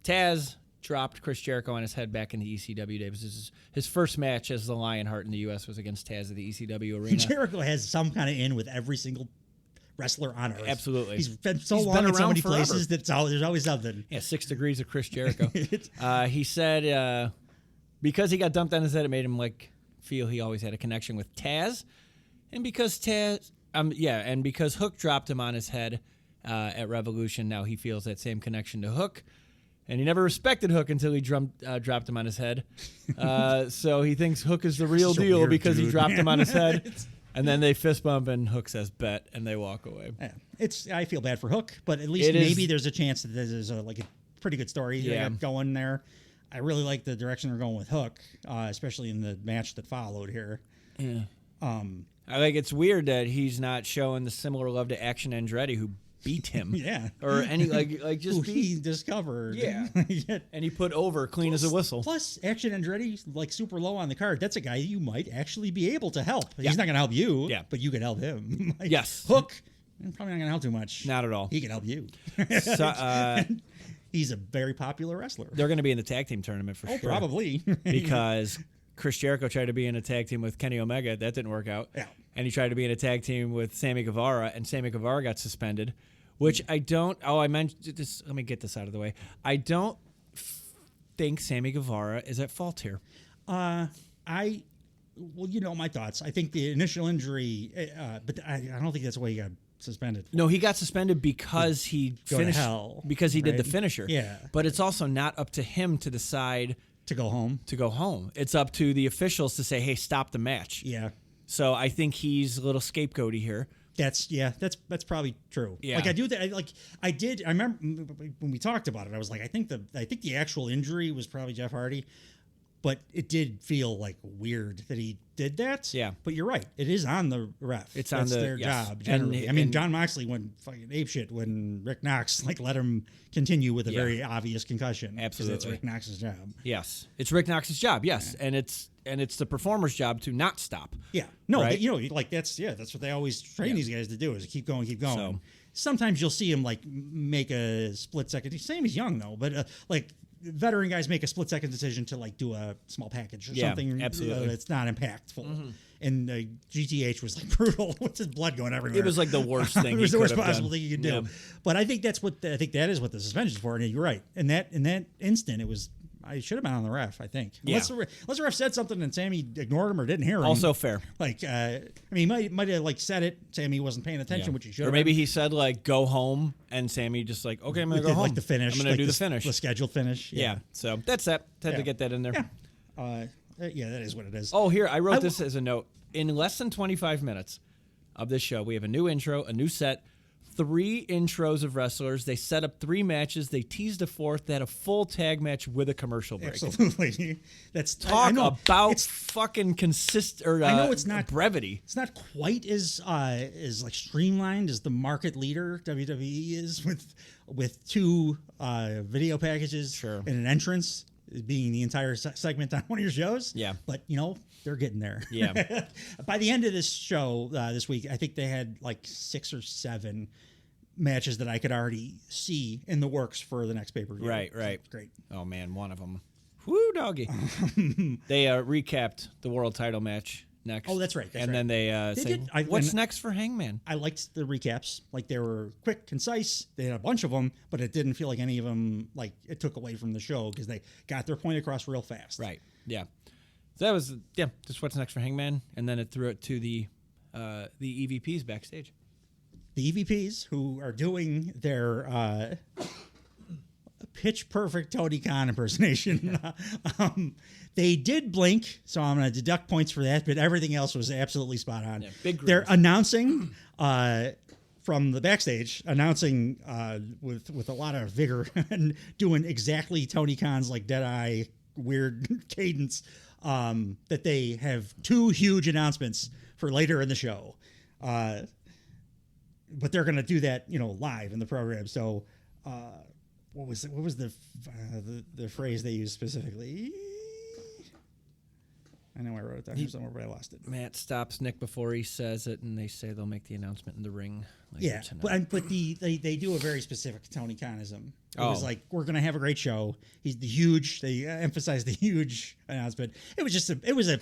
Taz dropped Chris Jericho on his head back in the ECW days. This is his first match as the Lionheart in the U.S. was against Taz at the ECW arena. Jericho has some kind of in with every single wrestler on Earth. Aabsolutely. He's been long in so many places that there's always something. Yeah, 6 degrees of Chris Jericho. He said because he got dumped on his head, it made him feel he always had a connection with Taz. And because because Hook dropped him on his head at Revolution, now he feels that same connection to Hook. And he never respected Hook until he dropped him on his head. So he thinks Hook is the real deal because he dropped him on his head. And then they fist bump, and Hook says bet, and they walk away. Yeah. I feel bad for Hook, but at least maybe there's a chance that there's a pretty good story going there. I really like the direction they're going with Hook, especially in the match that followed here. Yeah. I like it's weird that he's not showing the similar love to Action Andretti, who beat him. Yeah. Or any like just he discovered. Yeah. And he put over clean as a whistle. Plus, Action Andretti's like super low on the card. That's a guy you might actually be able to help. He's not going to help you, but you can help him. Yes. Hook, probably not going to help too much. Not at all. He can help you. So, he's a very popular wrestler. They're going to be in the tag team tournament for sure. Probably. Because Chris Jericho tried to be in a tag team with Kenny Omega. That didn't work out. Yeah. And he tried to be in a tag team with Sammy Guevara, and Sammy Guevara got suspended, which I don't... Oh, I mentioned this. Let me get this out of the way. I don't think Sammy Guevara is at fault here. Well, you know my thoughts. I think the initial injury, but I don't think that's why he got suspended. No, he got suspended because he finished. Because he did the finisher. Yeah. But it's also not up to him to decide to go home. It's up to the officials to say, "Hey, stop the match." Yeah. So I think he's a little scapegoaty here. That's probably true. Yeah. Like I do that. I remember when we talked about it. I was like, I think the actual injury was probably Jeff Hardy, but it did feel like weird that he did that. Yeah. But you're right. It is on the ref. That's their job generally. John Moxley went fucking apeshit when Rick Knox let him continue with a very obvious concussion. Absolutely. That's Rick Knox's job. Yes, it's Rick Knox's job. Yes, and it's the performer's job to not stop. Yeah. No, right? That's what they always train these guys to do is keep going. So, sometimes you'll see him make a split second. He's young though, but veteran guys make a split second decision to do a small package or something. Absolutely. That's not impactful. Mm-hmm. And GTH was brutal with his blood going everywhere. It was the worst thing. It was the worst possible thing you could do. Yeah. But I think that is what the suspension is for. And you're right. In that instant, it was. I should have been on the ref, I think. Yeah. Unless the ref said something and Sammy ignored him or didn't hear him. Also fair. He might have said it. Sammy wasn't paying attention, which he should have. Or maybe he said go home, and Sammy just okay, I'm gonna go home. The finish. I'm gonna do the finish, the scheduled finish. Yeah. So that's that. Had to get that in there. Yeah. That is what it is. Oh, here I wrote this as a note. In less than 25 minutes of this show, we have a new intro, a new set. 3 intros of wrestlers. They set up 3 matches. They teased a 4th. They had a full tag match with a commercial break. Absolutely. That's about fucking I know it's not brevity. It's not quite as streamlined as the market leader WWE is with 2 video packages and an entrance being the entire segment on one of your shows. Yeah. But they're getting there. Yeah. By the end of this show this week, I think they had 6 or 7 matches that I could already see in the works for the next pay-per-view. Right. So, great. Oh, man, one of them. Whoo, doggy. They recapped the world title match next. Oh, that's right. Then they say, what's next for Hangman? I liked the recaps. They were quick, concise. They had a bunch of them, but it didn't feel like any of them, it took away from the show because they got their point across real fast. Right. Yeah. So that was, just what's next for Hangman. And then it threw it to the EVPs backstage. The EVPs, who are doing their pitch perfect Tony Khan impersonation. They did blink, so I'm going to deduct points for that, but everything else was absolutely spot on. Yeah, they're announcing from the backstage, with a lot of vigor and doing exactly Tony Khan's dead-eye weird cadence, that they have 2 huge announcements for later in the show. But they're going to do that, live in the program. So, what was the phrase they used specifically? I know I wrote it down here somewhere, but I lost it. Matt stops Nick before he says it, and they say they'll make the announcement in the ring later tonight. But they do a very specific Tony Khanism. It was we're going to have a great show. He's the huge. They emphasized the huge announcement. It was a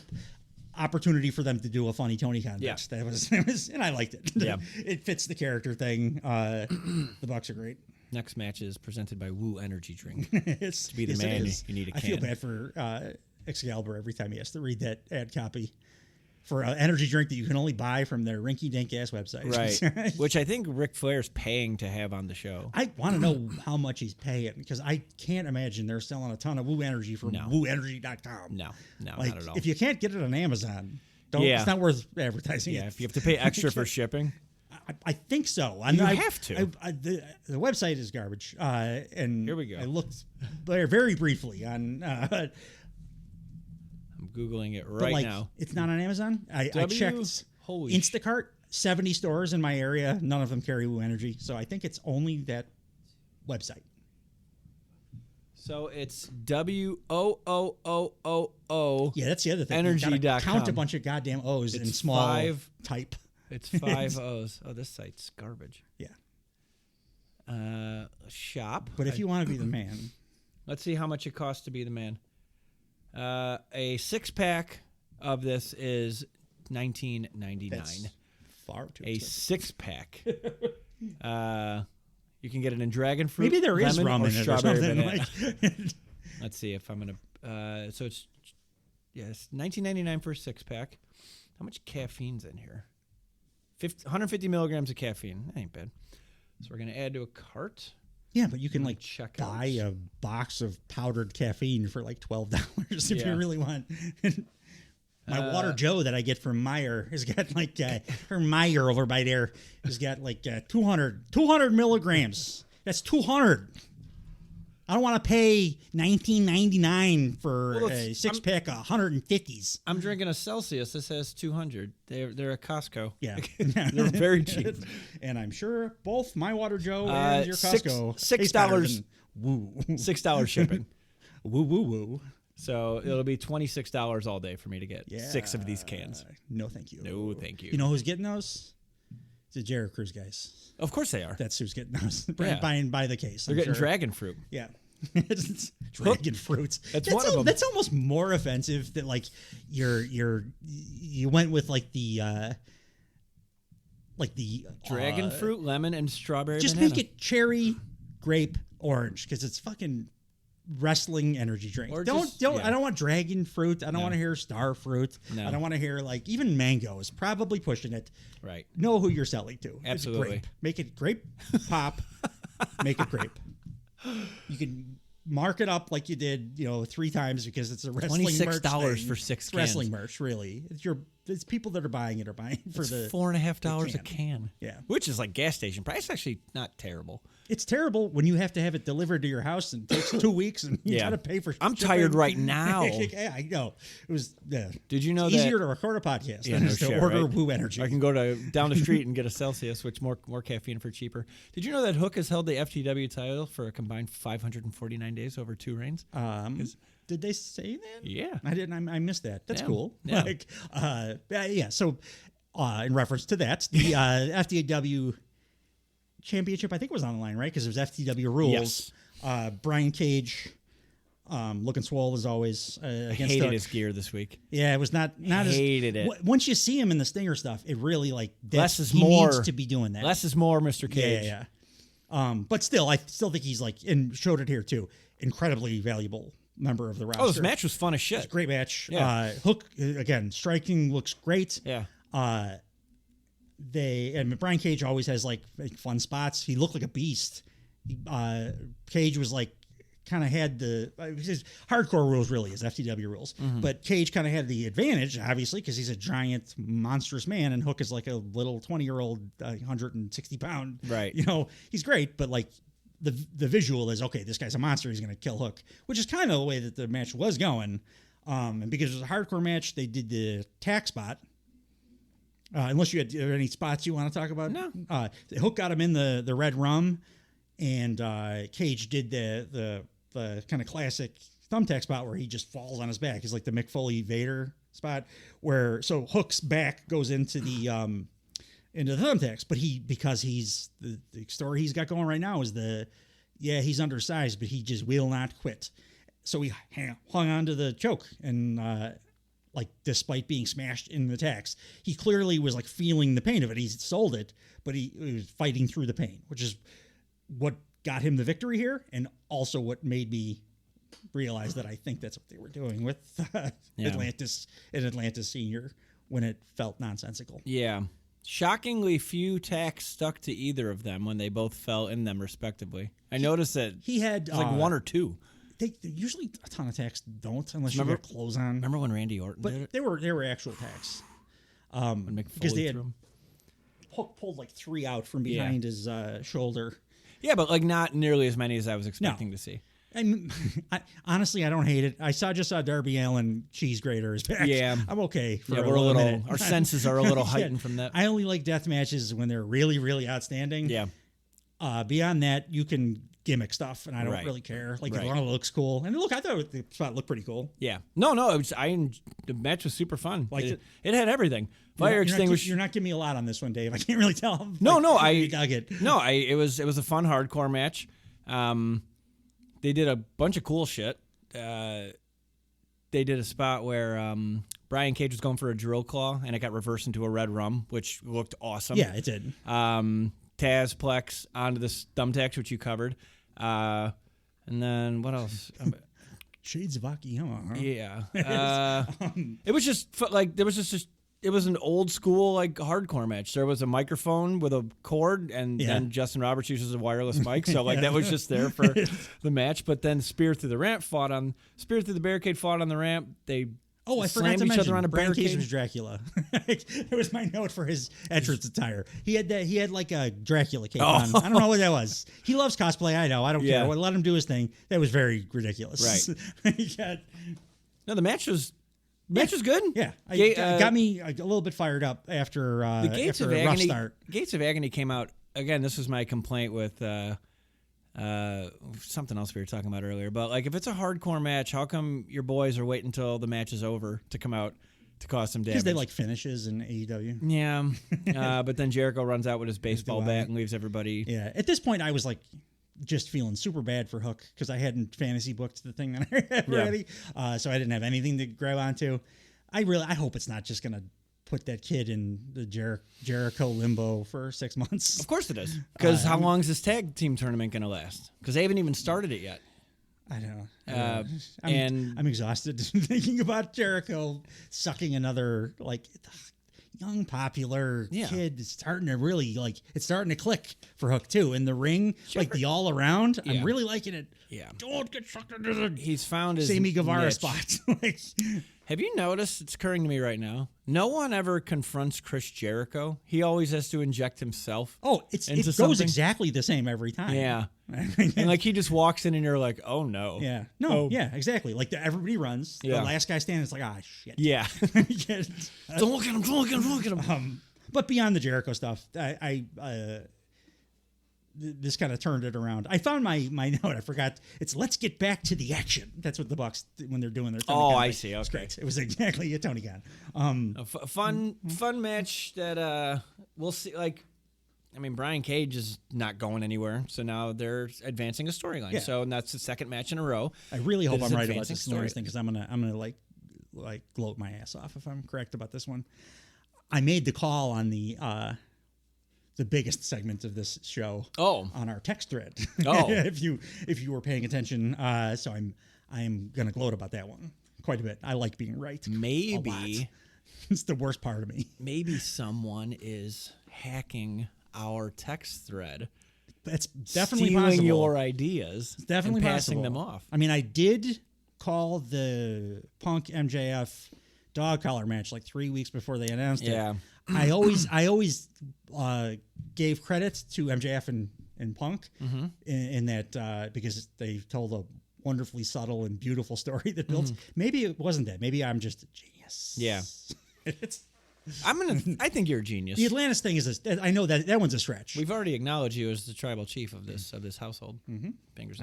opportunity for them to do a funny Tony Khan match. That was, and I liked it. Yeah, it fits the character thing. The Bucks are great. Next match is presented by Woo Energy Drink. To be the man, you need a can. I feel bad for Excalibur every time he has to read that ad copy for an energy drink that you can only buy from their rinky-dink ass website. Right, which I think Ric Flair's paying to have on the show. I want to know how much he's paying, because I can't imagine they're selling a ton of Woo Energy from wooenergy.com. No, not at all. If you can't get it on Amazon, Don't. Yeah. It's not worth advertising. Yeah, it. if you have to pay extra for shipping. I think so. You have to. The website is garbage. And Here we go. I looked there very briefly on. I'm Googling it right now. It's not on Amazon. I checked Instacart. 70 stores in my area. None of them carry Woo Energy. So I think it's only that website. So it's WOOOOO. Yeah, that's the other thing. Energy.com. Count a bunch of goddamn O's in small type. It's 5 O's. Oh, this site's garbage. Yeah. Shop. But if you want to be the man. Let's see how much it costs to be the man. A 6-pack of this is $19.99. That's far too a expensive. 6-pack. You can get it in dragon fruit. Maybe there is rum or in it or strawberry something. banana. Like, Let's see if I'm gonna. So it's $19.99 for a 6-pack. How much caffeine's in here? 150 milligrams of caffeine. That ain't bad. So we're gonna add to a cart. yeah, but you can like check buy out. a box of powdered caffeine for like $12 if Yeah. you really want. My Water Joe that I get from Meyer has got like her Meyer over by there has got like 200 milligrams. That's 200. I don't want to pay $19.99 for a 6-pack of 150s. I'm drinking a Celsius. This has 200. They're at Costco. Yeah, They're very cheap. And I'm sure both my Water Joe and your Costco $6 Woo. $6 shipping. Woo woo woo. So it'll be $26 all day for me to get 6 of these cans. No, thank you. No, thank you. You know who's getting those? The Jared Cruz guys. Of course they are. That's who's getting those. Yeah. Buying by the case. They're getting dragon fruit. Yeah. Dragon fruits. That's one of them. That's almost more offensive that like you went with like the Dragon fruit, lemon, and strawberry just banana. make it cherry, grape, orange because it's fucking wrestling energy drink. Or Don't. yeah. I don't want dragon fruit. I don't want to hear star fruit. No. I don't want to hear like even mango is probably pushing it. Right. Know who you're selling to. Absolutely. It's grape. Make it grape pop. Make it grape. You can mark it up like you did, 3 times because it's a wrestling merch $26 thing. for 6 It's cans. wrestling merch, really. It's people that are buying it for It's the $4.50 the a can. Yeah. Which is like gas station price. It's actually not terrible. It's terrible when you have to have it delivered to your house and it takes 2 weeks and you got to pay for I'm shipping. tired right now. Yeah, I know. It was Did you know it's that easier to record a podcast Yeah, than no it is to shit, order right? Woo Energy. I can go down the street and get a Celsius, which more caffeine for cheaper. Did you know that Hook has held the FTW title for a combined 549 days over 2 reigns? Did they say that? Yeah. I didn't. I missed that. That's Yeah. cool. Yeah. Like, yeah. So, in reference to that, the FTW championship, I think, was on the line, right? Because there's FTW rules. Yes. Brian Cage, looking swole as always. I Against hated his gear this week. Yeah, it was not Hated as. it. Once you see him in the Stinger stuff, it really like Less is he more. needs to be doing that. Less is more, Mr. Cage. Yeah. But still, I still think he's like, and showed it here too, incredibly valuable member of the roster. Oh, this match was fun as shit. Great match. Yeah. Hook again, striking looks great. Yeah. Brian Cage always has like fun spots. He looked like a beast. Cage was like kind of had the his hardcore rules really is FTW rules, but Cage kind of had the advantage obviously because he's a giant monstrous man and Hook is like a little 20-year-old 160-pound. Right. He's great, but like the visual is okay. This guy's a monster. He's going to kill Hook, which is kind of the way that the match was going. And because it was a hardcore match, they did the tack spot. Unless you had any spots you want to talk about. No. Hook got him in the red rum, and Cage did the kind of classic thumbtack spot where he just falls on his back. It's like the Mick Foley Vader spot so Hook's back goes into the thumbtacks, but because he's the story he's got going right now is he's undersized, but he just will not quit. So he hung on to the choke and despite being smashed in the tacks, he clearly was like feeling the pain of it. He sold it, but he was fighting through the pain, which is what got him the victory here, and also what made me realize that I think that's what they were doing with Atlantis Senior when it felt nonsensical. Yeah. Shockingly few tacks stuck to either of them when they both fell in them respectively. I noticed that He had it was like 1 or 2. They usually a ton of tacks don't unless you have clothes on. Remember when Randy Orton did But it? they were actual tacks. Because they had Hook pulled like 3 out from behind his shoulder. Yeah, but like not nearly as many as I was expecting to see. Honestly, I don't hate it. I just saw Darby Allin cheese grater is back. Yeah, I'm okay. For we're a little. minute. Our senses are a little heightened from that. I only like death matches when they're really, really outstanding. Yeah. Beyond that, you can gimmick stuff, and I don't really care. Like as long as it looks cool. And look, I thought the spot looked pretty cool. Yeah. No. The match was super fun. It had everything. Fire extinguisher. You're not giving me a lot on this one, Dave. I can't really tell. I dug it. No, it was a fun hardcore match. They did a bunch of cool shit. They did a spot where Brian Cage was going for a drill claw, and it got reversed into a red rum, which looked awesome. Yeah, it did. Taz Plex onto the thumbtacks, which you covered. And then what else? Shades of Akiyama. Huh? Yeah. It was just like it was an old school like hardcore match. There was a microphone with a cord, and then Justin Roberts uses a wireless mic, so like that was just there for the match. But then Spear Through the Barricade fought on the ramp. They I forgot to mention, on a Brian Cage was Dracula. It was my note for his entrance attire. He had like a Dracula cape on. I don't know what that was. He loves cosplay. I know. I don't care. Let him do his thing. That was very ridiculous. Right. No, the match was good. Yeah, got me a little bit fired up after the Gates of Agony. Rough start. Gates of Agony came out again. This was my complaint with something else we were talking about earlier. But like, if it's a hardcore match, how come your boys are waiting until the match is over to come out to cause some damage? Because they like finishes in AEW. Yeah, but then Jericho runs out with his baseball bat and leaves everybody. Yeah, at this point, I was like, just feeling super bad for Hook because I hadn't fantasy booked the thing that I had already, so I didn't have anything to grab onto. I hope it's not just gonna put that kid in the Jericho limbo for 6 months. Of course it is, because how long is this tag team tournament gonna last? Because they haven't even started it yet. I don't know. I'm exhausted thinking about Jericho sucking another like young popular kid. It's starting to really it's starting to click for Hook too in the ring, like the all around. I'm really liking it. Yeah, don't get sucked into the. He's found his Sammy Guevara niche. spot. Have you noticed? It's occurring to me right now. No one ever confronts Chris Jericho. He always has to inject himself. Oh, it goes exactly the same every time. Yeah, and like he just walks in, and you're like, oh no. Yeah, no, yeah, exactly. Like everybody runs. Yeah. The last guy standing is like, shit. Yeah. Don't look at him. Don't look at him. Don't look at him. But beyond the Jericho stuff, this kind of turned it around. I found my note. I forgot. It's let's get back to the action. That's what the Bucks when they're doing their. Tony Khan I see. Okay, great. It was exactly a Tony Khan. A fun match that we'll see. Like, I mean, Brian Cage is not going anywhere, so now they're advancing a storyline. Yeah. So that's the second match in a row. I really hope I'm right about this Norris thing because I'm gonna like gloat my ass off if I'm correct about this one. I made the call on the biggest segment of this show on our text thread. if you were paying attention, so I'm gonna gloat about that one quite a bit. I like being right. Maybe it's the worst part of me. Maybe someone is hacking our text thread. That's definitely stealing possible. Your ideas, it's definitely and passing possible. them off. I mean, I did call the Punk MJF dog collar match like 3 weeks before they announced it. I always gave credit to MJF and Punk in that because they told a wonderfully subtle and beautiful story that built. Maybe it wasn't that. Maybe I'm just a genius. Yeah. I think you're a genius. The Atlantis thing I know that one's a stretch. We've already acknowledged you as the tribal chief of this household. I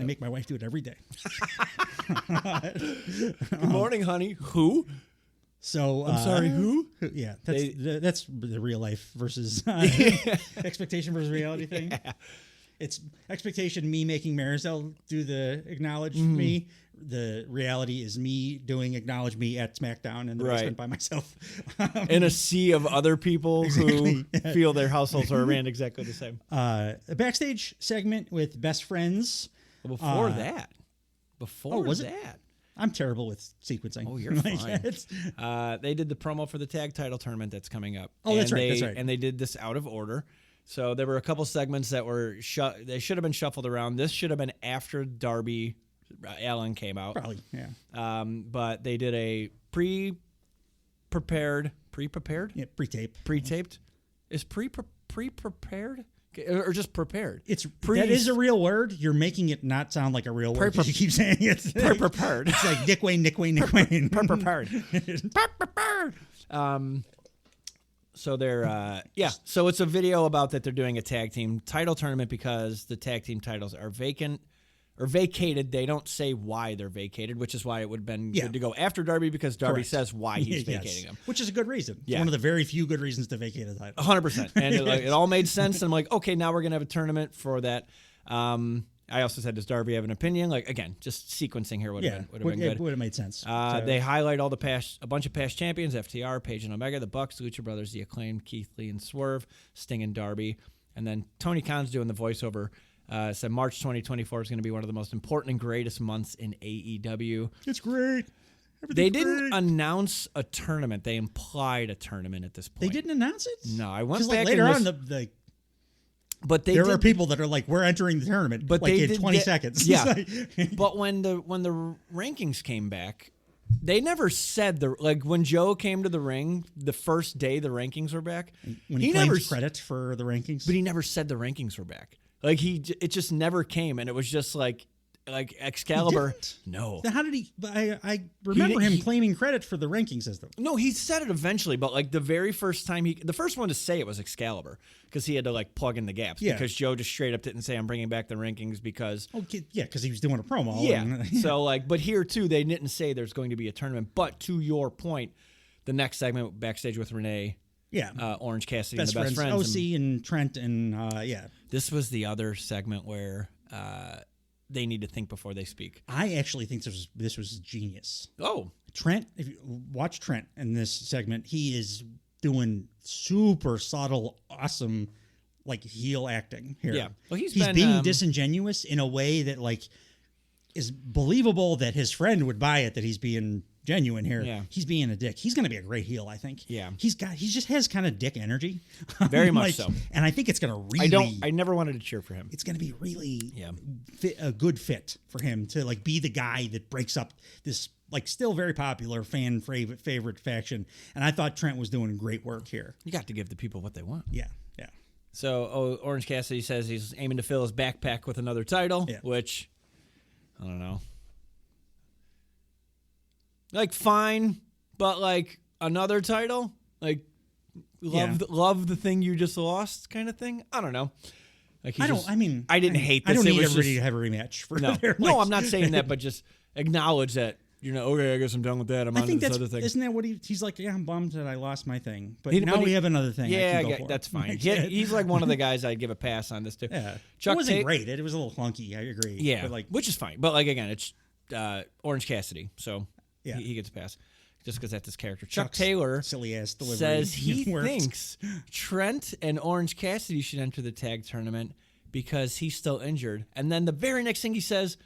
make my wife do it every day. Good morning, honey. Who? So I'm sorry. Who? Yeah, that's the real life versus expectation versus reality thing. Yeah. It's expectation me making Marisol do the acknowledge me. The reality is me doing acknowledge me at SmackDown in the basement by myself. In a sea of other people who feel their households are ran exactly the same. A backstage segment with best friends. Before that. I'm terrible with sequencing. Oh, you're fine. They did the promo for the tag title tournament that's coming up. Oh, that's right. And they did this out of order. So there were a couple segments that were they should have been shuffled around. This should have been after Darby Allin came out. Probably, yeah. But they did a pre-prepared Pre-prepared? Yeah, pre-tape. Pre-taped? Is pre-prepared? Or just prepared? That is a real word. You're making it not sound like a real word because you keep saying it. Pre-prepared. It's like Nick Wayne. Pre-prepared. Pre-prepared. So they're, so it's a video about that they're doing a tag team title tournament because the tag team titles are vacant or vacated. They don't say why they're vacated, which is why it would have been good to go after Darby because Darby says why he's vacating them. Which is a good reason. It's Yeah. one of the very few good reasons to vacate a title. 100%. And it all made sense. And I'm like, okay, now we're going to have a tournament for that. I also said, does Darby have an opinion? Like, again, just sequencing here would have been good. It would have made sense. They highlight a bunch of past champions, FTR, Page and Omega, the Bucks, Lucha Brothers, The Acclaimed, Keith Lee and Swerve, Sting and Darby. And then Tony Khan's doing the voiceover. Said March 2024 is going to be one of the most important and greatest months in AEW. It's great. They didn't announce a tournament. They implied a tournament at this point. They didn't announce it? No, I went back like later and on, but there are people that are like, we're entering the tournament, but like in 20 seconds. Yeah. But when the rankings came back, they never said when Joe came to the ring the first day the rankings were back. When he claimed credit for the rankings, but he never said the rankings were back. Like it just never came, and it was just like Excalibur. No. Then how did he? I remember him claiming credit for the ranking system. No, he said it eventually, but like the very first time the first one to say it was Excalibur because he had to like plug in the gaps. Yeah. Because Joe just straight up didn't say I'm bringing back the rankings because. Okay, yeah, because he was doing a promo. Yeah. So but here too they didn't say there's going to be a tournament. But to your point, the next segment backstage with Renee. Yeah, Orange Cassidy and the best friends. OC and Trent and This was the other segment where they need to think before they speak. I actually think this was genius. Oh, Trent! If you watch Trent in this segment, he is doing super subtle, awesome, like heel acting here. Yeah, well, he's being disingenuous in a way that like is believable that his friend would buy it that he's being genuine here. Yeah. He's being a dick. He's going to be a great heel, I think. Yeah. He just has kind of dick energy. Very much so. And I think it's going to really... I never wanted to cheer for him. It's going to be really a good fit for him to like be the guy that breaks up this like still very popular fan favorite faction. And I thought Trent was doing great work here. You got to give the people what they want. Yeah. So Orange Cassidy says he's aiming to fill his backpack with another title, which, I don't know. Like, fine, but like another title? Like, love the thing you just lost kind of thing? I don't know. Like I didn't hate this. I don't need everybody to have a rematch for No, I'm not saying that, but just acknowledge that. Okay, I guess I'm done with that. I'm on to this other thing. Isn't that what he's like? Yeah, I'm bummed that I lost my thing, but now we have another thing. Yeah, that's fine. He's like one of the guys I'd give a pass on this too. Yeah, it wasn't great. It was a little clunky. I agree. Yeah, but like, which is fine. But like again, it's Orange Cassidy, so he gets a pass just because that's his character. Chuck Taylor, silly ass delivery, says he thinks Trent and Orange Cassidy should enter the tag tournament because he's still injured. And then the very next thing he says,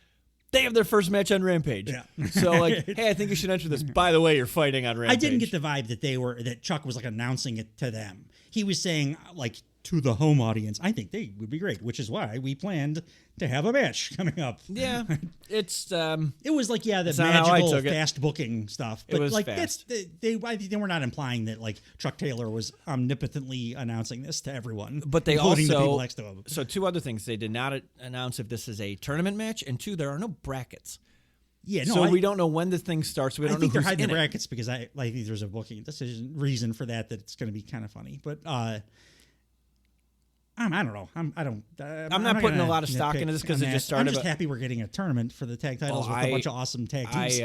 they have their first match on Rampage. Yeah. So like, hey, I think you should enter this. By the way, you're fighting on Rampage. I didn't get the vibe that Chuck was like announcing it to them. He was saying like to the home audience, I think they would be great, which is why we planned to have a match coming up. Yeah. It's it was like the magical fast booking stuff. But it was like fast. they were not implying that like Chuck Taylor was omnipotently announcing this to everyone. But they including also the people next to him. So two other things. They did not announce if this is a tournament match, and two, there are no brackets. Yeah, no. So we don't know when the thing starts. We don't know who's they're hiding in the brackets because I think there's a booking reason for that it's going to be kind of funny. But I don't know. I'm not putting a lot of stock into this because it just started. I'm just happy we're getting a tournament for the tag titles with a bunch of awesome tag teams.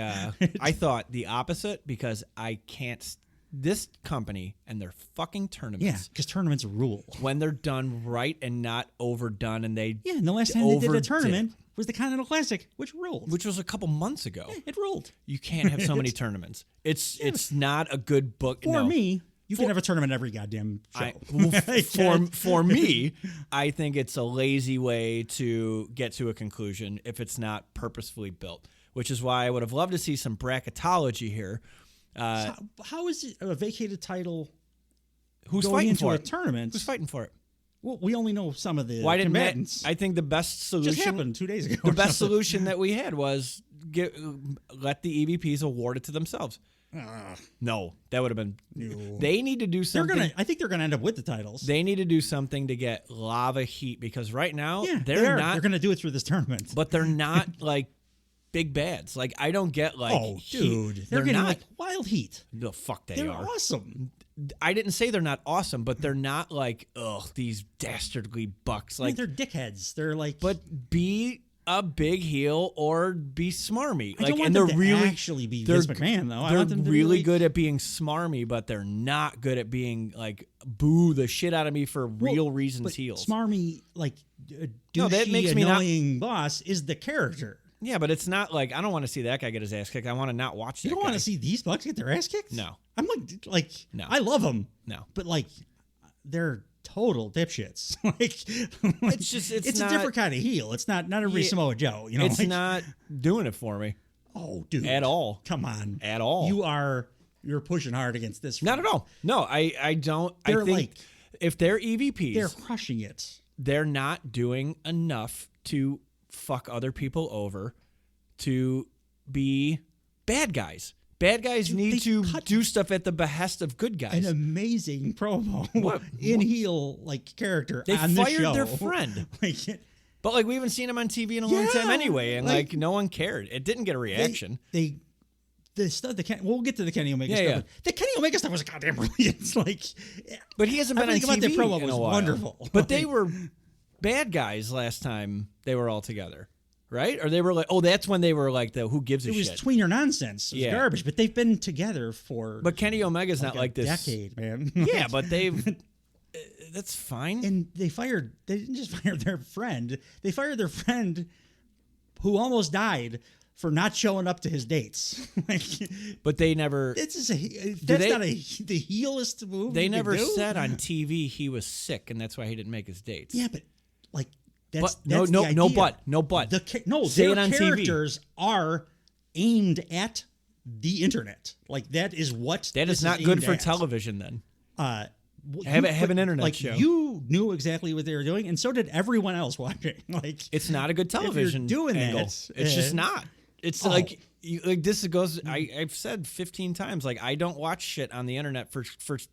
I thought the opposite because I can't. This company and their fucking tournaments. Yeah, because tournaments rule. When they're done right and not overdone, and they and the last time they did a tournament was the Continental Classic, which ruled. Which was a couple months ago. Yeah, it ruled. You can't have so many tournaments. It's not a good book. For me. You can have a tournament every goddamn show. For me, I think it's a lazy way to get to a conclusion if it's not purposefully built, which is why I would have loved to see some bracketology here. How is it a vacated title? Who's going fighting into for a it? tournament? Who's fighting for it? Well, we only know some of the combatants. I think the best solution just happened 2 days ago. The best solution that we had was let the EVPs award it to themselves. No, that would have been. No. They need to do something. I think they're gonna end up with the titles. They need to do something to get Lava Heat because right now they're not. They're gonna do it through this tournament, but they're not like big bads. Like I don't get like. Oh, dude, they're getting not, like Wild Heat. The fuck They're are awesome. I didn't say they're not awesome, but they're not like these dastardly bucks. Like they're dickheads. They're like, but be a big heel or be smarmy. I like, don't want and them they're to really actually be Vince McMahon though. I They're want them to really be good at being smarmy, but they're not good at being like boo the shit out of me for real reasons. But heels. Smarmy, like No, that makes me annoying boss is the character. Yeah, but it's not like I don't want to see that guy get his ass kicked. I want to not watch that. You don't guy. want to see these bucks get their ass kicked? No. I'm like no. I love them. No. But like they're total dipshits. it's not, a different kind of heel. It's not every Samoa Joe. You know, it's not doing it for me. Oh, dude, at all. Come on, at all. You're pushing hard against this. Not at all. No, I don't. They're I think if they're EVPs, they're crushing it. They're not doing enough to fuck other people over to be bad guys. Bad guys need to do stuff at the behest of good guys. An amazing promo in heel character. They on this fired show. their friend. But we haven't seen him on TV in a long time anyway, and no one cared. It didn't get a reaction. We'll get to the Kenny Omega stuff. Yeah. The Kenny Omega stuff was goddamn brilliant. But he hasn't been on TV that promo in was a while. Wonderful. But they were bad guys last time they were all together. Right? Or they were like, that's when they were like the who gives a shit. It was tweener nonsense. It was garbage. But they've been together for But Kenny Omega's not like this. Decade, man. Yeah, but they've that's fine. And they didn't just fire their friend. They fired their friend who almost died for not showing up to his dates. But they never not the heelest move. They never said on TV he was sick and that's why he didn't make his dates. Yeah, but That's the idea. no but. Say their it on characters are aimed at the internet. That is what. That is not good for television. Then have an internet show. You knew exactly what they were doing, and so did everyone else watching. It's not a good television. If you're doing angle. that, it's just not. It's this goes. I've said 15 times. I don't watch shit on the internet for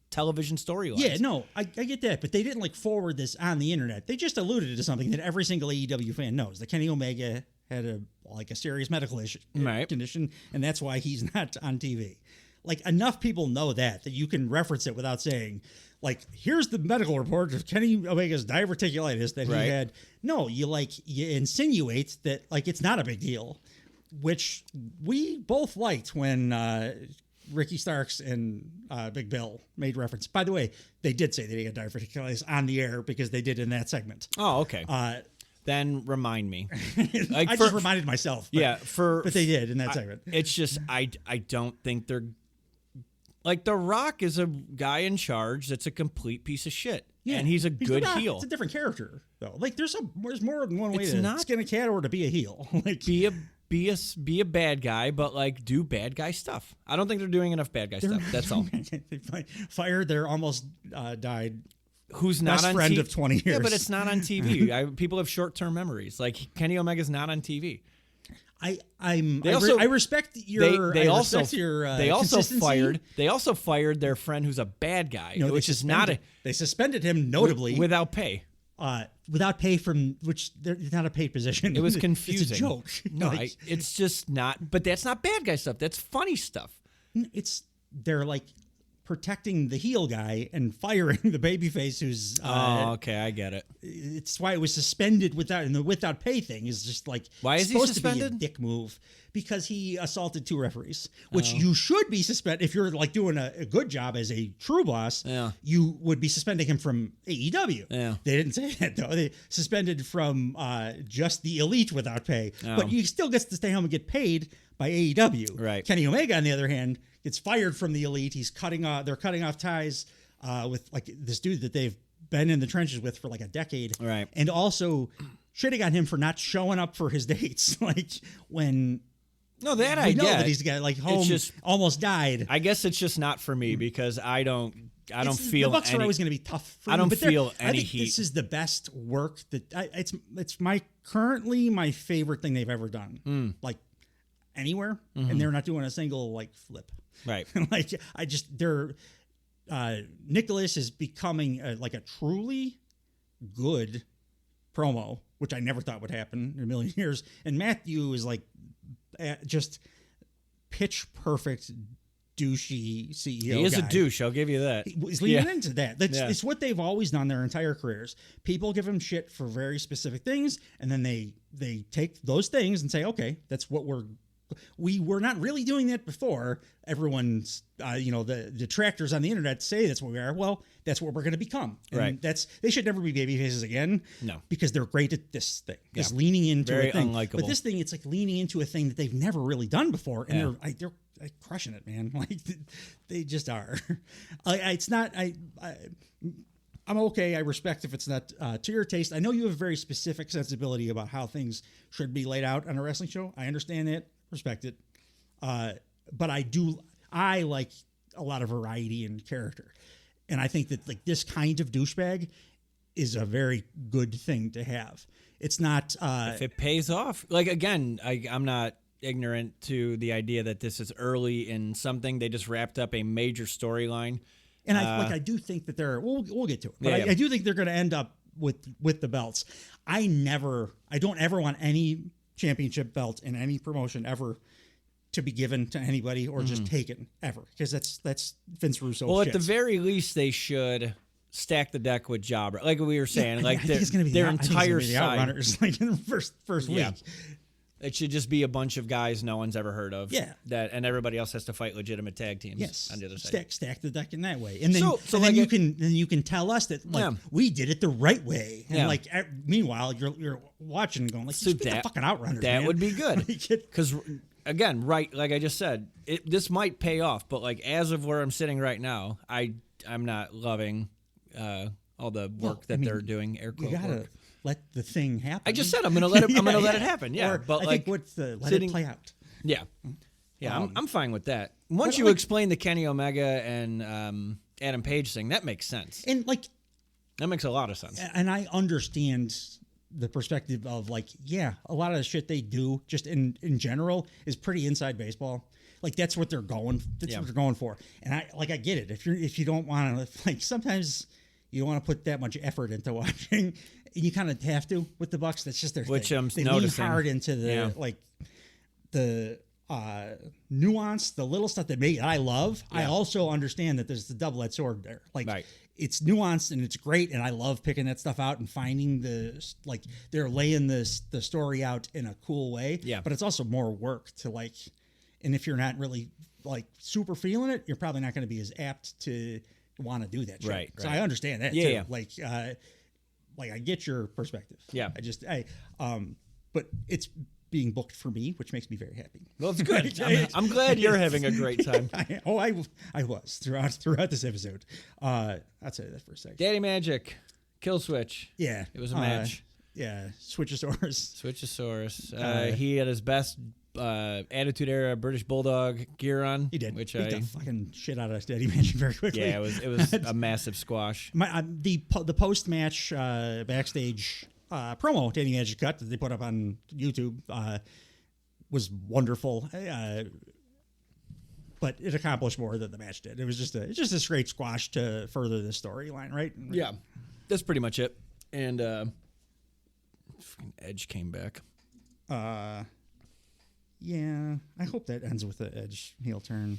television storylines. Yeah, no, I get that, but they didn't forward this on the internet. They just alluded to something that every single AEW fan knows. That Kenny Omega had a serious medical condition, and that's why he's not on TV. Enough people know that you can reference it without saying, here's the medical report of Kenny Omega's diverticulitis that he had. No, you insinuate that it's not a big deal. Which we both liked when Ricky Starks and Big Bill made reference. By the way, they did say that he had diverticulitis on the air because they did in that segment. Oh, okay. Then remind me. I just reminded myself. But they did in that segment. It's just I don't think they're The Rock is a guy in charge that's a complete piece of shit. Yeah, and he's a good heel. It's a different character though. There's more than one way to skin a cat or to be a heel. Be a bad guy, but do bad guy stuff. I don't think they're doing enough bad guy stuff. That's all. They fired their almost died. Who's not best on friend TV. of 20 years. Yeah, but it's not on TV. People have short-term memories. Kenny Omega's not on TV. I respect your. They also fired their friend who's a bad guy, which is not a. They suspended him notably without pay. Without pay from which they're not a paid position. It was confusing. It's a joke. No, it's just not. But that's not bad guy stuff. That's funny stuff. They're protecting the heel guy and firing the babyface who's. Okay, I get it. It's why it was suspended and the without pay thing is just why is he suspended? To be a dick move because he assaulted 2 referees, which you should be suspended if you're doing a good job as a true boss. Yeah. You would be suspending him from AEW. Yeah. They didn't say that though. They suspended from just the elite without pay, but you still gets to stay home and get paid by AEW. Right. Kenny Omega, on the other hand, gets fired from the elite. He's they're cutting off ties with this dude that they've been in the trenches with for a decade. Right. And also shitting on him for not showing up for his dates. When no, that I know get. that he's got home almost died. I guess it's just not for me because I don't feel the Bucks are always going to be tough. For I don't but feel any I think heat. This is the best work that it's currently my favorite thing they've ever done. Anywhere, and they're not doing a single flip. Right. Like Nicholas is becoming like a truly good promo, which I never thought would happen in a million years. And Matthew is like just pitch perfect douchey CEO. He is guy. a douche. I'll give you that. He's leaning into that. It's what they've always done their entire careers. People give him shit for very specific things, and then they take those things and say, okay, that's what we were not really doing that before. Everyone's, the detractors on the internet say that's what we are. Well, that's what we're going to become. And right. They should never be baby faces again. No. Because they're great at this thing. Just leaning into very a thing. unlikable. But this thing, it's like leaning into a thing that they've never really done before. And they're crushing it, man. Like they just are. It's not, I'm okay. I respect if it's not to your taste. I know you have a very specific sensibility about how things should be laid out on a wrestling show. I understand that. Respect it. But I like a lot of variety in character. And I think that like this kind of douchebag is a very good thing to have. It's not... if it pays off. Like, again, I'm not ignorant to the idea that this is early in something. They just wrapped up a major storyline. And I do think that we'll get to it. But I do think they're going to end up with the belts. I don't ever want any championship belt in any promotion ever to be given to anybody or just taken ever, because that's Vince Russo. Well, shit. at the very least, they should stack the deck with Jobber, like we were saying. Yeah, like I think it's gonna be their I think it's gonna entire be the side. Outrunners, like in the first week. It should just be a bunch of guys no one's ever heard of. Yeah. And everybody else has to fight legitimate tag teams. Yes, on the other side. stack the deck in that way, and then So then like you can tell us that we did it the right way, and like meanwhile you're watching and going like, just be the fucking Outrunners. That man. would be good, because again, right, like I just said, this might pay off, but like as of where I'm sitting right now, I'm not loving all the work they're doing. Air quote you gotta work. let the thing happen. I just said I'm gonna let it. I'm gonna let it happen. Yeah, or but I like think let it play out. Yeah, yeah, I'm fine with that. Once you explain the Kenny Omega and Adam Page thing, that makes sense. And like that makes a lot of sense. And I understand the perspective of like, a lot of the shit they do just in general is pretty inside baseball. Like that's what they're going. That's what they're going for. And I get it. If you don't want to, like, sometimes you don't want to put that much effort into watching. You kind of have to with the Bucks. That's just their Which thing. I'm they noticing. lean hard into the nuance, the little stuff that I love. I also understand that there's the double-edged sword there. Like it's nuanced and it's great, and I love picking that stuff out and finding they're laying the story out in a cool way. Yeah. But it's also more work to like, and if you're not really like super feeling it, you're probably not going to be as apt to want to do that shit. Right. So I understand that too. Yeah. Like I get your perspective. Yeah. But it's being booked for me, which makes me very happy. Well, it's good. I'm glad you're having a great time. I was throughout this episode. I'll tell you that for a second. Daddy Magic, Kill Switch. Yeah. It was a match. Yeah. Switchosaurus. He had his best Attitude Era British Bulldog gear on. He did. Which beat the fucking shit out of Daddy Magic very quickly. Yeah, it was a massive squash. The post match backstage promo Daddy Magic cut that they put up on YouTube was wonderful. But it accomplished more than the match did. It was just a straight squash to further the storyline, right? Yeah, that's pretty much it. And Edge came back. Yeah, I hope that ends with the Edge heel turn.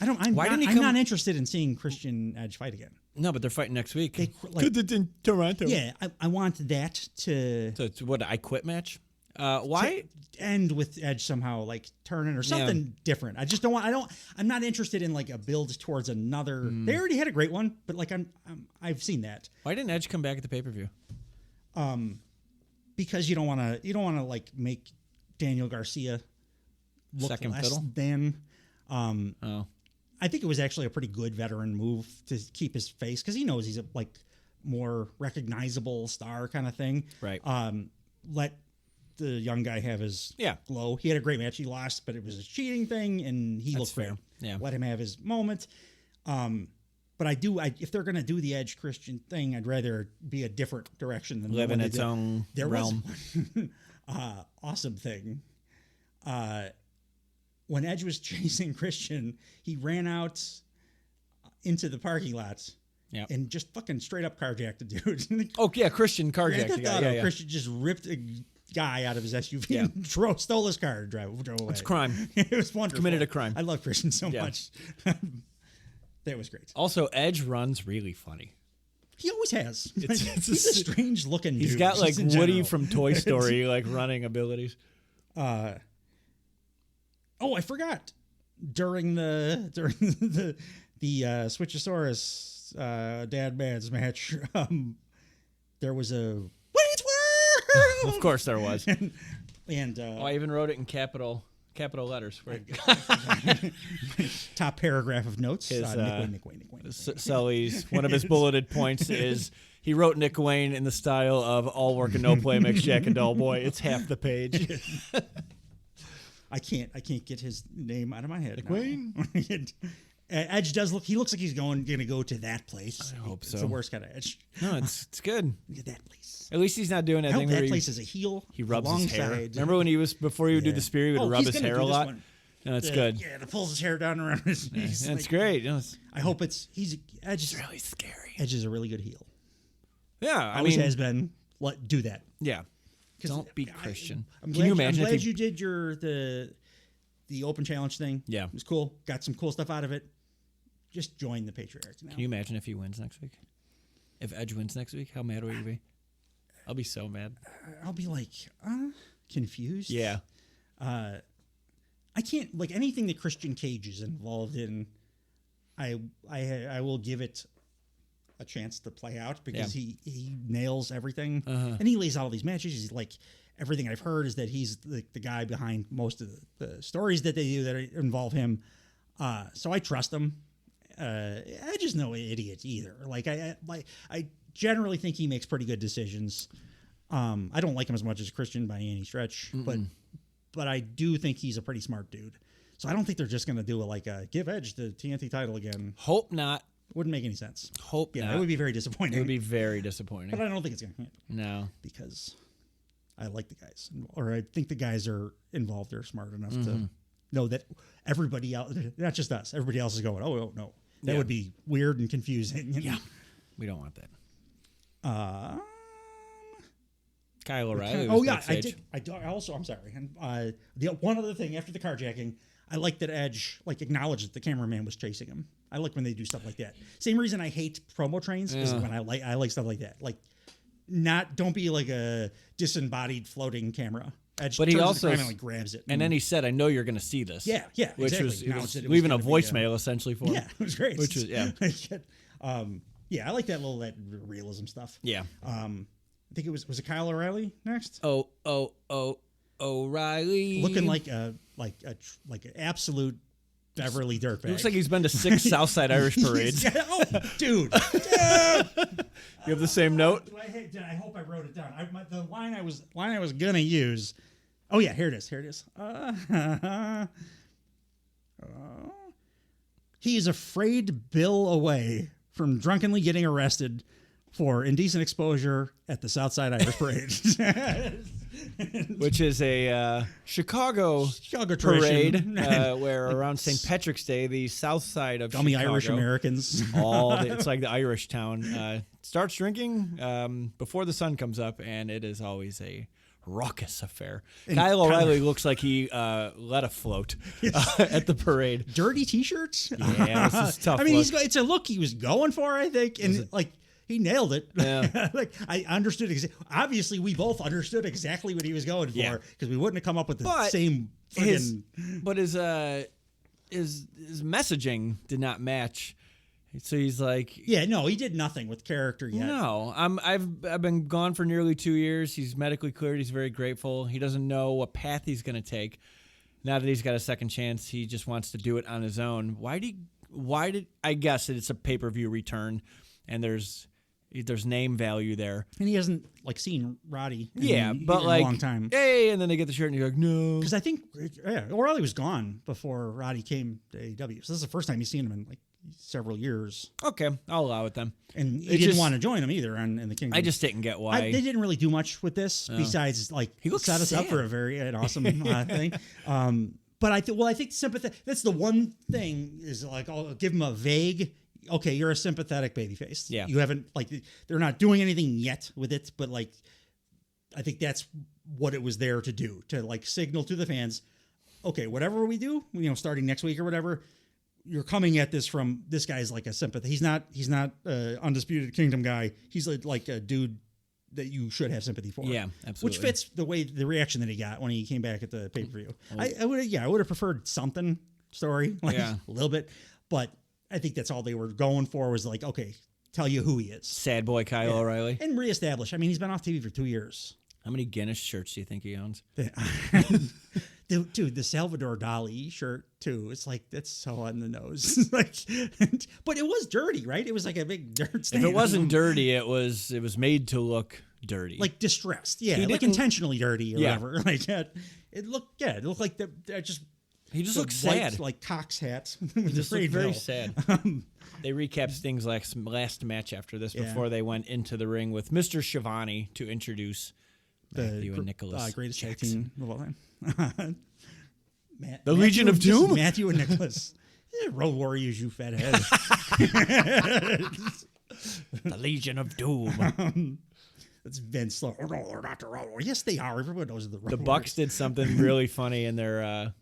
I'm not interested in seeing Christian Edge fight again. No, but they're fighting next week. It's in Toronto. Yeah, I want that to. So it's what, I Quit match? Why end with Edge somehow like turning or something different? I just don't want. I'm not interested in like a build towards another. They already had a great one, but like I've seen that. Why didn't Edge come back at the pay-per-view? Because you don't want to like make Daniel Garcia look second less fiddle than. I think it was actually a pretty good veteran move to keep his face because he knows he's a like more recognizable star kind of thing. Right. Let the young guy have his glow. He had a great match. He lost, but it was a cheating thing, and he looked fair. Yeah. Let him have his moment. But if they're going to do the Edge Christian thing, I'd rather be a different direction than live in its own realm. Awesome thing. when Edge was chasing Christian, he ran out into the parking lot. Yeah. And just fucking straight up carjacked a dude. Oh, yeah, Christian carjacked the guy. Yeah. Christian just ripped a guy out of his SUV and stole his car and drove away. It's a crime. It was wonderful. Committed a crime. I love Christian so much. That was great. Also, Edge runs really funny. He always has. He's a strange looking dude. He's got like Woody from Toy Story like running abilities. I forgot. During the Switchosaurus Dad Man's match, there was a Wayne's World. Of course there was. and I even wrote it in capital letters. Top paragraph of notes. Nick Wayne. Sully's one of his bulleted points is he wrote Nick Wayne in the style of all work and no play makes Jack a dull boy. It's half the page. I can't get his name out of my head. Nick Wayne. Edge does look. He looks like he's gonna go to that place. I hope so. It's the worst kind of Edge. No, it's good. Look at that place. At least he's not doing that thing where that place is a heel. He rubs his hair. Alongside. Remember when before he would do the spear, he would rub his hair a lot. No, it's good. Yeah, it pulls his hair down around his knees. That's great. I hope Edge is really scary. Edge is a really good heel. Yeah, Always has been. Do that. Yeah. Don't beat Christian. Can you imagine? I'm glad you did the open challenge thing. Yeah, it was cool. Got some cool stuff out of it. Just join the Patriarchs now. Can you imagine if he wins next week? If Edge wins next week, how mad will you be? I'll be so mad. I'll be like confused. Yeah. I can't like anything that Christian Cage is involved in. I will give it a chance to play out because he nails everything and he lays out all these matches. He's like everything I've heard is that he's the guy behind most of the stories that they do that involve him. So I trust him. Edge is no idiot either. Like I generally think he makes pretty good decisions. I don't like him as much as Christian by any stretch, but I do think he's a pretty smart dude. So I don't think they're just going to do give Edge the TNT title again. Hope not. Wouldn't make any sense. Hope not. It would be very disappointing. It would be very disappointing. But I don't think it's going to happen. No. Because I like the guys. Or I think the guys are involved. They're smart enough to know that everybody else, not just us, everybody else is going, oh no. That would be weird and confusing. Yeah. We don't want that. Kyle O'Reilly. Oh yeah, I did. I'm sorry. And the one other thing after the carjacking, I like that Edge acknowledged that the cameraman was chasing him. I like when they do stuff like that. Same reason I hate promo trains is when I like stuff like that. Don't be like a disembodied floating camera. Edge but he also grabs it, and then he said, "I know you're going to see this." Yeah, which exactly. was leaving a voicemail essentially for him. Yeah, it was great. Which was I like that realism stuff. Yeah. I think it was it Kyle O'Reilly next? O'Reilly, looking like an absolute Beverly dirtbag. Looks like he's been to 6 Southside Irish parades. Dude. You have the same note? I hope I wrote it down. The line I was gonna use. Oh yeah, here it is. He is afraid Bill away from drunkenly getting arrested for indecent exposure at the Southside Irish Parade. Which is a Chicago parade where around St. Patrick's Day, the south side of dummy Chicago, Irish Americans. It's like the Irish town. Starts drinking before the sun comes up, and it is always a raucous affair. And Kyle O'Reilly looks like he let a float at the parade. Dirty T-shirts? Yeah, this is tough. I mean, it's a look he was going for, I think. And he nailed it. Yeah. I understood. Obviously, we both understood exactly what he was going for because we wouldn't have come up with the same. But his messaging did not match. So he's like, he did nothing with character yet. No, I've been gone for nearly 2 years. He's medically cleared. He's very grateful. He doesn't know what path he's going to take. Now that he's got a second chance, he just wants to do it on his own. Why did I guess it's a pay-per-view return, and there's name value there, and he hasn't seen Roddy in a long time. Hey, and then they get the shirt and you're like, no, because I think O'Reilly was gone before Roddy came to AEW, so this is the first time he's seen him in several years. Okay, I'll allow it then. And he didn't want to join him either in the Kingdom. I just didn't get why they didn't really do much with this besides he looks set us sad. up for an awesome thing. But I think sympathetic. That's the one thing is like I'll give them a vague. Okay, you're a sympathetic babyface. Yeah. You haven't they're not doing anything yet with it, but like I think that's what it was there to do, to like signal to the fans, okay, whatever we do, starting next week or whatever, you're coming at this from this guy's like a sympathy. He's not Undisputed Kingdom guy. He's like a dude that you should have sympathy for. Yeah, absolutely. Which fits the reaction that he got when he came back at the pay-per-view. I would have preferred something story, a little bit, but I think that's all they were going for was like, okay, tell you who he is. Sad boy Kyle O'Reilly. And reestablish. I mean, he's been off TV for 2 years. How many Guinness shirts do you think he owns? Dude, the Salvador Dali shirt too. It's like that's so on the nose. But it was dirty, right? It was like a big dirt stain. If it wasn't dirty, it was made to look dirty, like distressed. Yeah, like intentionally dirty or whatever. Like that. It looked like he just looked sad, like Cox hat. He just looked very sad. They recapped Sting's last match after this before they went into the ring with Mr. Schiavone to introduce Matthew and Nicholas. Greatest tag Jackson. team of all time. The Legion of Doom? Matthew and Nicholas. Road Warriors, you fat head. The Legion of Doom. It's Vince. Oh, no, they're not the Road Warriors. Yes, they are. Everyone knows the Road The Warriors. Bucks did something really funny in their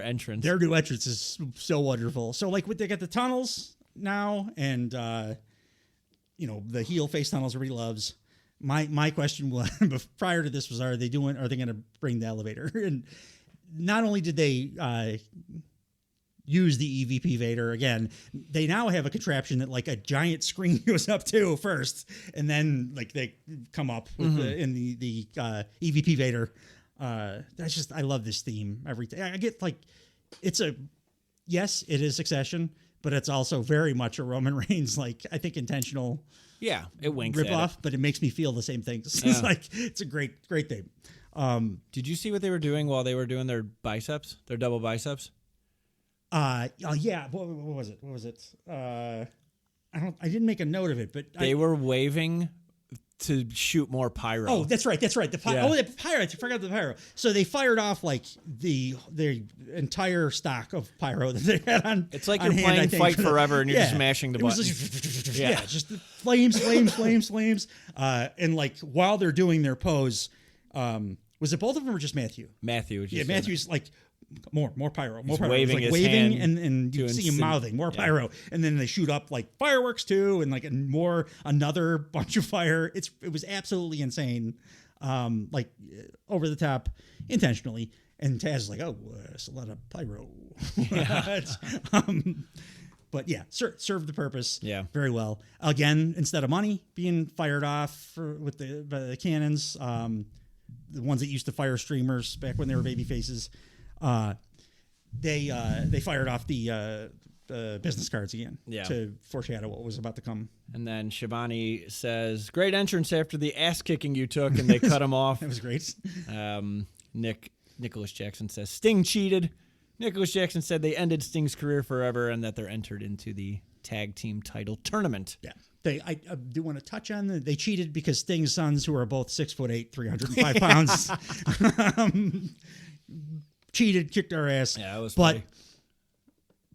entrance. Their new entrance is so wonderful. So, like, they got the tunnels now, and the heel face tunnels everybody loves. My question was prior to this was, are they going to bring the elevator? And not only did they use the EVP Vader again, they now have a contraption that like a giant screen goes up to first, and then like they come up with in the EVP Vader. That's just, I love this theme. Everything I get, like, it is Succession, but it's also very much a Roman Reigns, like, I think intentional. Yeah, it winks rip at off, it. but it makes me feel the same things. Yeah. It's a great thing. Did you see what they were doing while they were doing their biceps, their double biceps? Yeah. What was it? I didn't make a note of it, but they were waving to shoot more pyro. Oh, that's right. The pyro. The pyro. I forgot the pyro. So they fired off like the entire stock of pyro that they had on. It's like on you're hand, playing Fight Forever and you're just mashing the button. Just flames. And like while they're doing their pose, was it both of them or just Matthew? Matthew. Matthew's like more pyro, more pyro. Waving, like waving and you see him mouthing more pyro, and then they shoot up like fireworks too, and like another bunch of fire. It was absolutely insane, like over the top, intentionally. And Taz is like, oh, it's a lot of pyro. Yeah. But yeah, served the purpose. Yeah, very well. Again, instead of money being fired off with the cannons, the ones that used to fire streamers back when they were baby faces. They fired off the business cards again to foreshadow what was about to come. And then Schiavone says, "Great entrance after the ass kicking you took," and they cut him off. It was great. Nicholas Jackson says Sting cheated. Nicholas Jackson said they ended Sting's career forever and that they're entered into the tag team title tournament. Yeah. I do want to touch on they cheated because Sting's sons, who are both 6'8", 305 pounds, cheated, kicked our ass. Yeah, it was but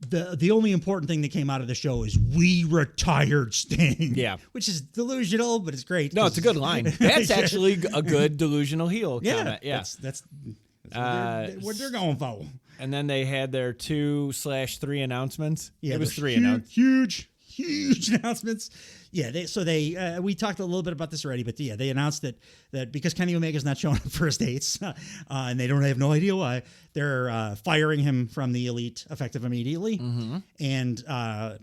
funny. The only important thing that came out of the show is we retired Sting. Yeah. Which is delusional, but it's great. No, it's a good line. That's actually a good delusional heel comment. Yeah. That's what they're going for. And then they had their 2/3 announcements. Yeah, it was 3 announcements. Huge announcements. Yeah, we talked a little bit about this already, but yeah, they announced that because Kenny Omega's not showing up for his dates, and they don't have no idea why, they're firing him from the Elite effective immediately. Mm-hmm. And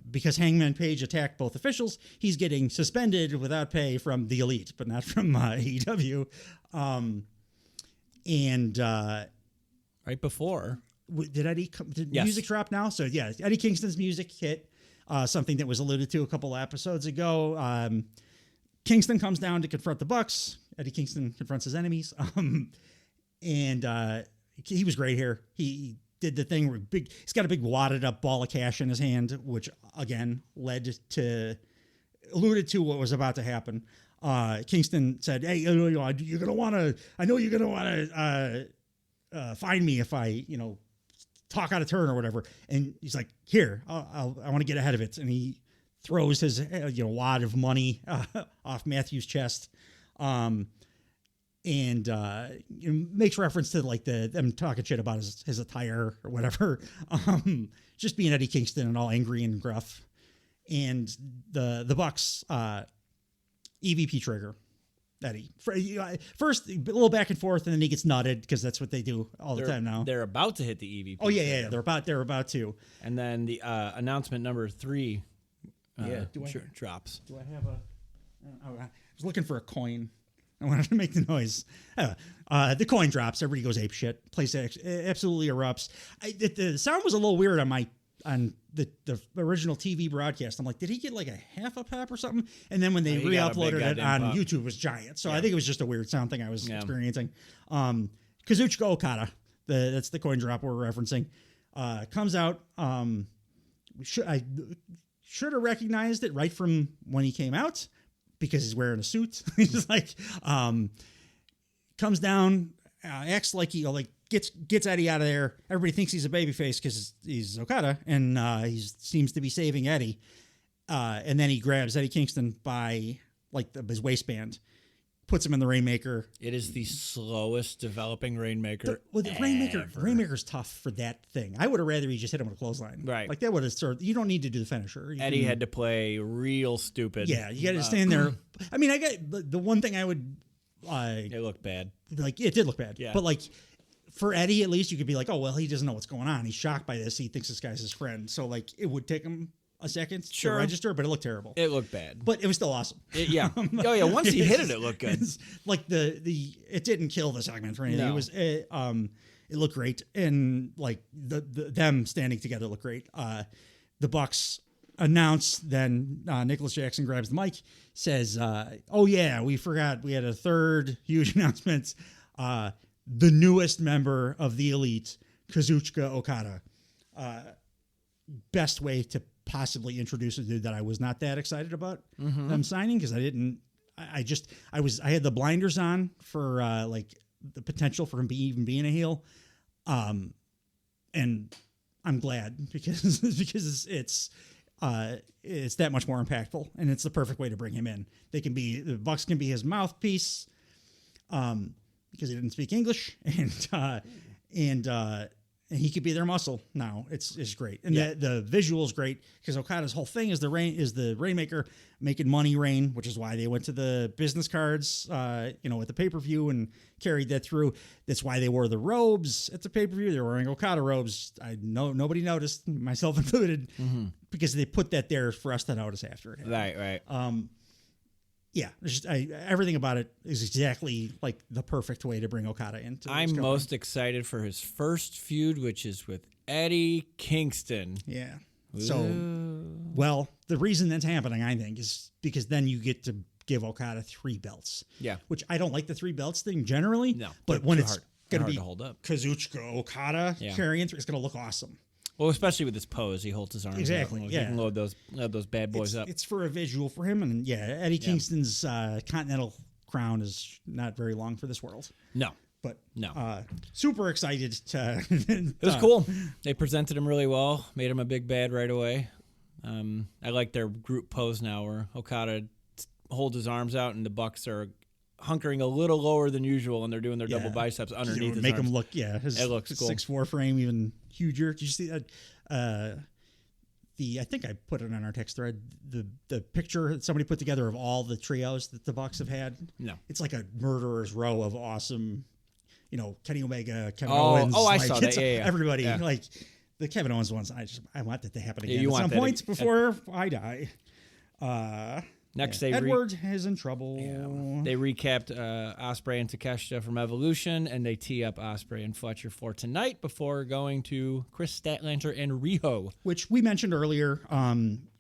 because Hangman Page attacked both officials, he's getting suspended without pay from the Elite, but not from AEW. Right before. Did yes. music drop now? So yeah, Eddie Kingston's music hit. Something that was alluded to a couple of episodes ago. Kingston comes down to confront the Bucks. Eddie Kingston confronts his enemies. And he was great here. He did the thing where he's got a big wadded up ball of cash in his hand, which again alluded to what was about to happen. Kingston said, "Hey, I know you're gonna want to find me if I, talk out of turn or whatever. And he's like, here, I want to get ahead of it. And he throws his wad of money off Matthew's chest. And makes reference to like them talking shit about his attire or whatever. Just being Eddie Kingston and all angry and gruff. And the Bucks EVP trigger Eddie. First, a little back and forth, and then he gets nutted because that's what they do all the time now. They're about to hit the EVP. Oh yeah. They're about to. And then the announcement number 3 drops. Do I have I was looking for a coin. I wanted to make the noise. The coin drops. Everybody goes ape shit. Place absolutely erupts. The sound was a little weird on the original TV broadcast. I'm like, did he get like a half a pop or something? And then when they re-uploaded it on YouTube, it was giant. So I think it was just a weird sound thing I was experiencing. Kazuchika Okada, that's the coin drop we're referencing, comes out. I should have recognized it right from when he came out, because he's wearing a suit. He's like, comes down, acts like he gets Eddie out of there. Everybody thinks he's a babyface because he's Okada, and he seems to be saving Eddie. And then he grabs Eddie Kingston by like his waistband, puts him in the Rainmaker. It is the slowest developing Rainmaker. The Rainmaker's tough for that thing. I would have rather he just hit him with a clothesline. Right. Like that would have you don't need to do the finisher. Eddie had to play real stupid. Yeah, you got to stand there. I mean, I got the one thing I would. It looked bad. Like it did look bad. Yeah. But like for Eddie, at least you could be like, oh well, he doesn't know what's going on. He's shocked by this. He thinks this guy's his friend. So like it would take him a second to register, but it looked terrible. It looked bad, but it was still awesome. Once he hit it looked good. Like it didn't kill the segment or anything. No. It was it looked great, and like them standing together looked great. The Bucks announce, then Nicholas Jackson grabs the mic, says, "Oh yeah, we forgot we had a third huge announcement. The newest member of the Elite, Kazuchika Okada. Best way to possibly introduce a dude that I was not that excited about them signing, because I had the blinders on for like the potential for him even being a heel, and I'm glad because it's that much more impactful, and it's the perfect way to bring him in. The Bucks can be his mouthpiece, because he didn't speak English, and he could be their muscle now. It's great. And the visual is great, because Okada's whole thing is the Rainmaker making money rain, which is why they went to the business cards, at the pay-per-view and carried that through. That's why they wore the robes at the pay-per-view. They were wearing Okada robes. I know nobody noticed, myself included, because they put that there for us to notice after it happened. Right. Yeah, everything about it is exactly like the perfect way to bring Okada into. I'm most excited for his first feud, which is with Eddie Kingston. Yeah. So, well, the reason that's happening, I think, is because then you get to give Okada 3 belts. Yeah. Which I don't like the 3 belts thing generally. No. But when it's going to be hold up. Kazuchika Okada carrying 3, it's going to look awesome. Well, especially with his pose, he holds his arms exactly. Out. Yeah, he can load those bad boys up. It's for a visual for him, and Eddie Kingston's Continental crown is not very long for this world. No, but no. Super excited to. It was cool. They presented him really well, made him a big bad right away. I like their group pose now, where Okada holds his arms out, and the Bucks are hunkering a little lower than usual, and they're doing their double biceps underneath his make arms. him look, it looks cool. 6'4" frame even huger. Did you see that? I think I put it on our text thread, the picture that somebody put together of all the trios that the Bucks have had. No. It's like a murderer's row of awesome, Kenny Omega, Kevin Owens. Oh, I saw that. Yeah. Everybody, like the Kevin Owens ones, I want that to happen again at some point before I die. Next, Edward is in trouble. Yeah. They recapped Ospreay and Takeshita from Evolution, and they tee up Ospreay and Fletcher for tonight before going to Chris Statlander and Riho, which we mentioned earlier.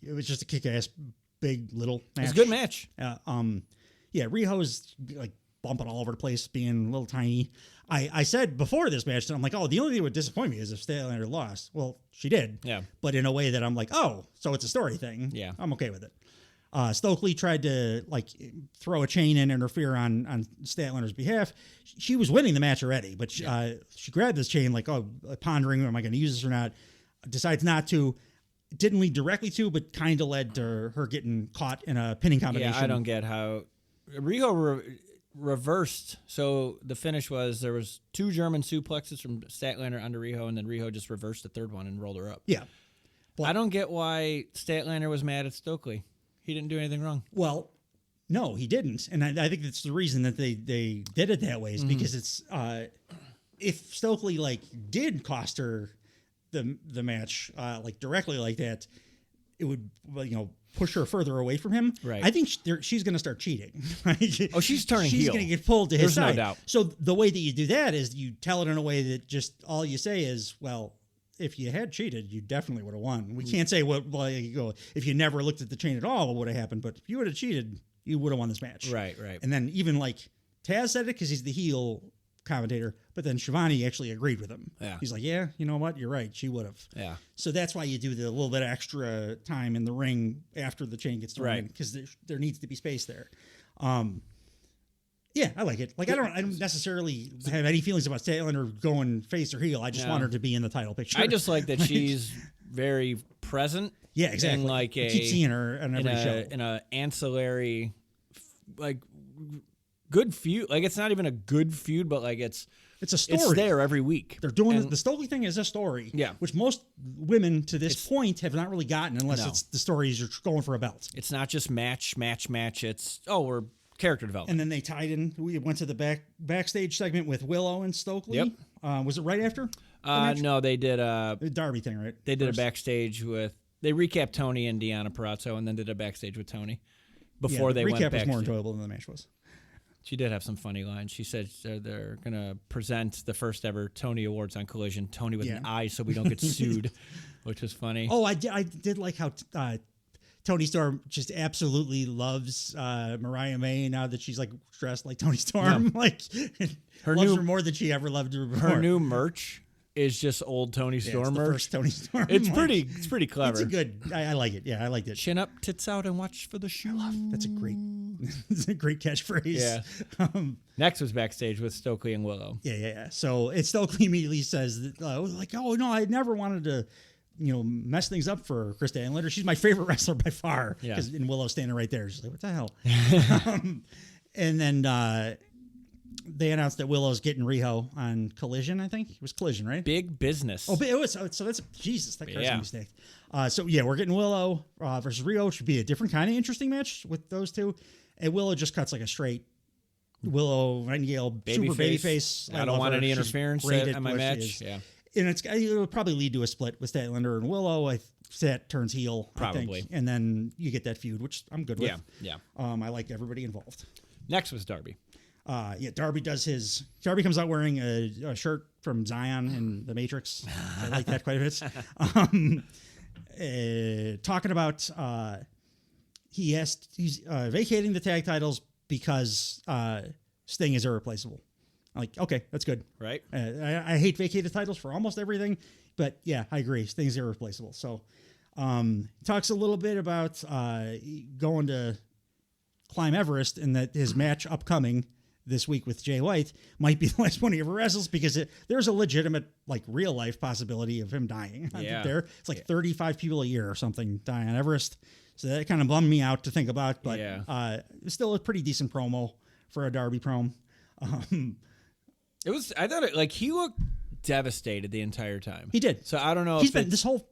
It was just a kick-ass, big little match. It's a good match. Riho's like bumping all over the place, being a little tiny. I said before this match, I'm like, the only thing that would disappoint me is if Statlander lost. Well, she did. Yeah. But in a way that I'm like, so it's a story thing. Yeah. I'm okay with it. Stokely tried to like throw a chain and interfere on Statlander's behalf. She was winning the match already, but she grabbed this chain like, pondering, am I going to use this or not? Decides not to. Didn't lead directly to, but kind of led to her getting caught in a pinning combination. Yeah, I don't get how Riho reversed. So the finish was there was 2 German suplexes from Statlander under Riho, and then Riho just reversed the third one and rolled her up. Yeah. I don't get why Statlander was mad at Stokely. He didn't do anything wrong. Well, no, he didn't, and I think that's the reason that they did it that way is because it's if Stokely like did cost her the match like directly like that, it would push her further away from him. Right. I think she's going to start cheating. Right? Oh, she's turning heel. She's going to get pulled to his side. There's no doubt. So the way that you do that is you tell it in a way that just all you say is, well, if you had cheated, you definitely would have won. We can't say if you never looked at the chain at all, what would have happened? But if you would have cheated, you would have won this match. Right. And then even like Taz said it because he's the heel commentator, but then Shivani actually agreed with him. Yeah. He's like, yeah, you know what? You're right. She would have. Yeah. So that's why you do the little bit of extra time in the ring after the chain gets thrown in, because there needs to be space there. Yeah, I like it. Like I don't necessarily have any feelings about Statlander going face or heel. I just want her to be in the title picture. I just like that she's very present. Yeah, exactly. Like I keep seeing her on every show in a ancillary, like good feud. Like it's not even a good feud, but like it's a story. It's there every week. They're doing the Stokely thing is a story. Yeah, which most women to this point have not really gotten unless it's the stories you're going for a belt. It's not just match. It's we're character development. And then they tied in. We went to the backstage segment with Willow and Stokely. Yep. Was it right after? No, they did the Darby thing, right? They did a backstage with. They recapped Tony and Deanna Purrazzo, and then did a backstage with Tony before they went backstage. The recap was more enjoyable than the match was. She did have some funny lines. She said they're going to present the first ever Tony Awards on Collision. Tony with an eye so we don't get sued, which was funny. Oh, I did like how Tony Storm just absolutely loves Mariah May now that she's like dressed like Tony Storm. Yeah. Like loves her more than she ever loved her before. Her new merch is just old Tony Storm merch. The first Tony Storm. It's pretty clever. It's I like it. Yeah, I liked it. Chin up, tits out, and watch for the shoe. That's a great catchphrase. Yeah. Next was backstage with Stokely and Willow. Yeah. So Stokely immediately says that, oh no, I never wanted to mess things up for Kris Statlander. She's my favorite wrestler by far. Yeah. Because Willow standing right there. She's like, what the hell? And then they announced that Willow's getting Riho on Collision, I think. It was Collision, right? Big business. Oh, it was. So that's, Jesus, that card's going to be stacked. We're getting Willow versus Riho. Should be a different kind of interesting match with those two. And Willow just cuts like a straight Willow Nightingale babyface. I don't want any interference on my match. Yeah. And it'll probably lead to a split with Statlander and Willow. Stat turns heel, probably. I think. And then you get that feud, which I'm good with. Yeah. I like everybody involved. Next was Darby. Darby comes out wearing a shirt from Zion in The Matrix. I like that quite a bit. Talking about he's vacating the tag titles because Sting is irreplaceable. I'm like, okay, that's good. Right. I hate vacated titles for almost everything, but yeah, I agree. Sting's irreplaceable. So talks a little bit about going to climb Everest and that his match upcoming this week with Jay White might be the last one he ever wrestles because there's a legitimate, like, real life possibility of him dying. Yeah. There, it's like 35 people a year or something die on Everest. So that kind of bummed me out to think about, but it's still a pretty decent promo for a Darby prom. I thought it, like, he looked devastated the entire time. He did. So I don't know. He's been this whole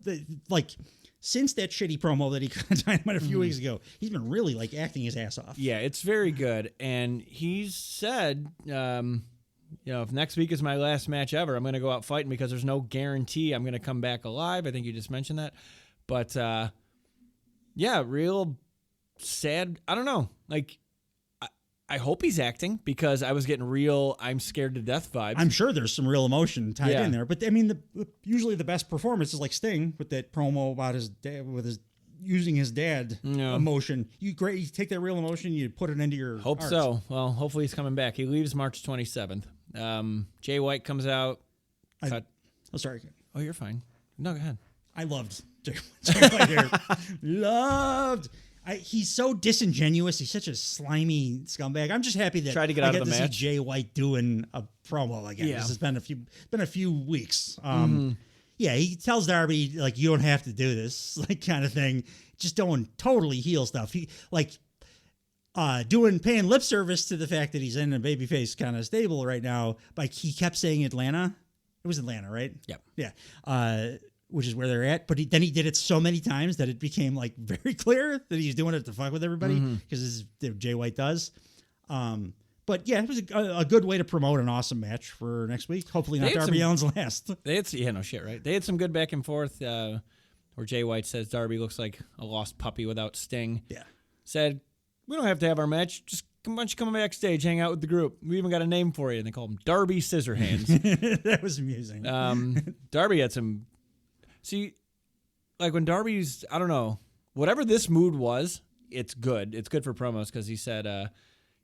since that shitty promo that he got Dynamite a few weeks ago, he's been really like acting his ass off. Yeah, it's very good. And he's said, if next week is my last match ever, I'm going to go out fighting because there's no guarantee I'm going to come back alive. I think you just mentioned that. But, real sad. I don't know. Like, I hope he's acting because I was getting real I'm scared to death vibes. I'm sure there's some real emotion tied in there. But, I mean, usually the best performance is like Sting with that promo about his dad, using his dad emotion. You take that real emotion, you put it into your Hope art. So. Well, hopefully he's coming back. He leaves March 27th. Jay White comes out. Sorry. Oh, you're fine. No, go ahead. I loved Jay White here. Loved. He's so disingenuous. He's such a slimy scumbag. I'm just happy that Tried to get out of the match. See Jay White doing a promo again. Yeah. This has been a few weeks. Yeah, he tells Darby like, you don't have to do this, like kind of thing. Just doing totally heel stuff. He like paying lip service to the fact that he's in a babyface kind of stable right now. Like he kept saying Atlanta. It was Atlanta, right? Yep. Yeah. Which is where they're at. But then he did it so many times that it became like very clear that he's doing it to fuck with everybody because Jay White does. But yeah, it was a good way to promote an awesome match for next week. Hopefully not Darby Allin's last. No shit, right? They had some good back and forth where Jay White says Darby looks like a lost puppy without Sting. Yeah. Said, we don't have to have our match. Just why don't you come backstage, hang out with the group. We even got a name for you. And they call him Darby Scissorhands. That was amusing. Darby had some... See, like when Darby's... I don't know. Whatever this mood was, it's good. It's good for promos because he said...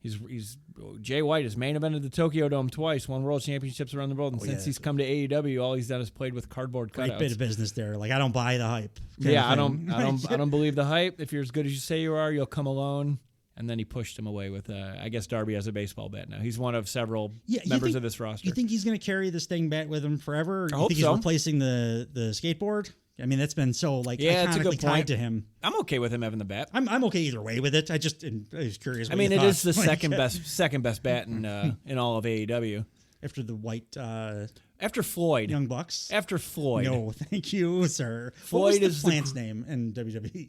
He's Jay White has main evented the Tokyo Dome twice, won world championships around the world, and since he's come to AEW, all he's done is played with cardboard cutouts. Great bit of business there. Like I don't buy the hype. Yeah, I don't believe the hype. If you're as good as you say you are, you'll come alone. And then he pushed him away with, I guess Darby has a baseball bat now. He's one of several members of this roster. You think he's going to carry this thing bat with him forever? I you hope think he's replacing the skateboard? I mean, that's been so iconically tied to him. I'm okay with him having the bat. I'm okay either way with it. I was curious. I mean, it is the second best bat in all of AEW after the White. After Floyd, Young Bucks. After Floyd. No, thank you, sir. Floyd is the plant's name in WWE.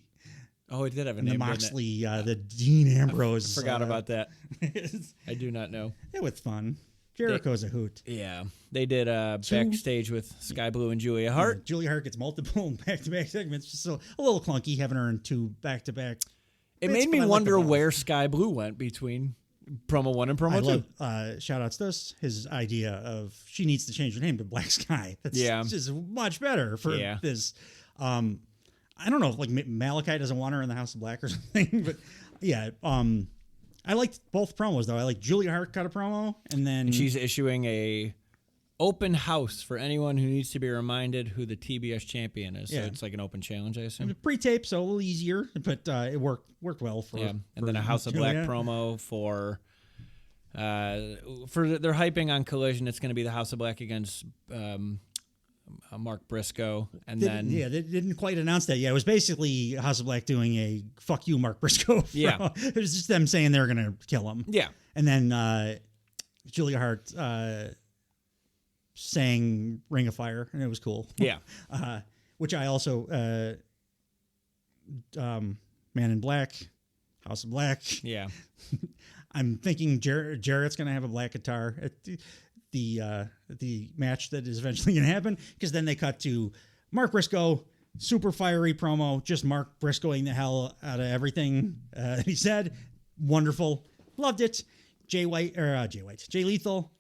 Oh, it did have a name. The Moxley, the Dean Ambrose. I forgot about that. I do not know. It was fun. Jericho's a hoot. Yeah. They did backstage with Sky Blue and Julia Hart. Yeah, Julia Hart gets multiple back-to-back segments. Just a little clunky having her in two back-to-back. It made me wonder where Sky Blue went between promo 1 and promo 2. Shout outs to this. His idea of she needs to change her name to Black Sky. That's just much better for this. I don't know if like Malachi doesn't want her in the House of Black or something, but yeah. I liked both promos though. I like Julia Hart cut a promo, and then she's issuing a open house for anyone who needs to be reminded who the TBS champion is. So it's like an open challenge, I assume. Pre-tape, so a little easier, but it worked well for. Yeah, and then a House of Black promo for they're hyping on Collision. It's going to be the House of Black against Mark Briscoe, and they didn't quite announce that yet. It was basically House of Black doing a "fuck you, Mark Briscoe." Yeah, it was just them saying they're gonna kill him. Yeah, and then Julia Hart sang "Ring of Fire," and it was cool. Yeah, which I also Man in Black, House of Black. Yeah, I'm thinking Jarrett's gonna have a black guitar at the match that is eventually going to happen, because then they cut to Mark Briscoe, super fiery promo, just Mark Briscoeing the hell out of everything he said. Wonderful. Loved it. Jay Lethal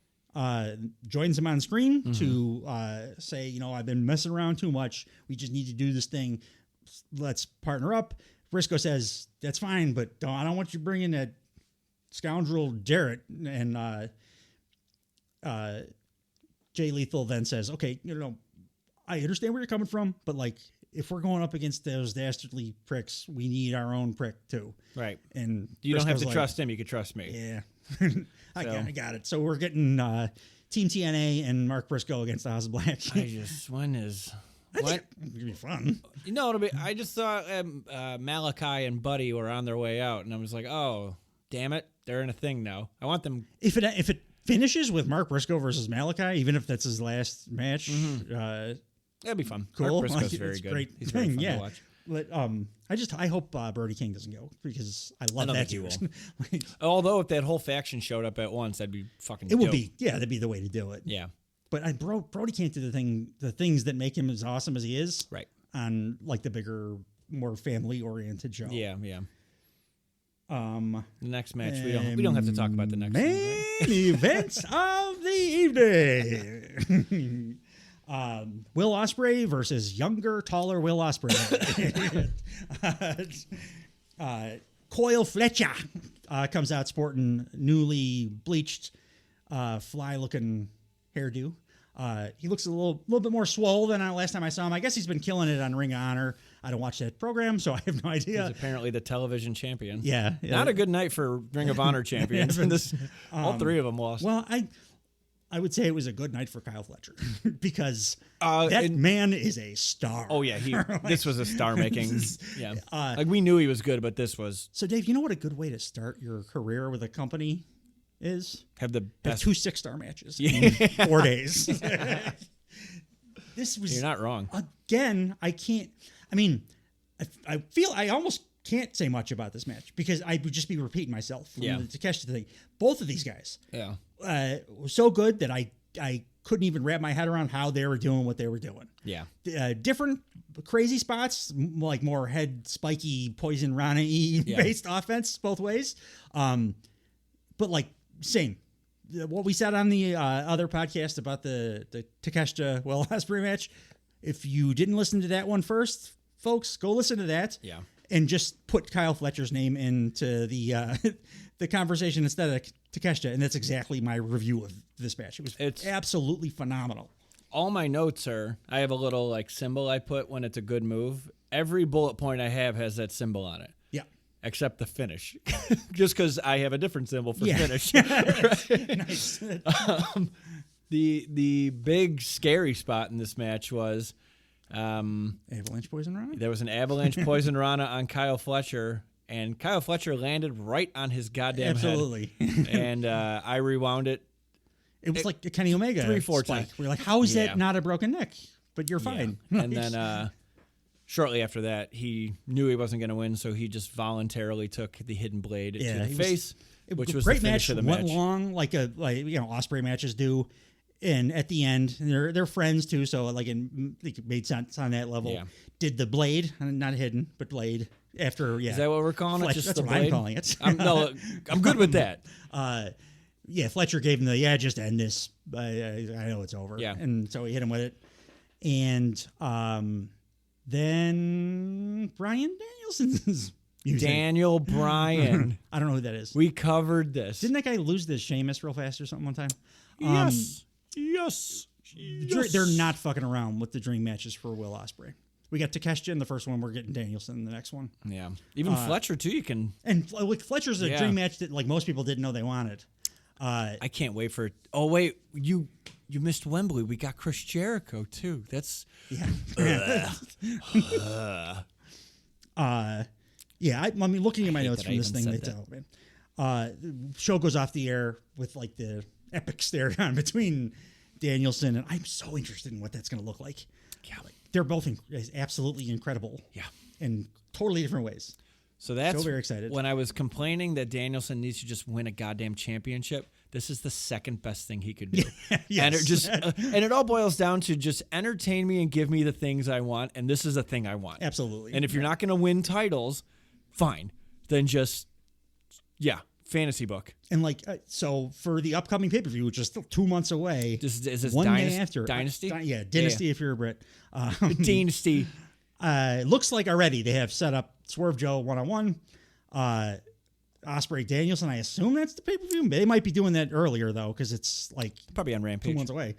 joins him on screen to say, I've been messing around too much. We just need to do this thing. Let's partner up. Briscoe says, that's fine, but I don't want you bringing that scoundrel Jarrett. And Jay Lethal then says, okay, I understand where you're coming from, but like, if we're going up against those dastardly pricks, we need our own prick too. Right. And you don't have to trust him. You can trust me. Yeah. I got it. So we're getting Team TNA and Mark Briscoe against the House of Black. I think it's going to be fun. I just thought Malachi and Buddy were on their way out, and I was like, oh, damn it. They're in a thing now. I want them. If it finishes with Mark Briscoe versus Malachi, even if that's his last match, that'd be fun. Cool. Mark Briscoe's very good. Great He's thing, very fun to watch. But I hope Brody King doesn't go, because I love that dude. Although if that whole faction showed up at once, that'd be fucking dope. Would be, that'd be the way to do it. Yeah. But Brody can't do the things that make him as awesome as he is. Right. On like the bigger, more family oriented show. Yeah. The next match, we don't have to talk about the next main event of the evening. Will Ospreay versus younger, taller Will Ospreay. Coyle Fletcher comes out sporting newly bleached, fly-looking hairdo. He looks a little bit more swole than last time I saw him. I guess he's been killing it on Ring of Honor. I don't watch that program, so I have no idea. He's apparently the television champion. Yeah. Not a good night for Ring of Honor champions. All three of them lost. Well, I would say it was a good night for Kyle Fletcher because that man is a star. Oh, yeah. This was a star-making. Yeah. Like, we knew he was good, but this was... So, Dave, you know what a good way to start your career with a company is? Have the best... 2 6-star matches in 4 days. This was... You're not wrong. Again, I can't... I mean, I feel I almost can't say much about this match because I would just be repeating myself from the Takeshita thing. Both of these guys... Yeah. Were so good that I couldn't even wrap my head around how they were doing what they were doing. Yeah. Different crazy spots, like more head spiky poison Rana-y based offense both ways. But like same. What we said on the other podcast about the Takeshita Will Ospreay match. If you didn't listen to that one first, folks, go listen to that. Yeah. And just put Kyle Fletcher's name into the conversation instead of Takeshita, and that's exactly my review of this match. It's absolutely phenomenal. All my notes are, I have a little like symbol I put when it's a good move. Every bullet point I have has that symbol on it. Yeah. Except the finish. Just because I have a different symbol for finish. Nice. The big scary spot in this match was... Avalanche Poison Rana? There was an Avalanche Poison Rana on Kyle Fletcher, and Kyle Fletcher landed right on his goddamn head. And I rewound it. It was like a Kenny Omega 3-4 spike. times. We're like, how is that not a broken neck? But you're fine. Yeah. And then shortly after that, he knew he wasn't going to win, so he just voluntarily took the hidden blade to the face, which was the finish of the match. Went long like Ospreay matches do. And at the end, they're friends too, so like it made sense on that level. Yeah. Did the blade, not hidden, but blade after? Yeah, is that what we're calling it? Just that's the what blade? I'm calling it. I'm good with that. Fletcher gave him just end this. I know it's over. Yeah, and so he hit him with it, and then Bryan Danielson's. Daniel Bryan. I don't know who that is. We covered this. Didn't that guy lose to Sheamus real fast or something one time? Yes. They're not fucking around with the dream matches for Will Ospreay. We got Takeshita in the first one. We're getting Danielson in the next one. Yeah. Even Fletcher, too, you can... And Fletcher's a dream match that like most people didn't know they wanted. I can't wait for... Oh, wait. You missed Wembley. We got Chris Jericho, too. That's... Yeah. I mean, looking at my notes from this thing, they tell me. The show goes off the air with like the epic stare down between Danielson, and I'm so interested in what that's going to look like. Yeah, they're both absolutely incredible. Yeah, in totally different ways. So that's so very excited. When I was complaining that Danielson needs to just win a goddamn championship, this is the second best thing he could do. Yes. And it just and it all boils down to just entertain me and give me the things I want, and this is the thing I want. Absolutely. And if you're not going to win titles, fine. Then just fantasy book. And like so for the upcoming pay-per-view, which is still 2 months away. Is this one day after Dynasty? Dynasty if you're a Brit. Dynasty. Looks like already they have set up Swerve Joe 1-on-1. Ospreay Danielson, I assume that's the pay-per-view. They might be doing that earlier though, because it's like probably on Rampage. 2 months away.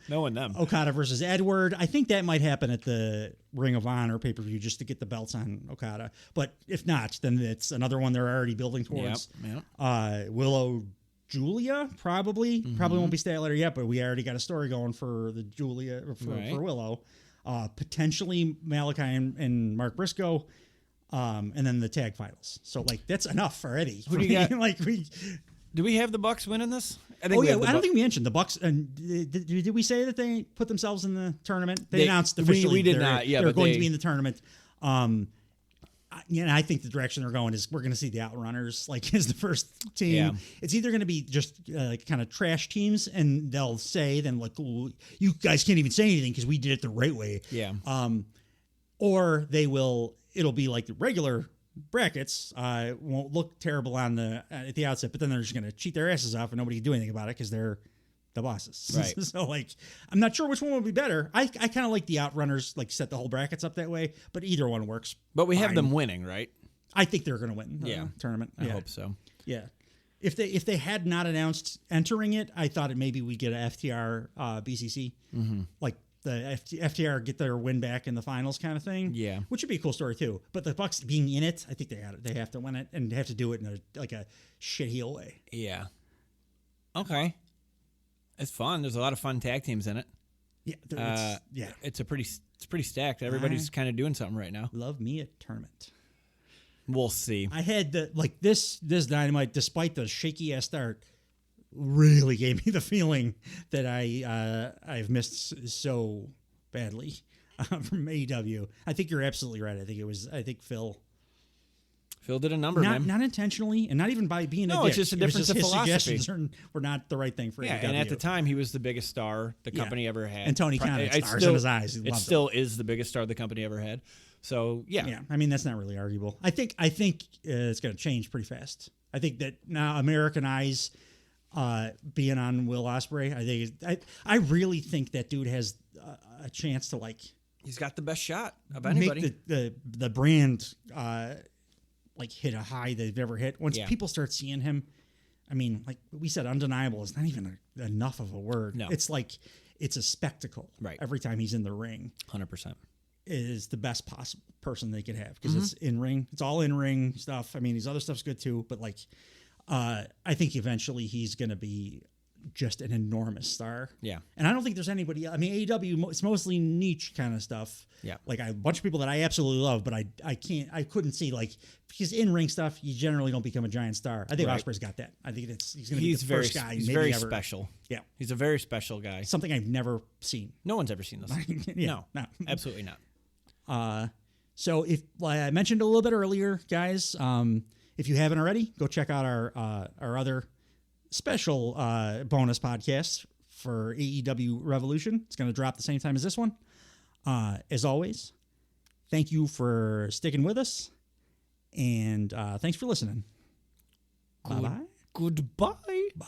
Knowing them. Okada versus Edward. I think that might happen at the Ring of Honor pay-per-view just to get the belts on Okada. But if not, then it's another one they're already building towards. Yep. Willow Julia probably won't be Statlander yet, but we already got a story going for the Julia for Willow. Potentially Malachi and Mark Briscoe. And then the tag finals. So like that's enough already. Who do you got? Do we have the Bucks winning this? I don't think we mentioned the Bucks. And did we say that they put themselves in the tournament? They announced officially. We did not. Yeah, they're going to be in the tournament. I think the direction they're going is we're going to see the Outrunners like as the first team. Yeah. It's either going to be just kind of trash teams, and they'll say then like, well, you guys can't even say anything because we did it the right way. Yeah. Or they will. It'll be like the regular brackets. Won't look terrible on at the outset, but then they're just going to cheat their asses off, and nobody can do anything about it because they're the bosses. Right. So like, I'm not sure which one would be better. I kind of like the Outrunners, like set the whole brackets up that way, but either one works. But we have them winning, right? I think they're going to win. The tournament. I hope so. Yeah. If they had not announced entering it, I thought it maybe we'd get a FTR BCC, like the FTR get their win back in the finals kind of thing. Yeah, which would be a cool story too. But the Bucks being in it, I think they have to win it and they have to do it in a shit heel way. Yeah. Okay. It's fun. There's a lot of fun tag teams in it. Yeah, it's pretty stacked. Everybody's kind of doing something right now. Love me a tournament. We'll see. I had this Dynamite, despite the shaky ass start, really gave me the feeling that I've missed so badly from AEW. I think you're absolutely right. I think Phil did a number, man. Not intentionally, and not even by being a dick. No, it's just a difference of his philosophy. Suggestions were not the right thing for AEW. And at the time, he was the biggest star the company ever had. And Tony Khan had stars in his eyes. It still is the biggest star the company ever had. So, yeah. I mean, that's not really arguable. I think it's going to change pretty fast. I think that now American eyes being on Will Ospreay, I really think that dude has a chance to he's got the best shot of anybody. Make the brand hit a high they've ever hit. Once people start seeing him, I mean, like we said, undeniable is not even enough of a word. No. It's it's a spectacle. Right. Every time he's in the ring. 100%. Is the best possible person they could have because it's in ring. It's all in ring stuff. I mean, his other stuff's good too, but I think eventually he's going to be just an enormous star. Yeah. And I don't think there's anybody else. I mean, AEW, it's mostly niche kind of stuff. Yeah. Like a bunch of people that I absolutely love, but I couldn't see because in ring stuff, you generally don't become a giant star. I think Ospreay's got that. I think he's going to be the first guy. He's very special. Yeah. He's a very special guy. Something I've never seen. No one's ever seen this. No, absolutely not. So if I mentioned a little bit earlier, guys, if you haven't already, go check out our other special bonus podcast for AEW Revolution. It's going to drop the same time as this one. As always, thank you for sticking with us, and thanks for listening. Bye-bye. Goodbye. Bye.